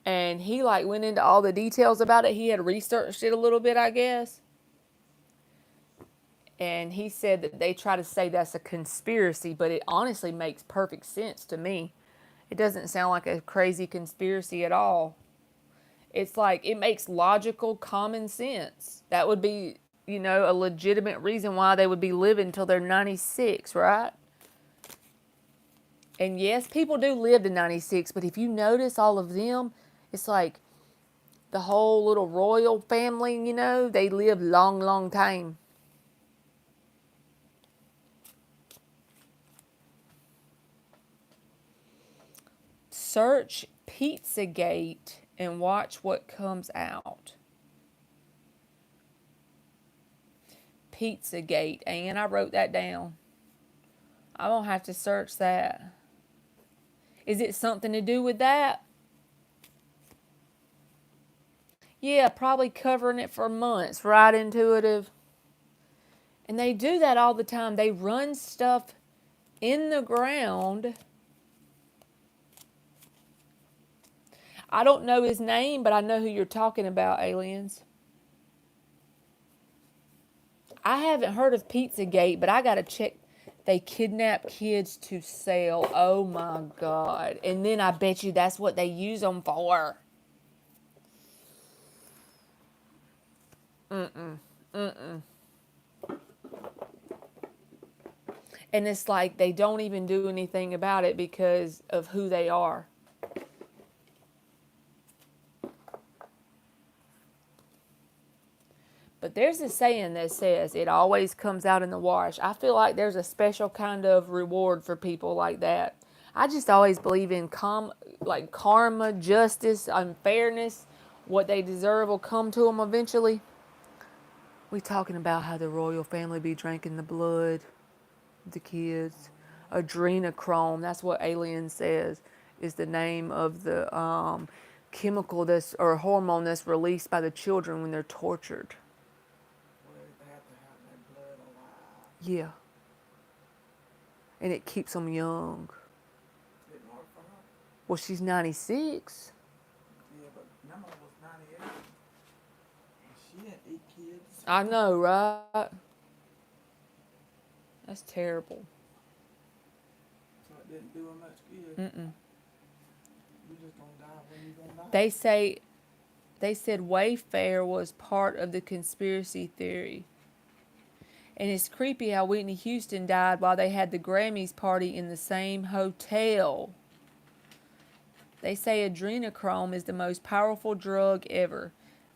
And he like went into all the details about it. He had researched it a little bit, I guess. And he said that they try to say that's a conspiracy, but it honestly makes perfect sense to me. It doesn't sound like a crazy conspiracy at all. It's like it makes logical common sense. That would be, a legitimate reason why they would be living until they're 96, right? And yes, people do live to 96, but if you notice all of them, it's like the whole little royal family, they live long, long time. Search Pizzagate and watch what comes out. Pizzagate, and I wrote that down. I won't have to search that. Is it something to do with that? Yeah, probably covering it for months, right? Intuitive. And they do that all the time. They run stuff in the ground. I don't know his name, but I know who you're talking about, aliens. I haven't heard of Pizzagate, but I got to check. They kidnap kids to sell. Oh my God. And then I bet you that's what they use them for. And it's like they don't even do anything about it because of who they are. But there's a saying that says it always comes out in the wash. I feel like there's a special kind of reward for people like that. I just always believe in karma, justice, unfairness. What they deserve will come to them eventually. We talking about how the royal family be drinking the blood of the kids. Adrenochrome, that's what Alien says, is the name of the chemical or hormone that's released by the children when they're tortured. Yeah. And it keeps them young. Well, she's 96. Yeah, but Mama was 98. And she had 8 kids. I know, right? That's terrible. So it didn't do her much good. You just gonna die when you gonna die. They said Wayfair was part of the conspiracy theory. And it's creepy how Whitney Houston died while they had the Grammys party in the same hotel. They say adrenochrome is the most powerful drug ever.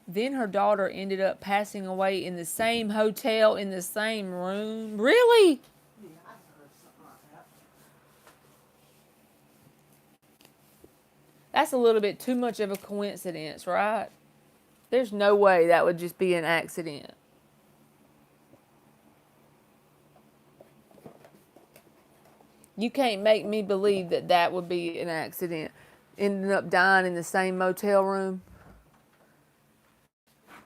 Then her daughter ended up passing away in the same hotel, in the same room. Really? Yeah, I heard something like that. That's a little bit too much of a coincidence, right? There's no way that would just be an accident. You can't make me believe that that would be an accident. Ending up dying in the same motel room. Like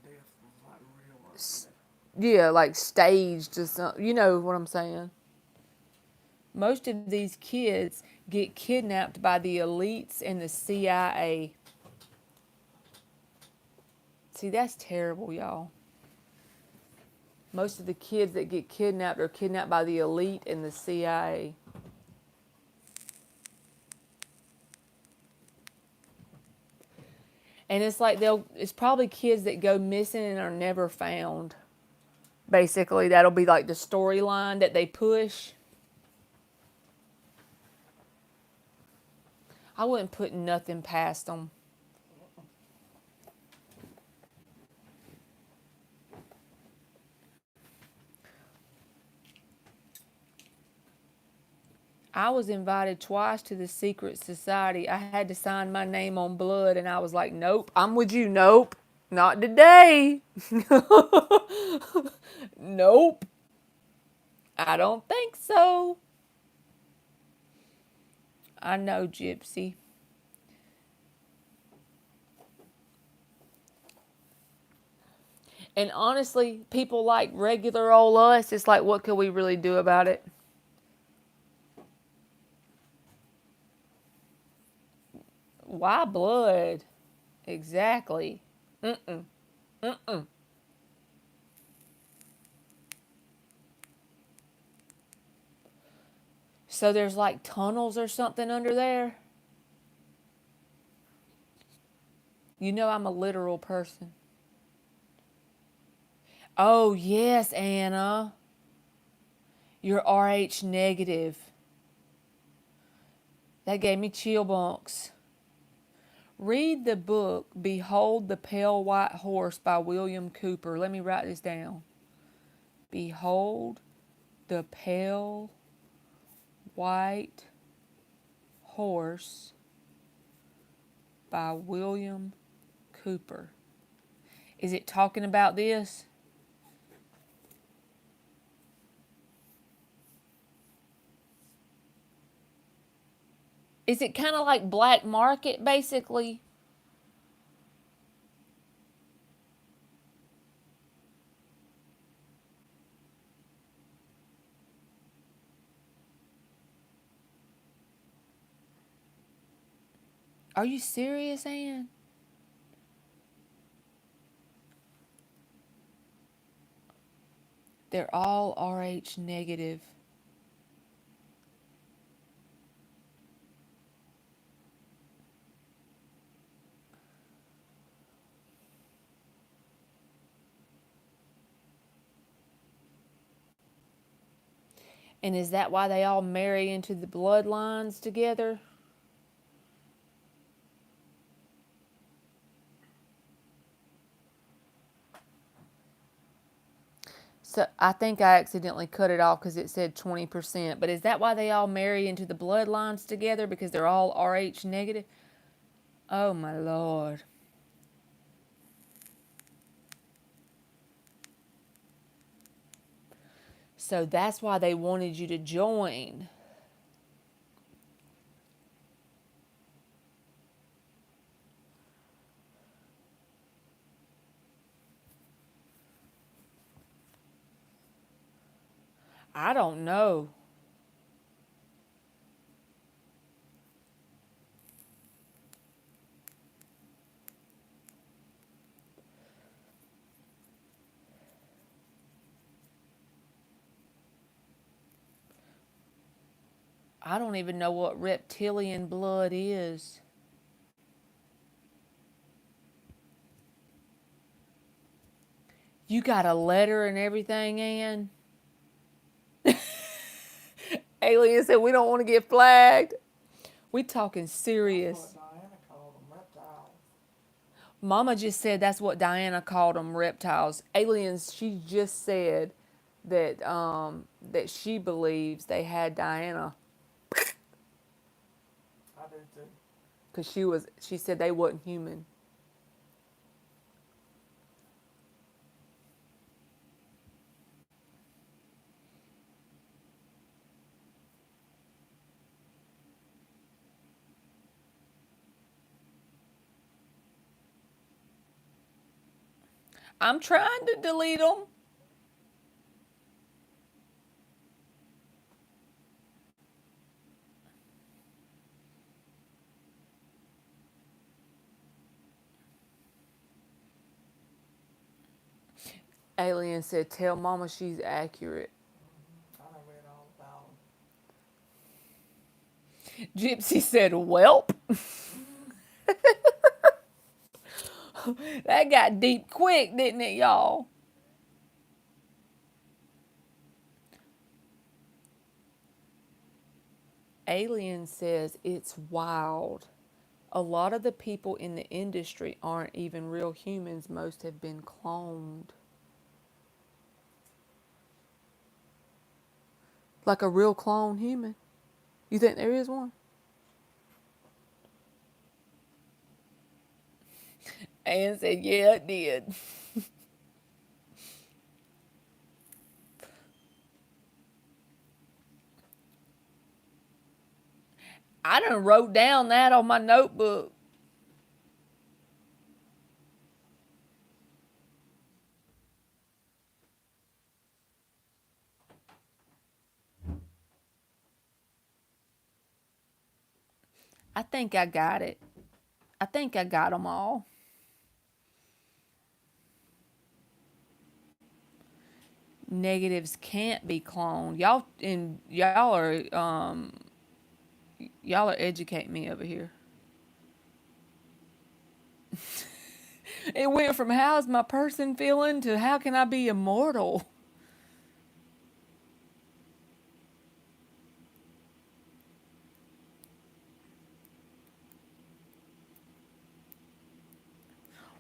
their death was like real. Yeah, like staged or something. You know what I'm saying? Most of these kids get kidnapped by the elites and the CIA. See, that's terrible, y'all. Most of the kids that get kidnapped are kidnapped by the elite and the CIA. And it's like it's probably kids that go missing and are never found. Basically, that'll be like the storyline that they push. I wouldn't put nothing past them. I was invited twice to the secret society. I had to sign my name on blood, and I was like, nope, I'm with you. Nope, not today. Nope, I don't think so. I know, Gypsy. And honestly, people like regular old us, it's like, what could we really do about it? Why blood? Exactly. Mm-mm. Mm-mm. So there's like tunnels or something under there? You know I'm a literal person. Oh, yes, Anna. You're RH negative. That gave me chill bumps. Read the book, Behold the Pale White Horse by William Cooper. Let me write this down. Behold the Pale White Horse by William Cooper. Is it talking about this? Is it kind of like black market, basically? Are you serious, Ann? They're all RH negative. And is that why they all marry into the bloodlines together? So I think I accidentally cut it off because it said 20%. But is that why they all marry into the bloodlines together? Because they're all RH negative? Oh my Lord. So that's why they wanted you to join. I don't know. I don't even know what reptilian blood is. You got a letter and everything, Ann? Alien said we don't want to get flagged. We talking serious. That's what Diana called them, reptiles. Mama just said that's what Diana called them, reptiles. Aliens, she just said that she believes they had Diana I do too. because she said they wasn't human. I'm trying to delete them. Alien said, tell Mama she's accurate. I done read all about Gypsy said, welp. That got deep quick, didn't it, y'all? Alien says it's wild. A lot of the people in the industry aren't even real humans. Most have been cloned. Like a real clone human. You think there is one? Ann said, yeah, it did. I done wrote down that on my notebook. I think I got it. I think I got them all. Negatives can't be cloned. Y'all are educating me over here. It went from how's my person feeling to how can I be immortal?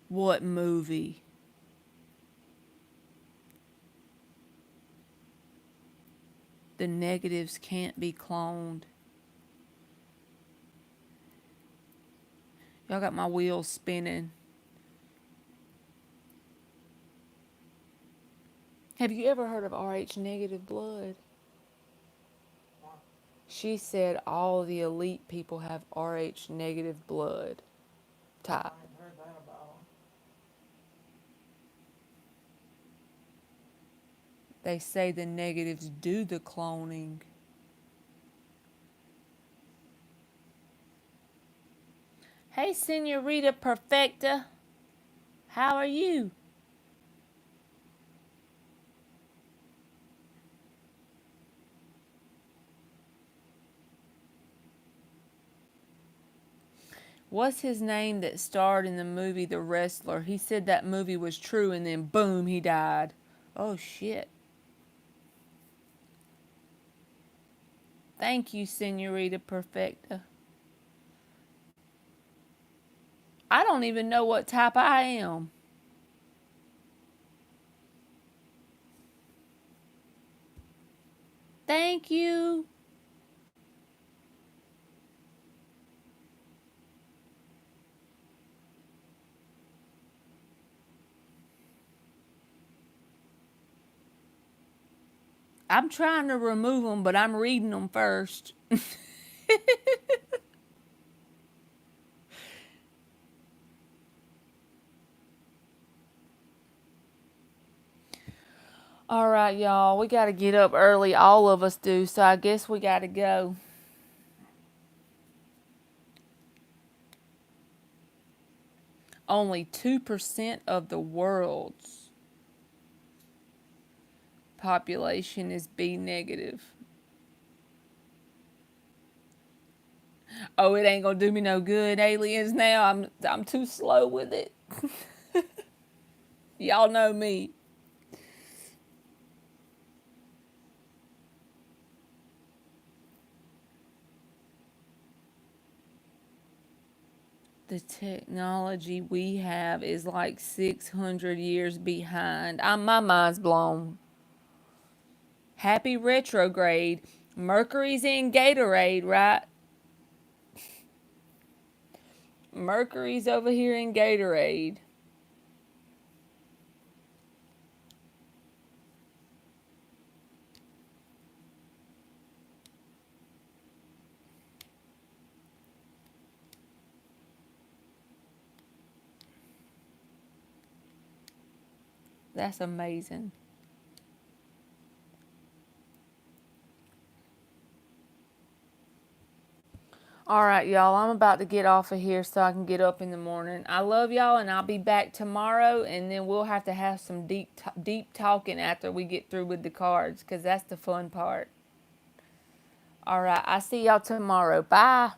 What movie? The negatives can't be cloned. Y'all got my wheels spinning. Have you ever heard of RH negative blood? She said all the elite people have RH negative blood type. I ain't heard that about them. They say the negatives do the cloning. Hey, Senorita Perfecta. How are you? What's his name that starred in the movie The Wrestler? He said that movie was true and then boom, he died. Oh, shit. Thank you, Senorita Perfecta. I don't even know what type I am. Thank you. I'm trying to remove them, but I'm reading them first. All right, y'all. We got to get up early. All of us do. So I guess we got to go. Only 2% of the world's population is B negative. Oh, it ain't gonna do me no good, aliens. Now I'm too slow with it. Y'all know me. The technology we have is like 600 years behind. My mind's blown. Happy retrograde. Mercury's in Gatorade, right? Mercury's over here in Gatorade. That's amazing. All right, y'all. I'm about to get off of here so I can get up in the morning. I love y'all, and I'll be back tomorrow. And then we'll have to have some deep talking after we get through with the cards, because that's the fun part. All right. I see y'all tomorrow. Bye.